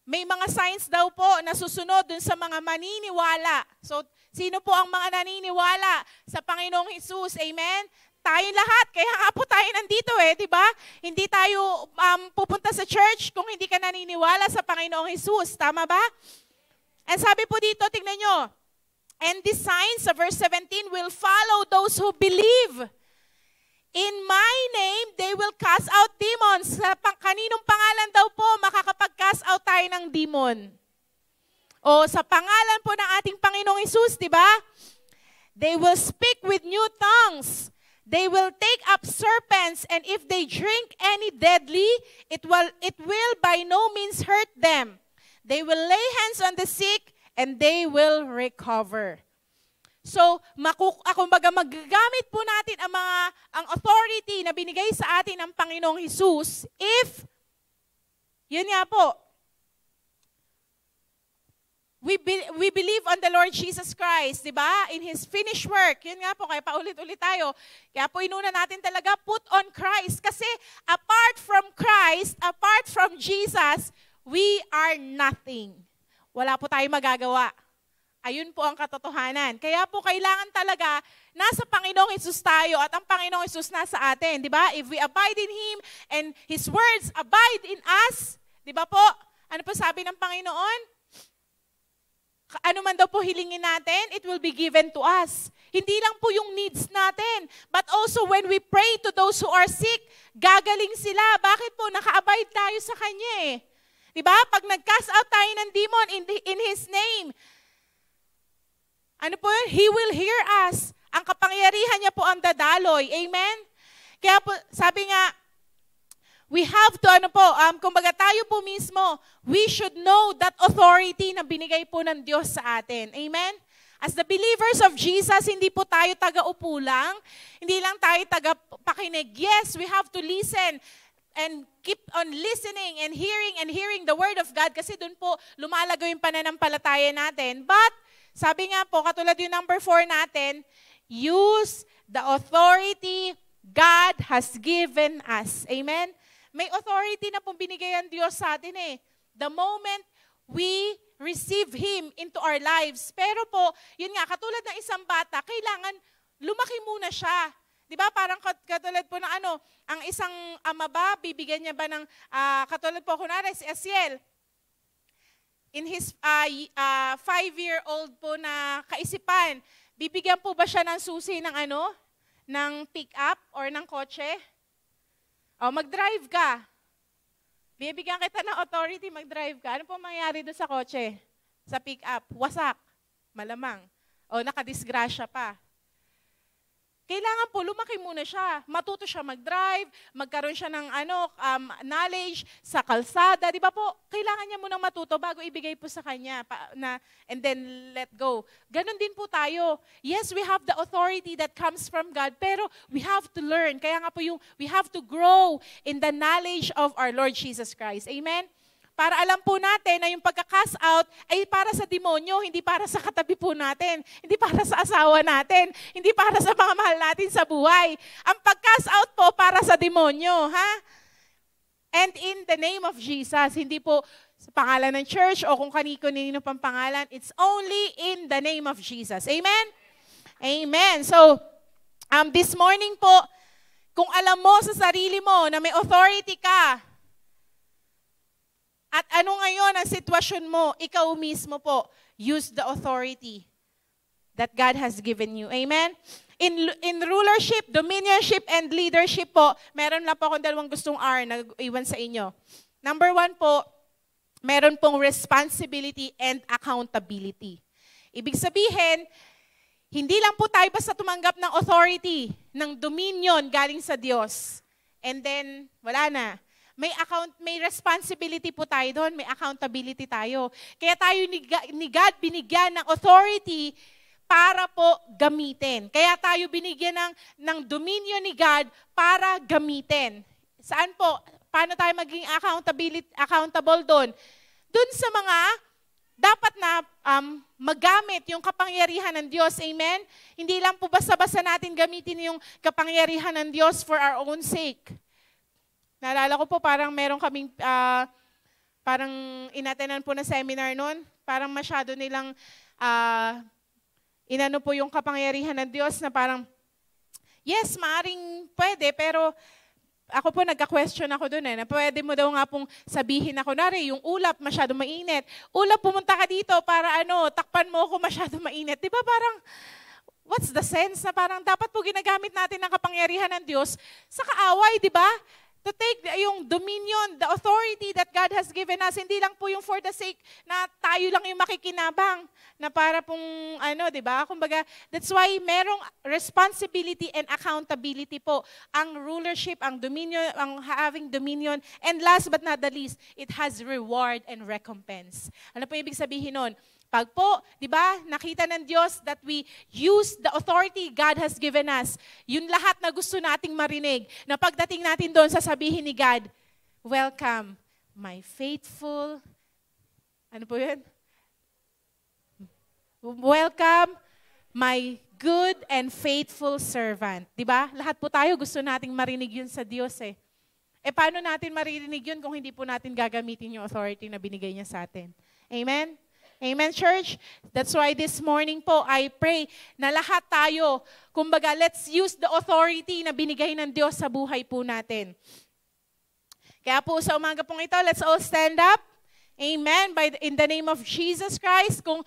May mga signs daw po na susunod dun sa mga maniniwala. So, sino po ang mga naniniwala sa Panginoong Hesus? Amen? Tayo lahat. Kaya nga po tayo nandito di ba? Hindi tayo pupunta sa church kung hindi ka naniniwala sa Panginoong Hesus. Tama ba? And sabi po dito, tingnan nyo, and these signs, sa verse 17, will follow those who believe. In my name, they will cast out demons. Sa kaninong pangalan daw po makakapag-cast out tayo ng demon? O sa pangalan po ng ating Panginoong Hesus, di ba? They will speak with new tongues. They will take up serpents, and if they drink any deadly, it will by no means hurt them. They will lay hands on the sick, and they will recover. So, kumbaga magagamit po natin ang authority na binigay sa atin ng Panginoong Hesus if, yun nga po, we believe on the Lord Jesus Christ, di ba? In His finished work. Yun nga po, kaya paulit-ulit tayo. Kaya po inuna natin talaga, put on Christ. Kasi apart from Christ, apart from Jesus, we are nothing. Wala po tayong magagawa. Ayun po ang katotohanan. Kaya po kailangan talaga nasa Panginoong Hesus tayo at ang Panginoong Hesus nasa atin. Di ba? If we abide in Him and His words abide in us, di ba po? Ano po sabi ng Panginoon? Ano man daw po hilingin natin, it will be given to us. Hindi lang po yung needs natin, but also when we pray to those who are sick, gagaling sila. Bakit po? Naka-abide tayo sa Kanya Di ba? Pag nag-cast out tayo ng demon in His name, ano po yun? He will hear us. Ang kapangyarihan niya po ang dadaloy. Amen? Kaya po, sabi nga, we have to, kumbaga tayo po mismo, we should know that authority na binigay po ng Diyos sa atin. Amen? As the believers of Jesus, hindi po tayo taga-upo lang. Hindi lang tayo taga-pakinig. Yes, we have to listen and keep on listening and hearing the Word of God kasi doon po lumalago yung pananampalataya natin. But, sabi nga po, katulad yung number 4 natin, use the authority God has given us. Amen? May authority na pong binigay ang Diyos sa atin The moment we receive Him into our lives. Pero po, yun nga, katulad ng isang bata, kailangan lumaki muna siya. Di ba? Parang katulad po ng ang isang ama ba, bibigyan niya ba ng, katulad po, kunwari si Asiel, in his 5-year-old po na kaisipan, bibigyan po ba siya ng susi ng ng pick-up or ng kotse? O, mag-drive ka. Bibigyan kita ng authority, mag-drive ka. Ano po mangyayari doon sa kotse? Sa pick-up? Wasak. Malamang. O, nakadisgrasya pa. Kailangan po, lumaki muna siya. Matuto siya mag-drive, magkaroon siya ng knowledge sa kalsada. Di ba po? Kailangan niya munang matuto bago ibigay po sa kanya and then let go. Ganon din po tayo. Yes, we have the authority that comes from God, pero we have to learn. Kaya nga po we have to grow in the knowledge of our Lord Jesus Christ. Amen? Para alam po natin na yung pagka-cast out ay para sa demonyo, hindi para sa katabi po natin, hindi para sa asawa natin, hindi para sa mga mahal natin sa buhay. Ang pag-cast out po para sa demonyo, ha? And in the name of Jesus, hindi po sa pangalan ng church o kung kanino pang pangalan, it's only in the name of Jesus. Amen? Amen. So, this morning po, kung alam mo sa sarili mo na may authority ka, at ano ngayon ang sitwasyon mo, ikaw mismo po, use the authority that God has given you. Amen? In rulership, dominionship, and leadership po, meron lang po akong 2 gustong R na iwan sa inyo. Number 1 po, meron pong responsibility and accountability. Ibig sabihin, hindi lang po tayo basta tumanggap ng authority, ng dominion galing sa Diyos. And then, wala na. May responsibility po tayo doon, may accountability tayo. Kaya tayo ni God binigyan ng authority para po gamitin. Kaya tayo binigyan ng dominion ni God para gamitin. Saan po? Paano tayo maging accountable doon? Doon sa mga dapat na magamit yung kapangyarihan ng Diyos. Amen? Hindi lang po basta-basta natin gamitin yung kapangyarihan ng Diyos for our own sake. Naalala ko po parang meron kaming parang inatenan po na seminar noon. Parang masyado nilang inano po yung kapangyarihan ng Diyos na parang, yes, maaring pwede, pero ako po nagka-question ako doon na pwede mo daw nga pong sabihin na kunwari, yung ulap masyado mainit. Ulap, pumunta ka dito para takpan mo ako masyado mainit. Di ba parang, what's the sense na parang dapat po ginagamit natin ng kapangyarihan ng Diyos sa kaaway, di ba? To take yung dominion, the authority that God has given us, hindi lang po yung for the sake na tayo lang yung makikinabang, na para pong di ba? Kumbaga, that's why merong responsibility and accountability po. Ang rulership, ang dominion, ang having dominion, and last but not the least, it has reward and recompense. Ano po ibig sabihin nun? Pag po, di ba, nakita ng Diyos that we use the authority God has given us, yun lahat na gusto nating marinig, na pagdating natin doon, sasabihin ni God, welcome, my faithful, ano po yun? Welcome, my good and faithful servant. Di ba? Lahat po tayo gusto nating marinig yun sa Diyos eh. Paano natin maririnig yun kung hindi po natin gagamitin yung authority na binigay niya sa atin? Amen? Amen, church? That's why this morning po, I pray na lahat tayo, kumbaga, let's use the authority na binigay ng Diyos sa buhay po natin. Kaya po sa umaga pong ito, let's all stand up. Amen. In the name of Jesus Christ, kung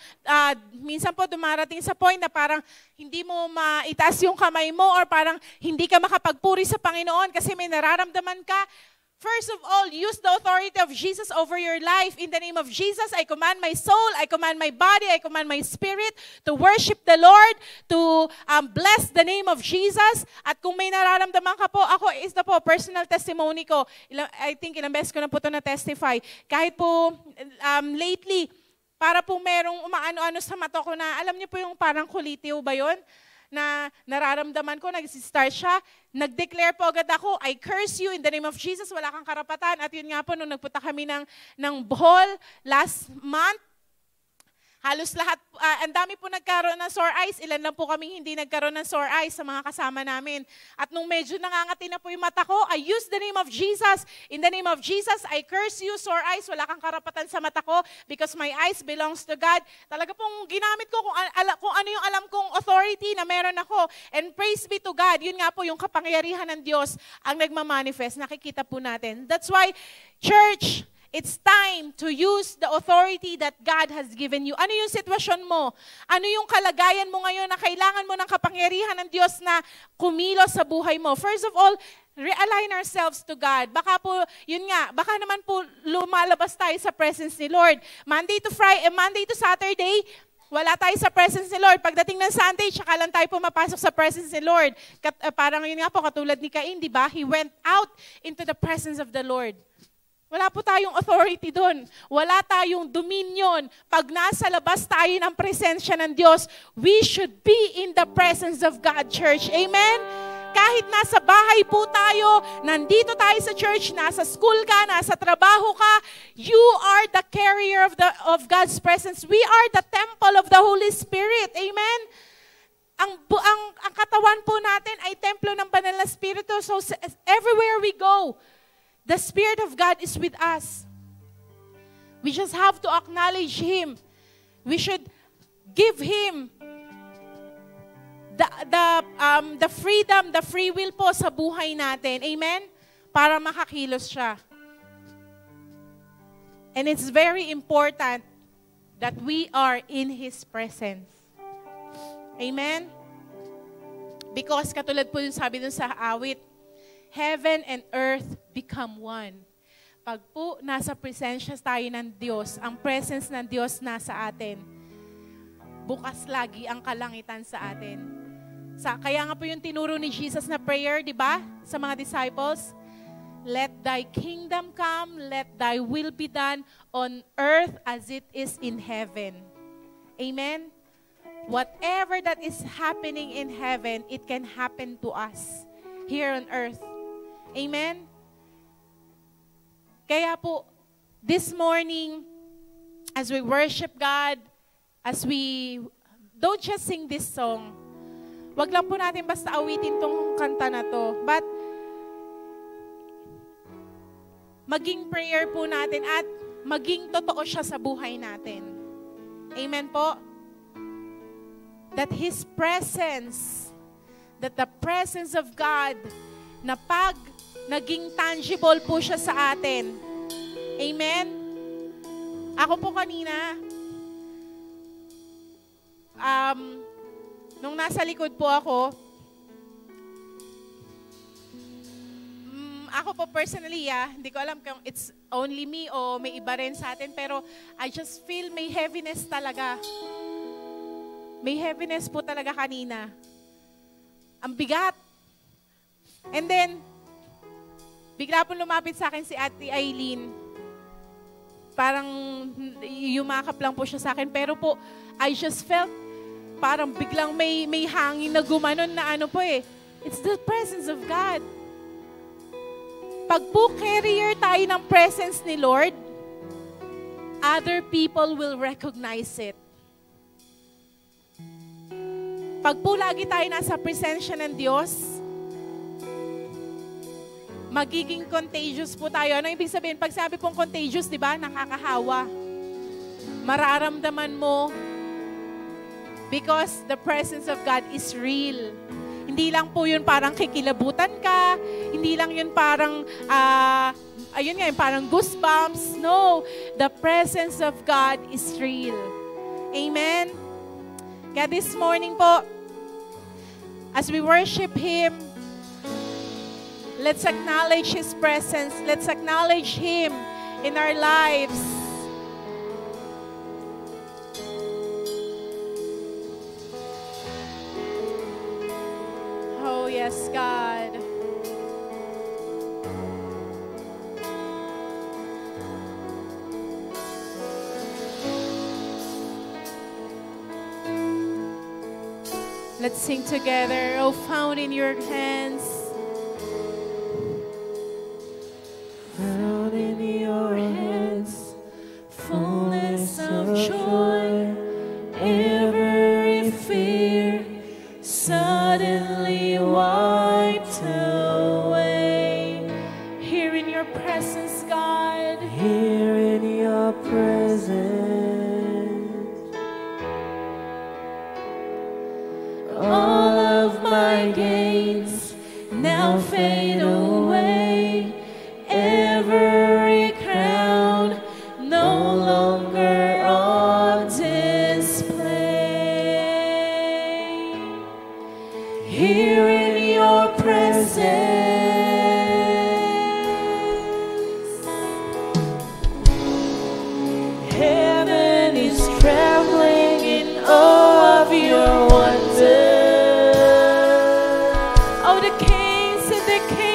minsan po dumarating sa point na parang hindi mo maitaas yung kamay mo or parang hindi ka makapagpuri sa Panginoon kasi may nararamdaman ka, first of all, use the authority of Jesus over your life. In the name of Jesus, I command my soul, I command my body, I command my spirit to worship the Lord, to bless the name of Jesus. At kung may nararamdaman ka po, ako is na po, personal testimony ko. I think ilang beses ko na po ito na-testify. Kahit po lately, para po merong umaano-ano sa mata ko na, alam niyo po yung parang kulitiw ba yun? Na nararamdaman ko, nag-start siya, nag-declare po agad ako, I curse you in the name of Jesus, wala kang karapatan. At yun nga po, nung nagpunta kami ng Bohol last month, halos lahat, ang dami po nagkaroon ng sore eyes, ilan lang po kami hindi nagkaroon ng sore eyes sa mga kasama namin. At nung medyo nangangati na po yung mata ko, I use the name of Jesus. In the name of Jesus, I curse you, sore eyes, wala kang karapatan sa mata ko because my eyes belongs to God. Talaga pong ginamit ko kung ano yung alam kong authority na meron ako. And praise be to God, yun nga po yung kapangyarihan ng Diyos ang nagmamanifest. Nakikita po natin. That's why, church, it's time to use the authority that God has given you. Ano yung sitwasyon mo? Ano yung kalagayan mo ngayon na kailangan mo ng kapangyarihan ng Diyos na kumilos sa buhay mo? First of all, realign ourselves to God. Baka po, yun nga, baka naman po lumalabas tayo sa presence ni Lord. Monday to Saturday, wala tayo sa presence ni Lord. Pagdating ng Sunday, tsaka lang tayo pumapasok sa presence ni Lord. Parang yun nga po, katulad ni Cain, di ba? He went out into the presence of the Lord. Wala po tayong authority doon. Wala tayong dominion. Pag nasa labas tayo ng presensya ng Diyos, we should be in the presence of God, church. Amen? Kahit nasa bahay po tayo, nandito tayo sa church, nasa school ka, nasa trabaho ka, you are the carrier of God's presence. We are the temple of the Holy Spirit. Amen? Ang katawan po natin ay templo ng Banal na Espiritu. So everywhere we go, the Spirit of God is with us. We just have to acknowledge Him. We should give Him the freedom, the free will po sa buhay natin. Amen? Para makakilos siya. And it's very important that we are in His presence. Amen? Because katulad po yung sabi dun sa awit, heaven and earth become one. Pag po nasa presensya tayo ng Diyos, ang presence ng Diyos nasa atin, bukas lagi ang kalangitan sa atin. Kaya nga po yung tinuro ni Jesus na prayer, di ba? Sa mga disciples, let thy kingdom come, let thy will be done on earth as it is in heaven. Amen? Whatever that is happening in heaven, it can happen to us here on earth. Amen? Kaya po, this morning, as we worship God, as we don't just sing this song, wag lang po natin basta awitin tong kanta na to, but maging prayer po natin at maging totoo siya sa buhay natin. Amen po? That His presence, that the presence of God, na pag naging tangible po siya sa atin. Amen? Ako po kanina, nung nasa likod po ako po personally, hindi ko alam kung it's only me o may iba rin sa atin, pero I just feel may heaviness talaga. May heaviness po talaga kanina. Ang bigat. And then, bigla po lumapit sa akin si Ate Eileen. Parang yumakap lang po siya sa akin, pero po, I just felt parang biglang may hangin na gumanon na ano po eh. It's the presence of God. Pag po carrier tayo ng presence ni Lord, other people will recognize it. Pag po lagi tayo nasa presensya ng Diyos, magiging contagious po tayo. Ano ibig sabihin? Pag sabi pong contagious, di ba? Nakakahawa. Mararamdaman mo because the presence of God is real. Hindi lang po yun parang kikilabutan ka. Hindi lang yun parang, ayun nga, parang goosebumps. No, the presence of God is real. Amen? Kaya this morning po, as we worship Him, let's acknowledge His presence. Let's acknowledge Him in our lives. Oh, yes, God. Let's sing together. Oh, found in your hands. Found in your hands, fullness of joy, every fear suddenly wiped away. Here in your presence, God. Here in your presence, all of my gains now fade away. Every crown no longer on display. Here in your presence, heaven is trembling in awe of your wonder. Oh, the kings and the kings.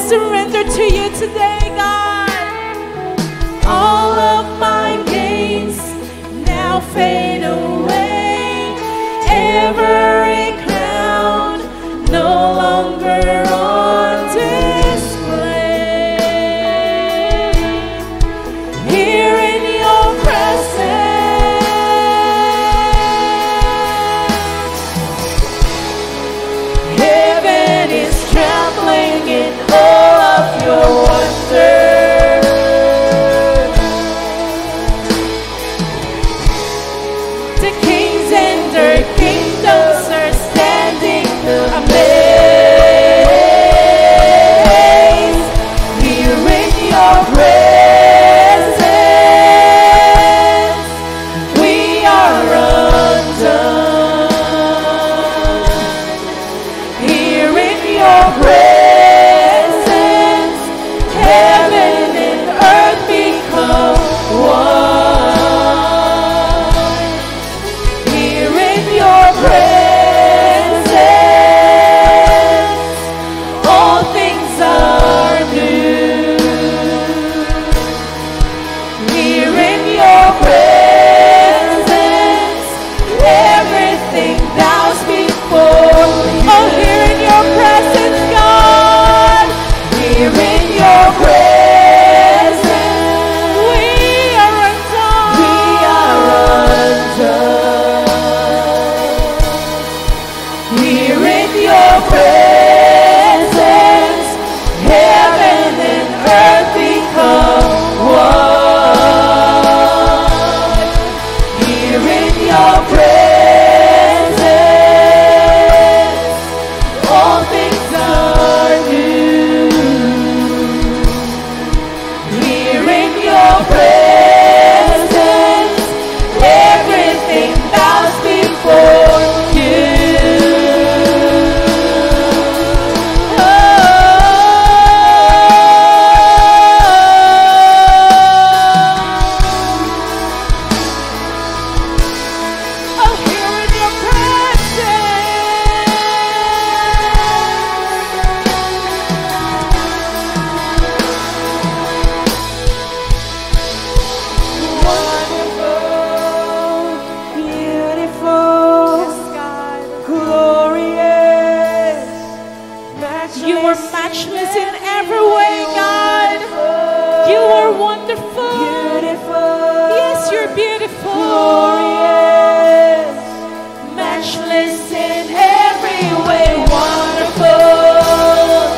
surrender to you today, God. All of my gains now fade away. Every crown no longer on display. Here in your presence, heaven is trembling in all of your wonder. The kings and their kingdoms are standing amazed. Here in your presence, we are undone. Here in your presence, heaven and earth become one. Here in your presence, all things are new. Here in your presence, everything bows before you. Oh, here in your presence, God. Here in your presence, we are undone. We are undone. Here in your presence, heaven and earth become one. Here in your presence, all things are new. Here in your presence, everything bows before you. Oh, here in your presence. Beautiful, glorious, you are matchless in every way, God. You are wonderful. Yes, you're beautiful. Glorious, matchless in every way. Wonderful,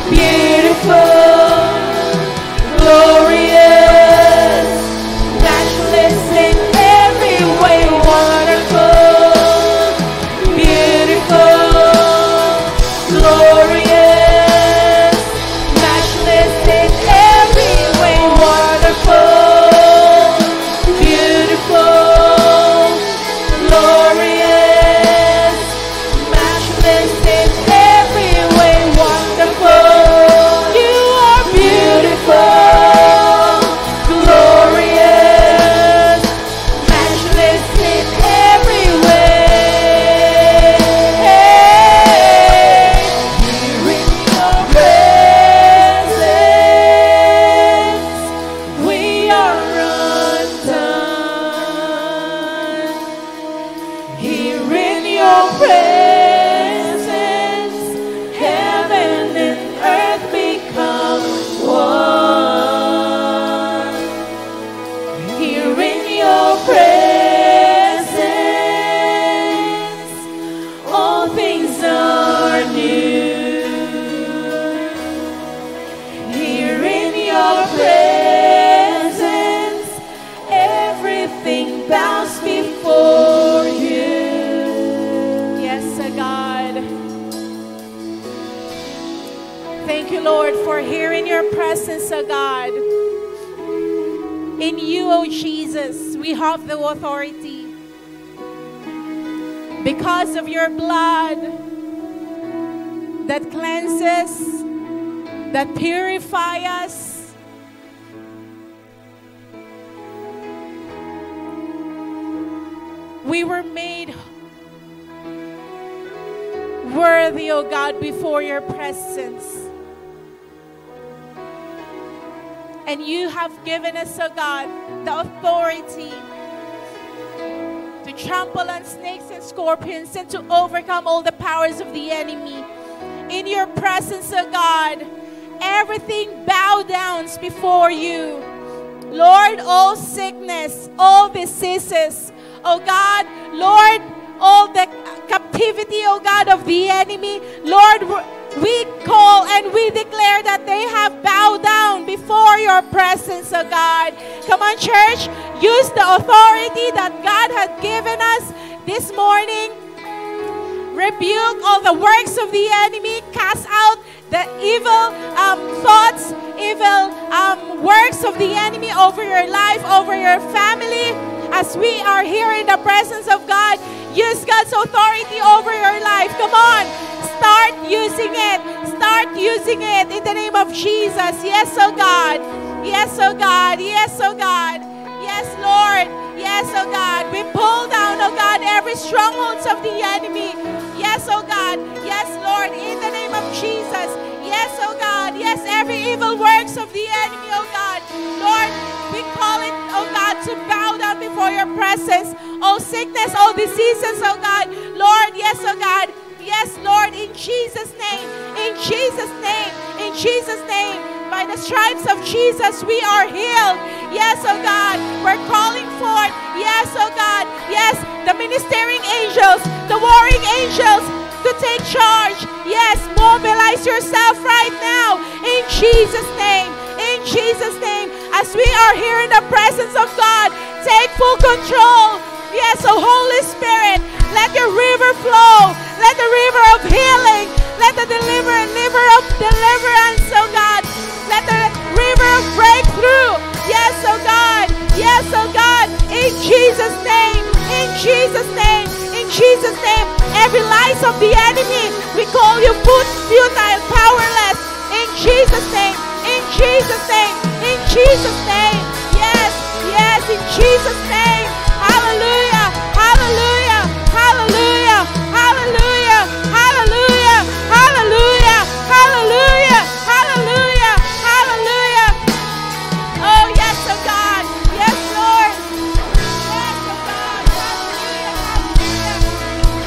beautiful, glorious, matchless in every way. Wonderful, beautiful, glorious, matchless in every way. Wonderful, beautiful, glorious, matchless in every way. Wonderful, you are beautiful, glorious, matchless in every way. Here in your presence, we are undone. Here in your presence, heaven and earth become one. Here in your presence, all things are new. Here in your presence, everything bows before you. Yes, God. Thank you, Lord, for here in your presence, God. In you, oh Jesus, we have the authority. Because of your blood that cleanses, that purifies us, we were made worthy, O God, before your presence. And you have given us, O God, the authority to trample on snakes and scorpions and to overcome all the powers of the enemy. In your presence, O God, everything bow down before you. Lord, all sickness, all diseases, O God, Lord, all the captivity, O God, of the enemy, Lord, we call and we declare that they have bowed down before your presence, O God. Come on, church, use the authority that God had given us this morning. Rebuke all the works of the enemy, cast out the evil thoughts, evil works of the enemy over your life, over your family. As we are here in the presence of God, use God's authority over your life. Come on, start using it. Start using it in the name of Jesus. Yes, oh God. Yes, oh God. Yes, oh God. Yes, Lord. Yes, oh God. We pull down, oh God, every strongholds of the enemy. Yes, oh God. Yes, Lord, in the name of Jesus. Yes, oh God. Yes, every evil works of the enemy, oh God. Lord, we call it, oh God, to bow down before your presence. Oh sickness, oh diseases, oh God. Lord, yes, oh God. Yes, Lord, in Jesus' name. In Jesus' name. In Jesus' name. By the stripes of Jesus, we are healed. Yes, oh God. We're calling forth. Yes, oh God. Yes, the ministering angels, the warring angels to take charge. Yes, mobilize yourself right now. In Jesus' name. In Jesus' name. As we are here in the presence of God, take full control. Yes, oh Holy Spirit, let your river flow. Let the river of healing, let the river of deliverance, oh God. Let the river of breakthrough. Yes, oh God. Yes, oh God. In Jesus' name. In Jesus' name. In Jesus' name. Every lies of the enemy, we call you futile, powerless. In Jesus' name. In Jesus' name. In Jesus' name. Yes. Yes. In Jesus' name. Hallelujah. Hallelujah. Hallelujah. Hallelujah. Hallelujah. Hallelujah. Hallelujah. Hallelujah. Hallelujah. Oh, yes, oh God. Yes, Lord. Yes, oh God. Hallelujah. Hallelujah.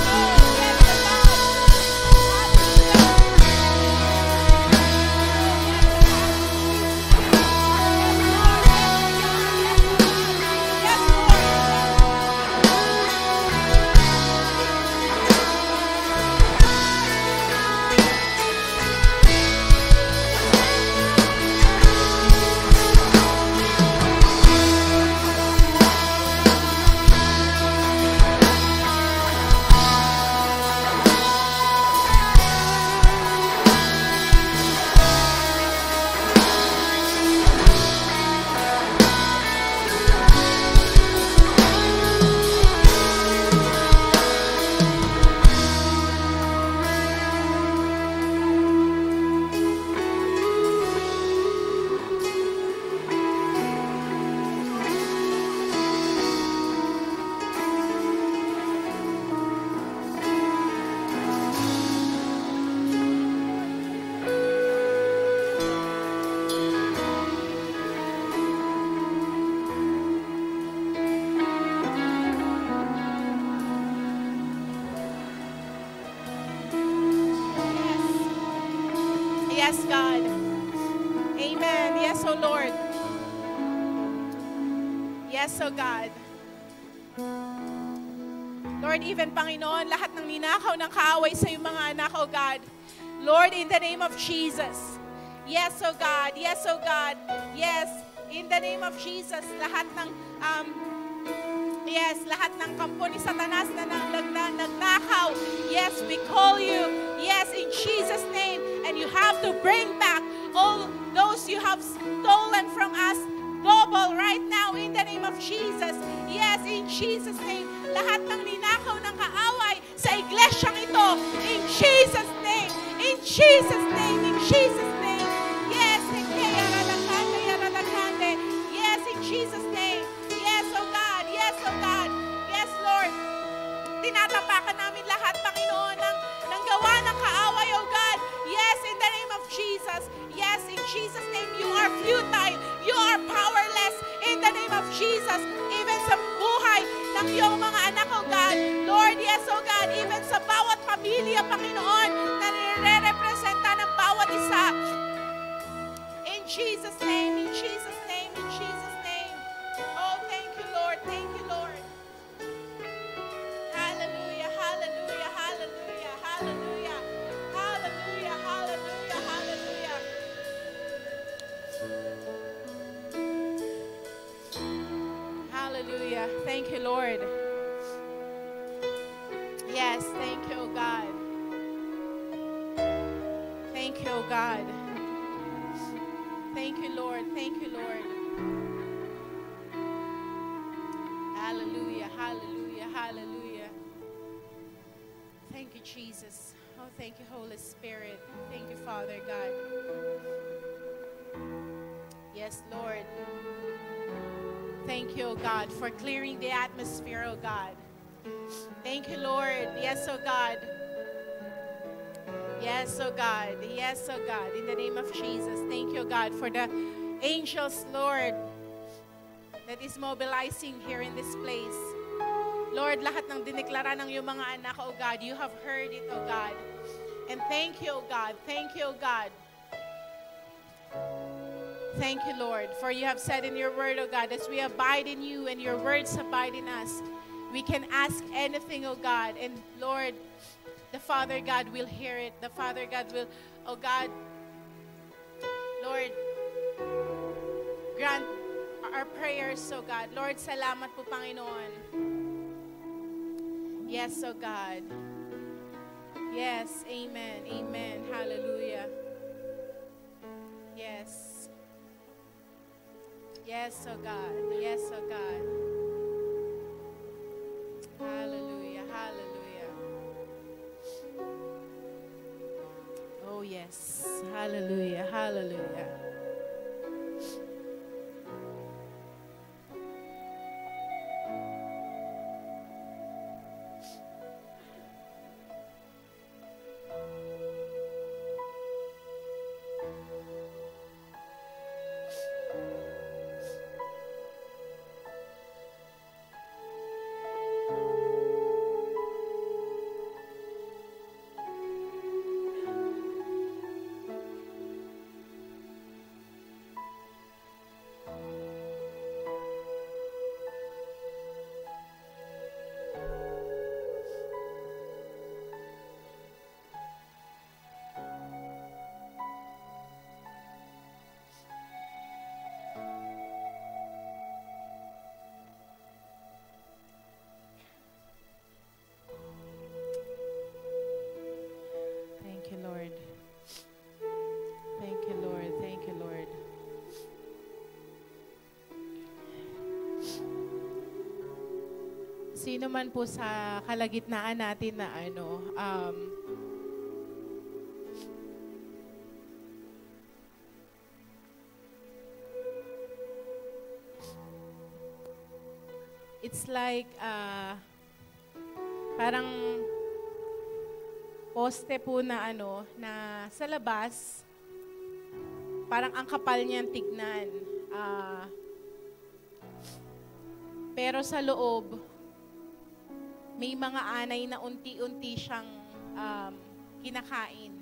Oh, yes, Yes, God. Amen. Yes, oh Lord. Yes, oh God. Lord, even Panginoon, lahat ng ninakaw ng kaaway sa iyong mga anak, oh God. Lord, in the name of Jesus. Yes, oh God. Yes, oh God. Yes, in the name of Jesus, lahat ng lahat ng kampo ni Satanas na nagnakaw. Yes, we call you. Yes, in Jesus' name. And you have to bring back all those you have stolen from us double right now in the name of Jesus. Yes, in Jesus' name. Lahat ng ninakaw ng kaaway sa iglesyang ito. In Jesus' name. In Jesus' name. In Jesus' name. Yes, yes, in Jesus' name. Yes, oh God. Yes, oh God. Yes, Lord. Tinatapakan namin lahat, Panginoon, ng gawa ng kaaway, oh God. Yes, in the name of Jesus. Yes, in Jesus' name, you are futile. You are powerless. In the name of Jesus, even sa buhay ng iyong mga anak, oh God. Lord, yes, oh God, even sa bawat pamilya, Panginoon, na nire-representa ng bawat isa. In Jesus' name, in Jesus' name, in Jesus' name. Oh, thank you, Lord. Thank you, Lord. Hallelujah, hallelujah, hallelujah, hallelujah, hallelujah, hallelujah, hallelujah. Hallelujah. Thank you, Lord. Yes, thank you, oh God. Thank you, oh God. Thank you, Lord. Thank you, Lord. Hallelujah, hallelujah, hallelujah. Thank you, Jesus. Oh, thank you, Holy Spirit. Thank you, Father God. Yes, Lord. Thank you, oh God, for clearing the atmosphere, oh God. Thank you, Lord. Yes, oh God. Yes, oh God. Yes, oh God. In the name of Jesus, thank you, God, for the angels, Lord, that is mobilizing here in this place. Lord, lahat ng dineklara ng iyong mga anak, oh God, you have heard it, oh God. And thank you, oh God. Thank you, oh God. Thank you, Lord, for you have said in your word, oh God, as we abide in you and your words abide in us, we can ask anything, oh God. And Lord, the Father God will hear it. The Father God will, oh God, Lord, grant our prayers, oh God. Lord, salamat po, Panginoon. Yes, oh God. Yes, amen, amen, hallelujah. Yes. Yes, oh God. Yes, oh God. Hallelujah, hallelujah. Oh yes, hallelujah, hallelujah. Thank you, Lord. Thank you, Lord. Thank you, Lord. Sino man po sa kalagitnaan natin na it's like parang poste po na na sa labas, parang ang kapal niyang tignan. Pero sa loob, may mga anay na unti-unti siyang kinakain.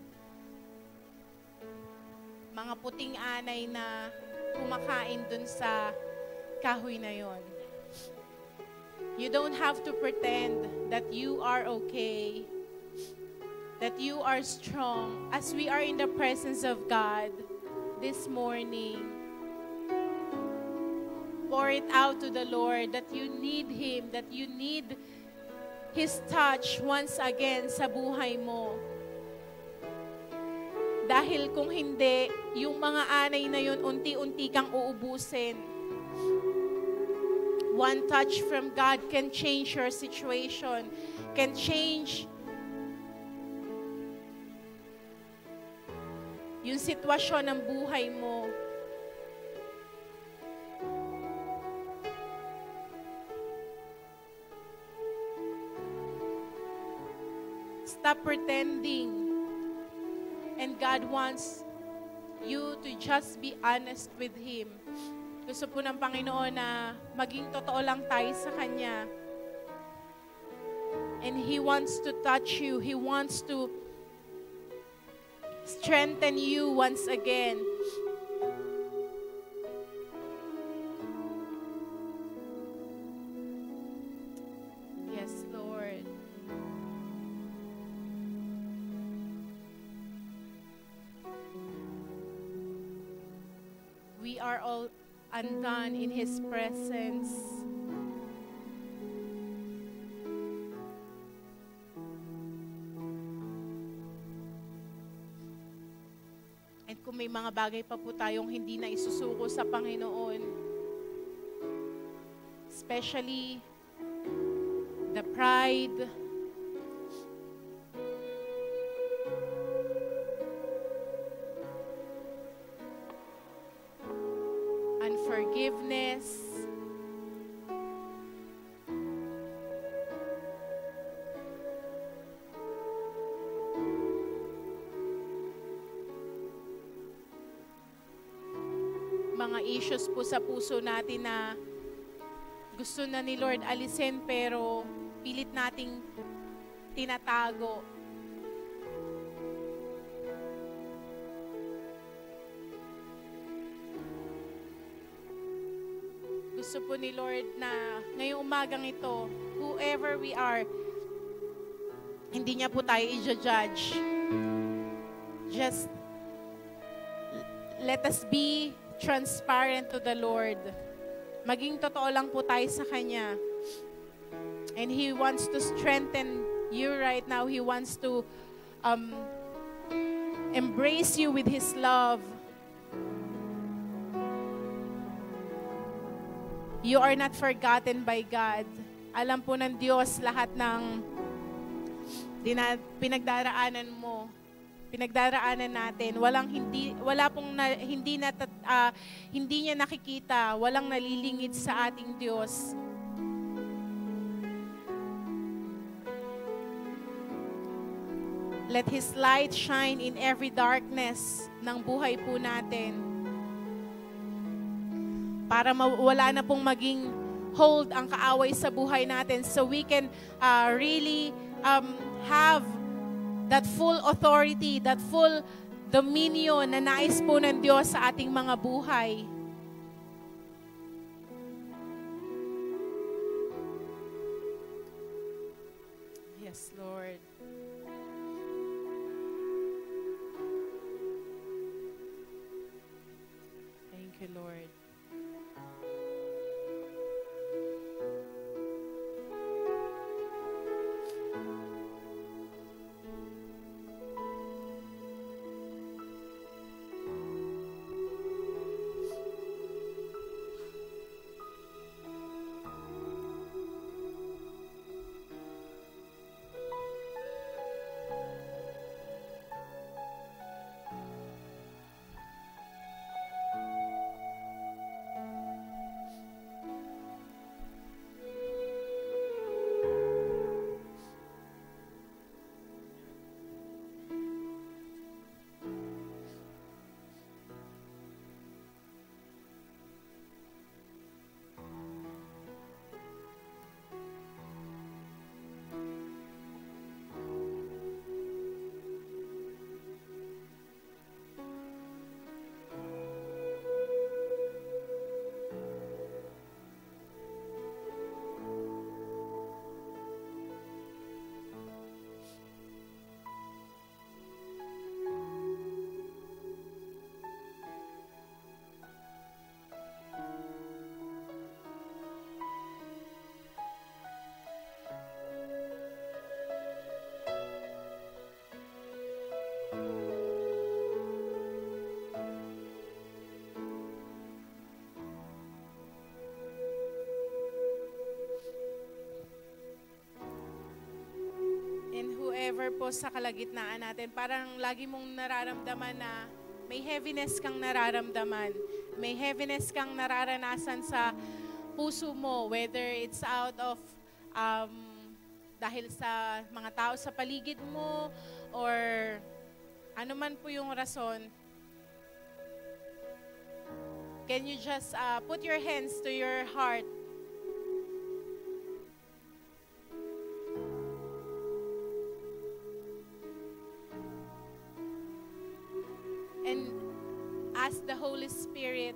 Mga puting anay na kumakain dun sa kahoy na yon. You don't have to pretend that you are okay, that you are strong. As we are in the presence of God this morning, pour it out to the Lord that you need Him, that you need His touch once again sa buhay mo. Dahil kung hindi, yung mga anay na yun, unti-unti kang uubusin. One touch from God can change your situation, can change yung sitwasyon ng buhay mo. Stop pretending. And God wants you to just be honest with Him. Gusto po ng Panginoon na maging totoo lang tayo sa Kanya. And He wants to touch you. He wants to strengthen you once again. Yes, Lord. We are all undone in His presence. And kung may mga bagay pa po tayong hindi na isusuko sa Panginoon, especially the pride, unforgiveness, mga issues po sa puso natin na gusto na ni Lord alisin pero pilit nating tinatago. Gusto po ni Lord na ngayong umagang ito, whoever we are, hindi niya po tayo i-judge. Just let us be transparent to the Lord. Maging totoo lang po tayo sa Kanya. And He wants to strengthen you right now. He wants to embrace you with His love. You are not forgotten by God. Alam po ng Diyos lahat ng pinagdaraanan mo. Pinagdaraanan natin, hindi niya nakikita, walang nalilingid sa ating Diyos. Let His light shine in every darkness ng buhay po natin. Para wala na pong maging hold ang kaaway sa buhay natin, so we can really have that full authority, that full dominion na nais po ng Diyos sa ating mga buhay. Yes, Lord. Thank you, Lord. Po sa kalagitnaan natin, parang lagi mong nararamdaman na may heaviness kang nararamdaman. May heaviness kang nararanasan sa puso mo, whether it's out of dahil sa mga tao sa paligid mo or ano man po yung rason. Can you just put your hands to your heart? And ask the Holy Spirit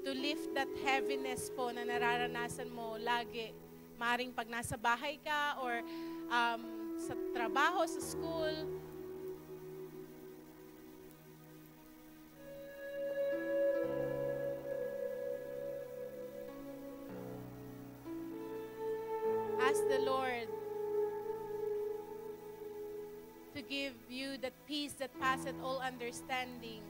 to lift that heaviness po na nararanasan mo lagi. Maring pag nasa bahay ka or sa trabaho, sa school. Ask the Lord to give you that peace that passeth all understanding.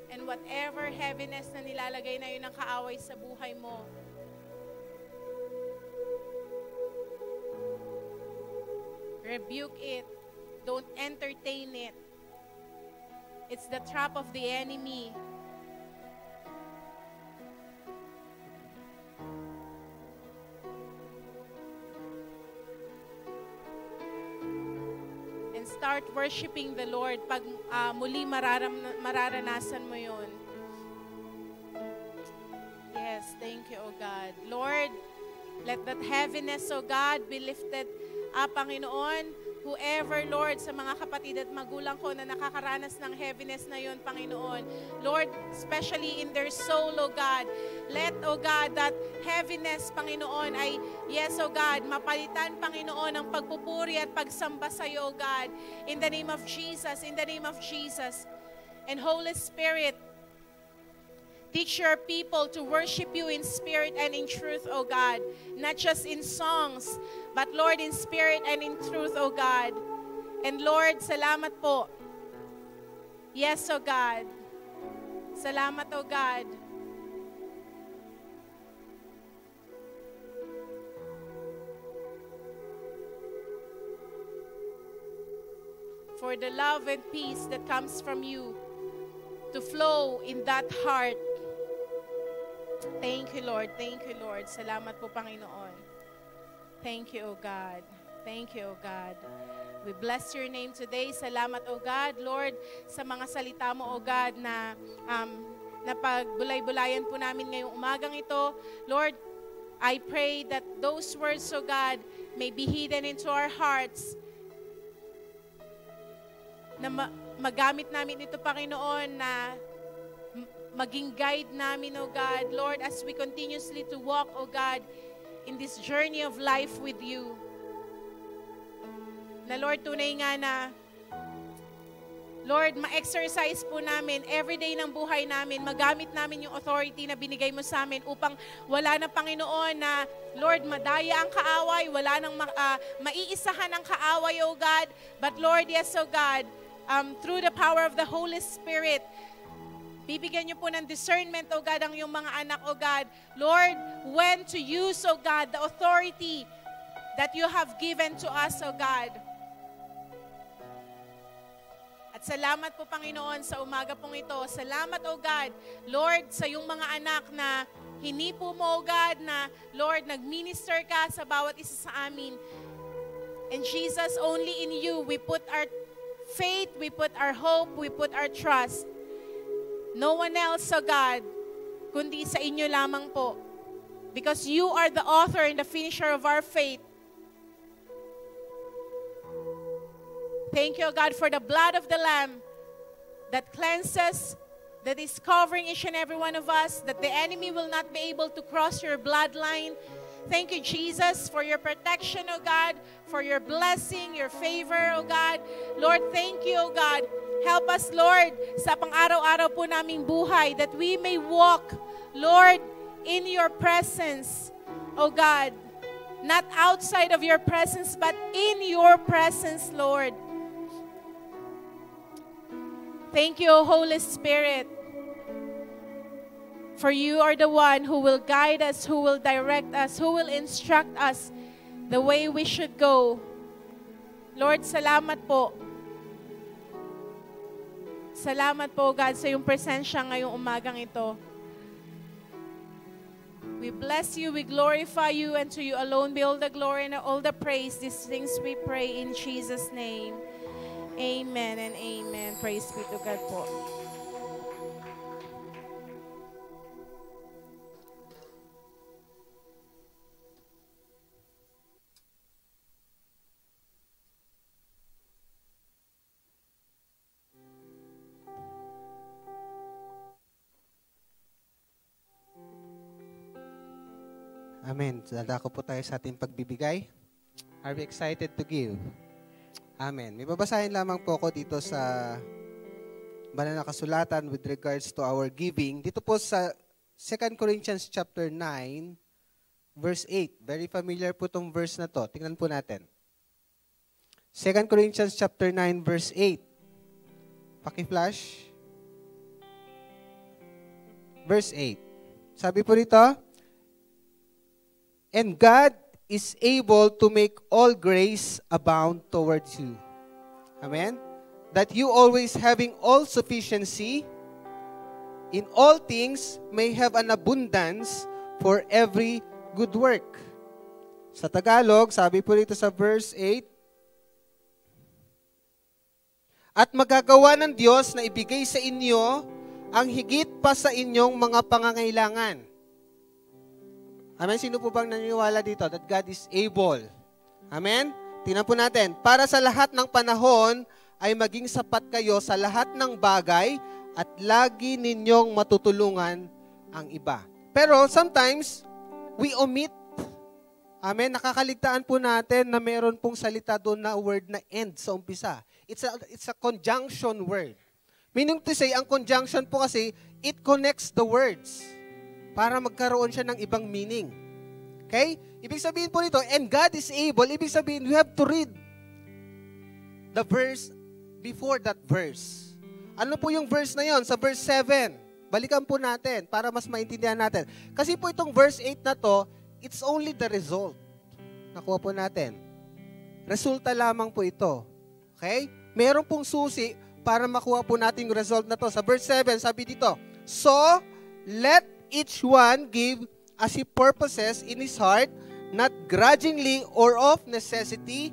And whatever heaviness na nilalagay na yun ng kaaway sa buhay mo, rebuke it. Don't entertain it. It's the trap of the enemy. And start worshiping the Lord pag muli mararanasan mo yun. Yes, thank you, O God. Lord, let that heaviness, O God, be lifted up, Panginoon. Whoever, Lord, sa mga kapatid at magulang ko na nakakaranas ng heaviness na yun, Panginoon. Lord, especially in their soul, O God, let, O God, that heaviness, Panginoon, ay, yes, O God, mapalitan, Panginoon, ang pagpupuri at pagsamba sa iyo, O God. In the name of Jesus, in the name of Jesus. And Holy Spirit, teach your people to worship you in spirit and in truth, O God. Not just in songs, but Lord, in spirit and in truth, O God. And Lord, salamat po. Yes, O God. Salamat, O God. For the love and peace that comes from you to flow in that heart. Thank you, Lord. Thank you, Lord. Salamat po, Panginoon. Thank you, O God. Thank you, O God. We bless your name today. Salamat, O God, Lord, sa mga salita mo, O God, na pagbulay-bulayan po namin ngayong umagang ito. Lord, I pray that those words, O God, may be hidden into our hearts, na magamit namin ito, Panginoon, na maging guide namin, O God, Lord, as we continuously to walk, O God, in this journey of life with you. Na Lord, tunay nga na, Lord, ma-exercise po namin everyday ng buhay namin, magamit namin yung authority na binigay mo sa amin upang wala na, Panginoon, na Lord, madaya ang kaaway, wala nang maiisahan ang kaaway, O God. But Lord, yes, O God, through the power of the Holy Spirit, bibigyan niyo po ng discernment, O God, ang iyong mga anak, O God. Lord, when to use, O God, the authority that you have given to us, O God. At salamat po, Panginoon, sa umaga pong ito. Salamat, O God, Lord, sa iyong mga anak na hinipo mo, O God, na, Lord, nag-minister ka sa bawat isa sa amin. And Jesus, only in you, we put our faith, we put our hope, we put our trust. No one else, O God, kundi sa inyo lamang po. Because you are the author and the finisher of our faith. Thank you, O God, for the blood of the Lamb that cleanses, that is covering each and every one of us, that the enemy will not be able to cross your bloodline. Thank you, Jesus, for your protection, O God, for your blessing, your favor, O God. Lord, thank you, O God. Help us, Lord, sa pang-araw-araw po naming buhay, that we may walk, Lord, in your presence, O God. Not outside of your presence, but in your presence, Lord. Thank you, O Holy Spirit, for you are the one who will guide us, who will direct us, who will instruct us the way we should go. Lord, salamat po. Salamat po, God, sa iyong presensya ngayong umagang ito. We bless you, we glorify you, and to you alone be all the glory and all the praise. These things we pray in Jesus' name. Amen and amen. Praise be to God po. Amen. Dadako po tayo sa ating pagbibigay. Are we excited to give? Amen. May babasahin lamang po ako dito sa banal na kasulatan with regards to our giving. Dito po sa 2 Corinthians chapter 9, verse 8. Very familiar po itong verse na to. Tingnan po natin. 2 Corinthians chapter 9, verse 8. Paki-flash. Verse 8. Sabi po rito, and God is able to make all grace abound towards you. Amen? That you always having all sufficiency in all things may have an abundance for every good work. Sa Tagalog, sabi po rito sa verse 8, at magagawa ng Diyos na ibigay sa inyo ang higit pa sa inyong mga pangangailangan. Amen? Sino po bang naniniwala dito that God is able? Amen? Tingnan po natin. Para sa lahat ng panahon ay maging sapat kayo sa lahat ng bagay at lagi ninyong matutulungan ang iba. Pero sometimes, we omit. Amen? Nakakaligtaan po natin na meron pong salita doon na word na end sa umpisa. It's a conjunction word. Meaning to say, ang conjunction po kasi, it connects the words para magkaroon siya ng ibang meaning. Okay? Ibig sabihin po nito, and God is able, ibig sabihin, we have to read the verse before that verse. Ano po yung verse na yon? Sa verse 7. Balikan po natin para mas maintindihan natin. Kasi po itong verse 8 na to, it's only the result. Nakuha po natin. Resulta lamang po ito. Okay? Meron pong susi para makuha po natin yung result na to. Sa verse 7, sabi dito, so, let each one give as he purposes in his heart, not grudgingly or of necessity,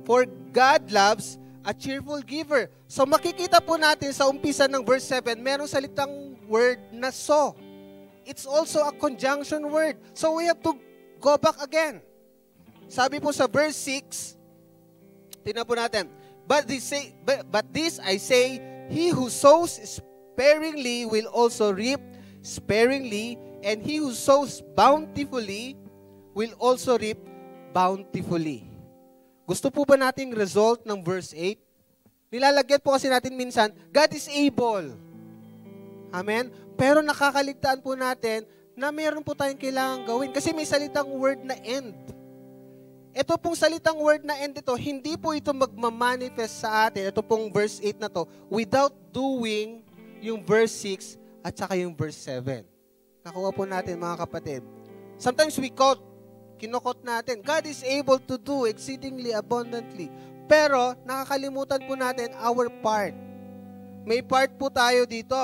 for God loves a cheerful giver. So makikita po natin sa umpisa ng verse 7, merong salitang word na so. It's also a conjunction word. So we have to go back again. Sabi po sa verse 6, tingnan po natin, but this I say, he who sows sparingly will also reap sparingly, and he who sows bountifully will also reap bountifully. Gusto po ba nating result ng verse 8? Nilalagyan po kasi natin minsan, God is able. Amen? Pero nakakaligtaan po natin na meron po tayong kailangan gawin kasi may salitang word na end. Ito pong salitang word na end ito, hindi po ito magmamanifest sa atin, ito pong verse 8 na to, without doing yung verse 6 at saka yung verse 7. Nakuha po natin mga kapatid. Sometimes we kinokot natin, God is able to do exceedingly abundantly. Pero nakakalimutan po natin our part. May part po tayo dito.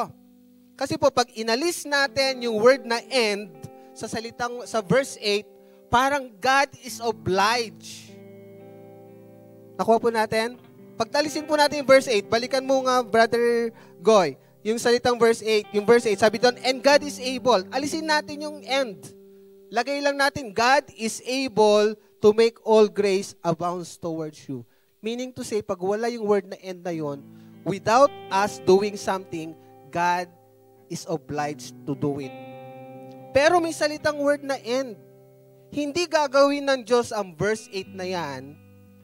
Kasi po pag inalis natin yung word na end sa verse 8, parang God is obliged. Nakuha po natin? Pagtalisin po natin yung verse 8, balikan mo nga Brother Goy. Yung salitang verse 8, yung verse 8, sabi doon, and God is able. Alisin natin yung end. Lagay lang natin, God is able to make all grace abounds towards you. Meaning to say, pag wala yung word na end na yon, without us doing something, God is obliged to do it. Pero may salitang word na end. Hindi gagawin ng Diyos ang verse 8 na yan,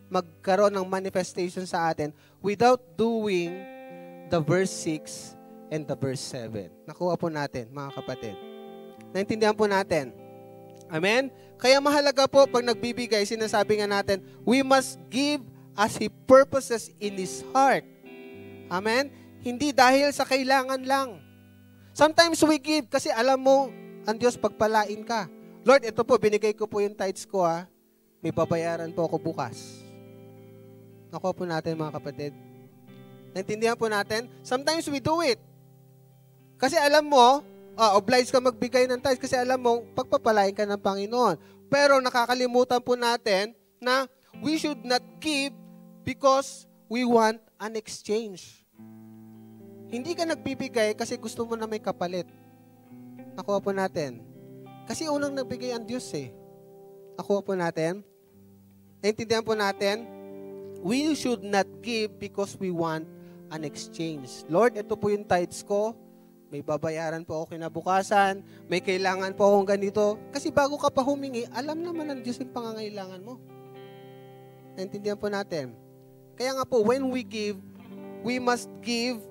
magkaroon ng manifestation sa atin, without doing the verse 6 and the verse 7. Nakuha po natin, mga kapatid. Naintindihan po natin. Amen? Kaya mahalaga po, pag nagbibigay, sinasabi nga natin, we must give as He purposes in His heart. Amen? Hindi dahil sa kailangan lang. Sometimes we give kasi alam mo, ang Diyos pagpalain ka. Lord, ito po, binigay ko po yung tithes ko ha. May babayaran po ako bukas. Nakuha po natin, mga kapatid. Naintindihan po natin? Sometimes we do it. Kasi alam mo, obliged ka magbigay ng tithes kasi alam mo, pagpapalain ka ng Panginoon. Pero nakakalimutan po natin na we should not give because we want an exchange. Hindi ka nagbibigay kasi gusto mo na may kapalit. Nakuha po natin. Kasi unang nagbigay ang Diyos eh. Nakuha po natin. Naintindihan po natin, we should not give because we want an exchange. Lord, ito po yung tithes ko. May babayaran po ako kinabukasan. May kailangan po akong ganito. Kasi bago ka pa humingi, alam naman ng Diyos yung pangangailangan mo. Naintindihan po natin. Kaya nga po, when we give, we must give,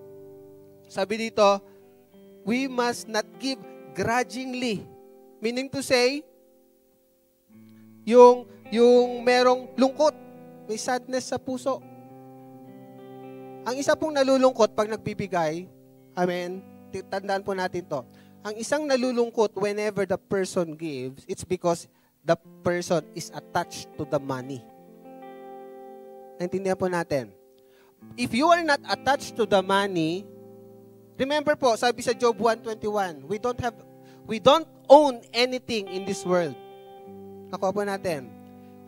sabi dito, we must not give grudgingly. Meaning to say, yung merong lungkot, may sadness sa puso. Ang isa pong nalulungkot pag nagbibigay, amen, tandaan po natin to. Ang isang nalulungkot whenever the person gives, it's because the person is attached to the money. Naintindihan po natin. If you are not attached to the money, remember po, sabi sa Job 1:21, we don't own anything in this world. Nakuha po natin.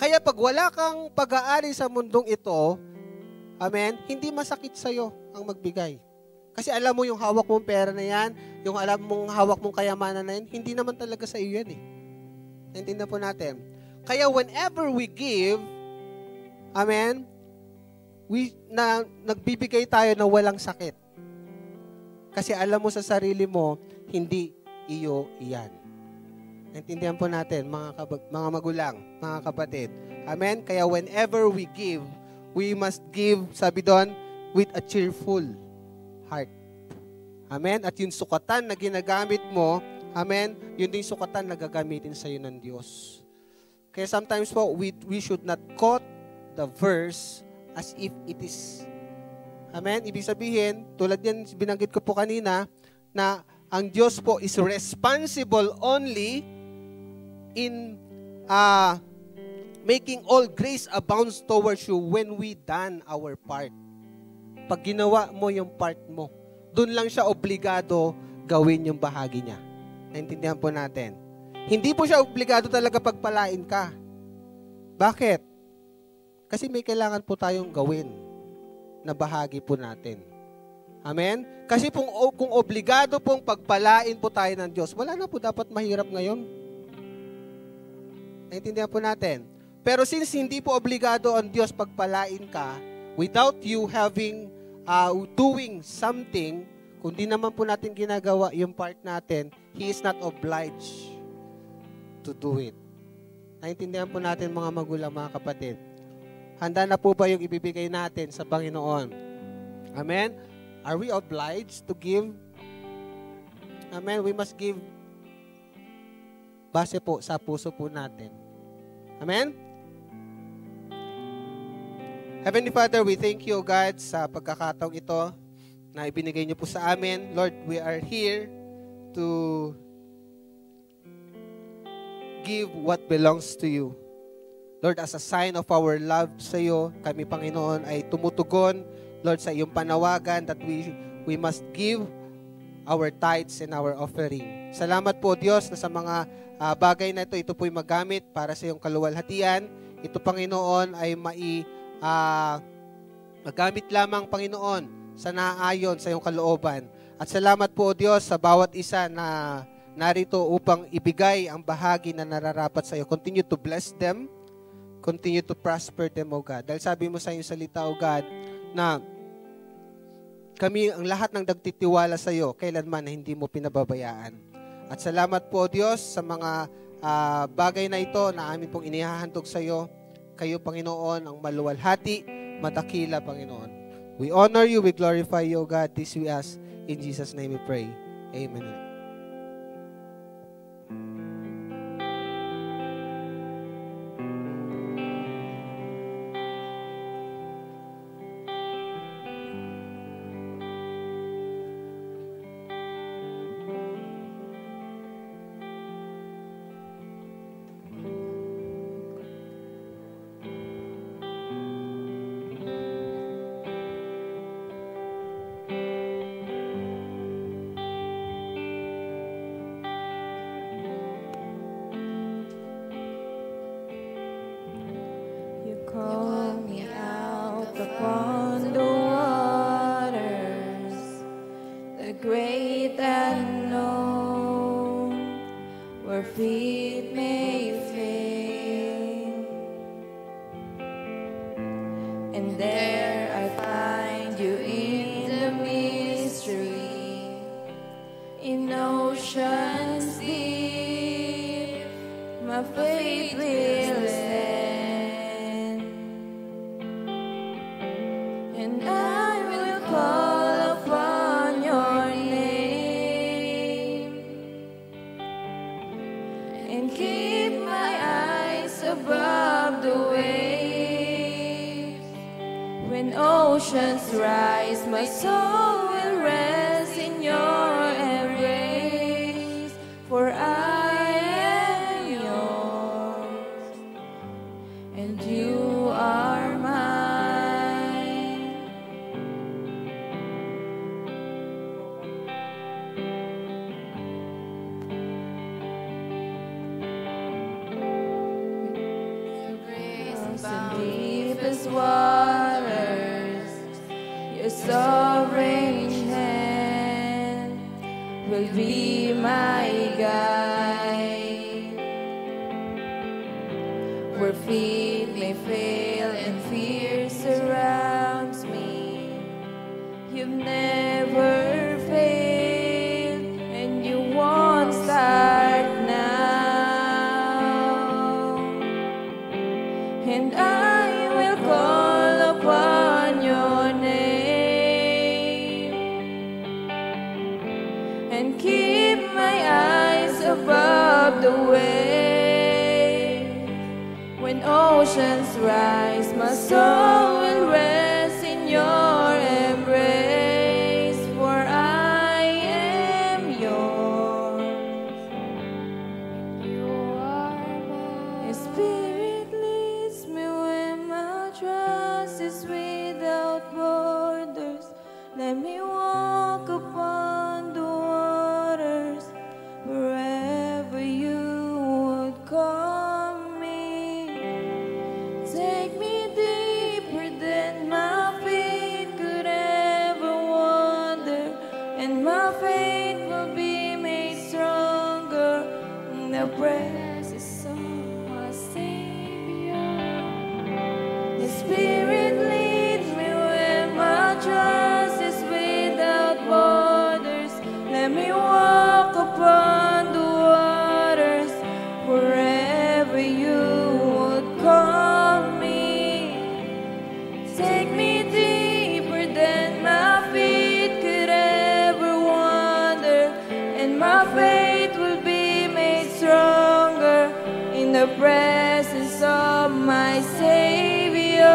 Kaya pag wala kang pag-aari sa mundong ito, amen, hindi masakit sa'yo ang magbigay. Kasi alam mo yung hawak mong pera na yan, yung alam mong hawak mong kayamanan na yan, hindi naman talaga sa iyo yan eh. Naintindihan po natin. Kaya whenever we give, amen, nagbibigay tayo na walang sakit. Kasi alam mo sa sarili mo, hindi iyo iyan. Naintindihan po natin, mga magulang, mga kapatid. Amen? Kaya whenever we give, we must give, sabi doon, with a cheerful heart. Amen? At yung sukatan na ginagamit mo, amen, yun din sukatan na gagamitin sa'yo ng Diyos. Kaya sometimes po, we should not quote the verse as if it is. Amen? Ibig sabihin, tulad yan, binanggit ko po kanina, na ang Diyos po is responsible only in making all grace abounds towards you when we done our part. Pag ginawa mo yung part mo, doon lang siya obligado gawin yung bahagi niya. Naintindihan po natin. Hindi po siya obligado talaga pagpalain ka. Bakit? Kasi may kailangan po tayong gawin na bahagi po natin. Amen? Kasi kung obligado pong pagpalain po tayo ng Diyos, wala na po dapat mahirap ngayon. Naintindihan po natin. Pero since hindi po obligado ang Diyos pagpalain ka, without you having, doing something, kung di naman po natin ginagawa yung part natin, He is not obliged to do it. Naintindihan po natin mga magulang, mga kapatid. Handa na po ba yung ibibigay natin sa Panginoon? Amen? Are we obliged to give? Amen? We must give base po sa puso po natin. Amen? Heavenly Father, we thank you, God, sa pagkakataong ito na ibinigay niyo po sa amin. Lord, we are here to give what belongs to you. Lord, as a sign of our love sa iyo, kami, Panginoon, ay tumutugon, Lord, sa iyong panawagan that we must give our tithes and our offering. Salamat po, Diyos, na sa mga bagay na ito po'y magamit para sa iyong kaluwalhatian. Ito, Panginoon, ay magamit lamang, Panginoon, sa naayon sa iyong kalooban. At salamat po, Diyos, sa bawat isa na narito upang ibigay ang bahagi na nararapat sa iyo. Continue to bless them. Continue to prosper them, O God. Dahil sabi mo sa iyong salita, O God, na kami ang lahat ng nagtitiwala sa iyo, kailanman na hindi mo pinababayaan. At salamat po, Diyos, sa mga bagay na ito na amin pong inihahandog sa iyo. Kayo, Panginoon, ang maluwalhati, madakila, Panginoon. We honor you, we glorify you, God. This we ask. In Jesus' name we pray. Amen. unknown, where feet may fail, and there I find you in the mystery, in oceans deep, my faith will stand, and I will call upon your name, and keep my eyes above the waves. When oceans rise, my soul will rest in your embrace, for I am yours, and you are mine. Your grace and deepest waters, your sovereign hand will be my guide. Where feet may fail and fear surrounds me, you've never failed, and you won't start now. And I will call upon your name, and keep my eyes above the waves. When oceans rise, my soul will rest in your embrace, for I am yours. You are mine. Your spirit leads me where my trust is without borders. Let me walk upon the waters wherever you would call me. Take me deeper than my feet could ever wander, and my faith will be made stronger in the presence of my Savior. Your spirit leads me where my trust is without borders. Let me walk upon the waters wherever you would call me. Take me deeper than my feet could ever wander, and my faith will be made stronger in the presence of my Savior.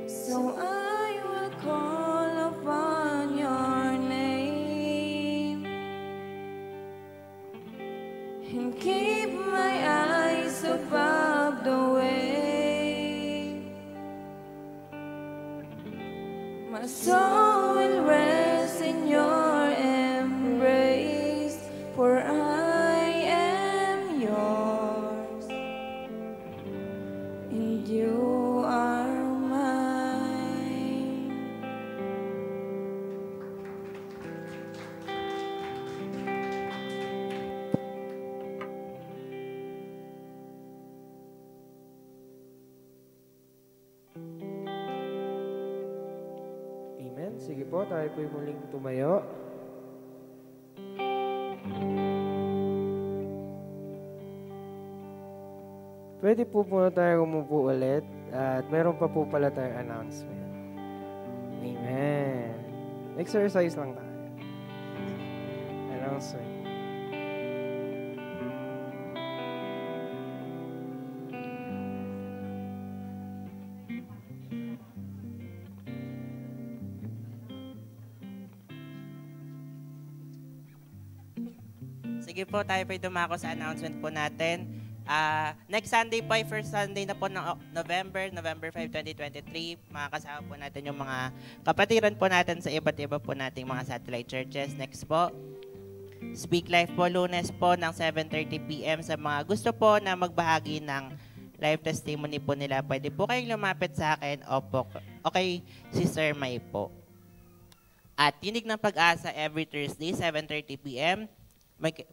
So I will call upon your name, and keep my eyes above the waves. My soul will rest in your embrace, for I am yours, and you are mine. Amen. Sige po, tayo po'y muling tumayo. Pwede po muna tayo umupo ulit at meron pa po pala tayong announcement. Amen. Exercise lang tayo. Announcement. Sige po, tayo po'y dumako sa announcement po natin. Next Sunday po ay first Sunday na po ng November 5, 2023. Makakasama po natin yung mga kapatiran po natin sa iba't iba po nating mga satellite churches. Next po, Speak Life po, Lunes po ng 7:30 p.m. sa mga gusto po na magbahagi ng live testimony po nila, pwede po kayong lumapit sa akin. Opo, okay, si Sir May po. At Tinig ng Pag-asa every Thursday, 7:30 p.m.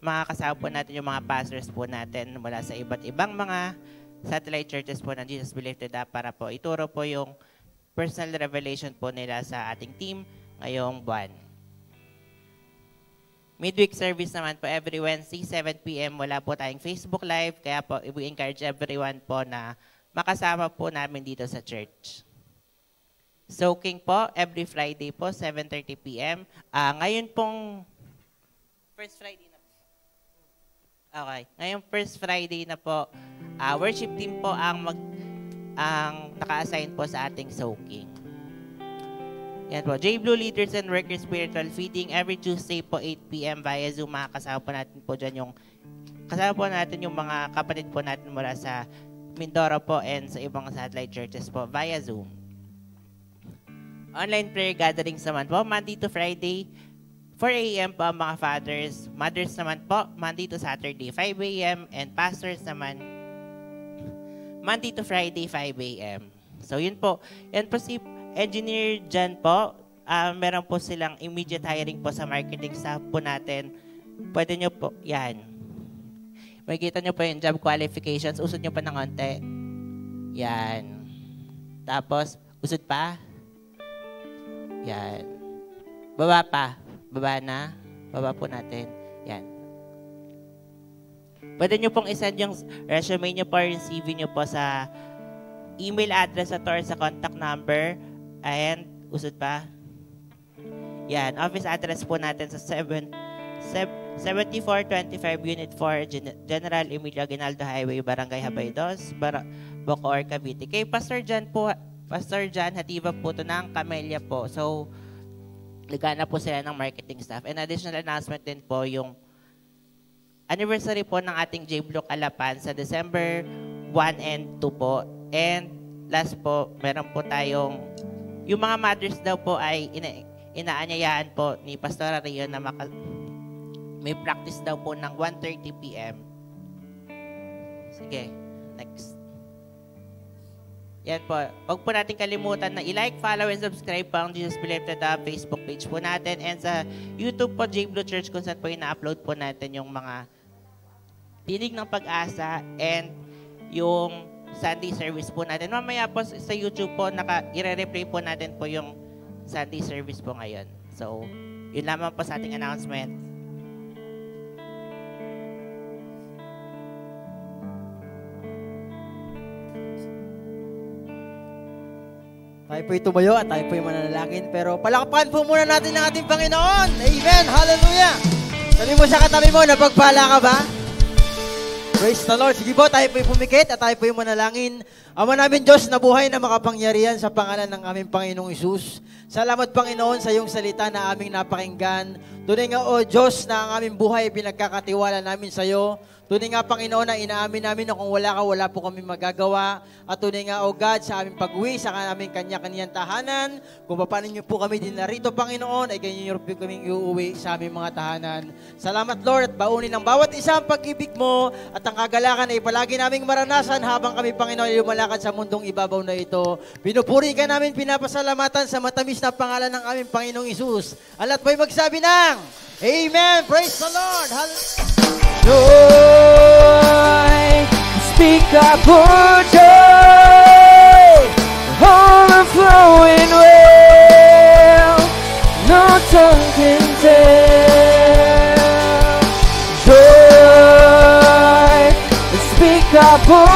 Makakasama po natin yung mga pastors po natin mula sa iba't ibang mga satellite churches po ng Jesus Be Lifted Up para po ituro po yung personal revelation po nila sa ating team ngayong buwan. Midweek service naman po every Wednesday, 7 p.m. Wala po tayong Facebook Live, kaya po we encourage everyone po na makasama po namin dito sa church. Soaking po every Friday po, 7:30 p.m. Ngayon pong first Friday na po. Okay. Ngayon first Friday na po, worship team po ang naka-assign po sa ating soaking. Yan po. J Blue Leaders and Workers Spiritual Feeding every Tuesday po 8 p.m. via Zoom. Makakasama po natin po dyan kasama po natin yung mga kapatid po natin mula sa Mindoro po and sa ibang satellite churches po via Zoom. Online prayer gatherings naman po, Monday to Friday, 4 a.m. po ang mga fathers. Mothers naman po, Monday to Saturday, 5 a.m. And pastors naman, Monday to Friday, 5 a.m. So yun po. Yan po si Engineer Jan po. Meron po silang immediate hiring po sa marketing staff po natin. Pwede nyo po, yan. Makikita nyo po yung job qualifications. Usod nyo pa ng konti. Yan. Tapos, usod pa. Yan. Baba pa. Baba na. Baba po natin. Yan. Pwede nyo pong isend yung resume nyo po, yung CV nyo po sa email address at or sa contact number. And, usod pa. Yan. Office address po natin sa 7425 Unit 4, General Emilio Aguinaldo Highway, Barangay Habaydos, Bacoor, Cavite. Kay Pastor Jan po, Pastor Jan, hatibag po ito ng Camellia po. So, nagana po sila ng marketing staff. And additional announcement din po yung anniversary po ng ating J Blue Calapan sa December 1 and 2 po. And last po, meron po tayong, yung mga mothers daw po ay inaanyayaan po ni Pastor Rio na may practice daw po ng 1:30 p.m. Sige, next. Yan po. Huwag po natin kalimutan na i-like, follow, and subscribe po ang Jesus Be Lifted Up Facebook page po natin and sa YouTube po, J Blue Church, kung saan po ina-upload po natin yung mga Tinig ng Pag-asa and yung Sunday service po natin. Mamaya po sa YouTube po, i-replay po natin po yung Sunday service po ngayon. So, yun lamang po sa ating announcement. Tayo po'y tumayo at tayo po'y mananalangin. Pero palakpakan po muna natin ang ating Panginoon. Amen! Hallelujah! Sabi mo sa katabi mo, napagpala ka ba? Praise the Lord. Sige po, tayo po'y pumikit at tayo po'y manalangin. Ama namin Diyos na buhay na makapangyarihan sa pangalan ng aming Panginoong Isus. Salamat Panginoon sa iyong salita na aming napakinggan. Tunay nga o Diyos na ang aming buhay pinagkakatiwala namin sa iyo. Tunay nga Panginoon na inaamin namin na kung wala ka, wala po kami magagawa. At tunay nga o God sa aming pag-uwi sa aming kanya-kanyang tahanan. Kung paano niyo po kami din narito Panginoon, ay ganyan niyo po kami iuwi sa aming mga tahanan. Salamat Lord at baunin ng bawat isa ang pag-ibig mo at ang kagalakan ay palagi naming maranasan habang kami Panginoon ay lumalakad sa mundong ibabaw na ito. Pinupuri ka namin, pinapasalamatan sa matamis na pangalan ng aming Panginoong Isus. At lahat po'y magsabi ng Amen! Praise the Lord! Joy, speak up for joy, overflowing well, no tongue can tell. Joy, speak up for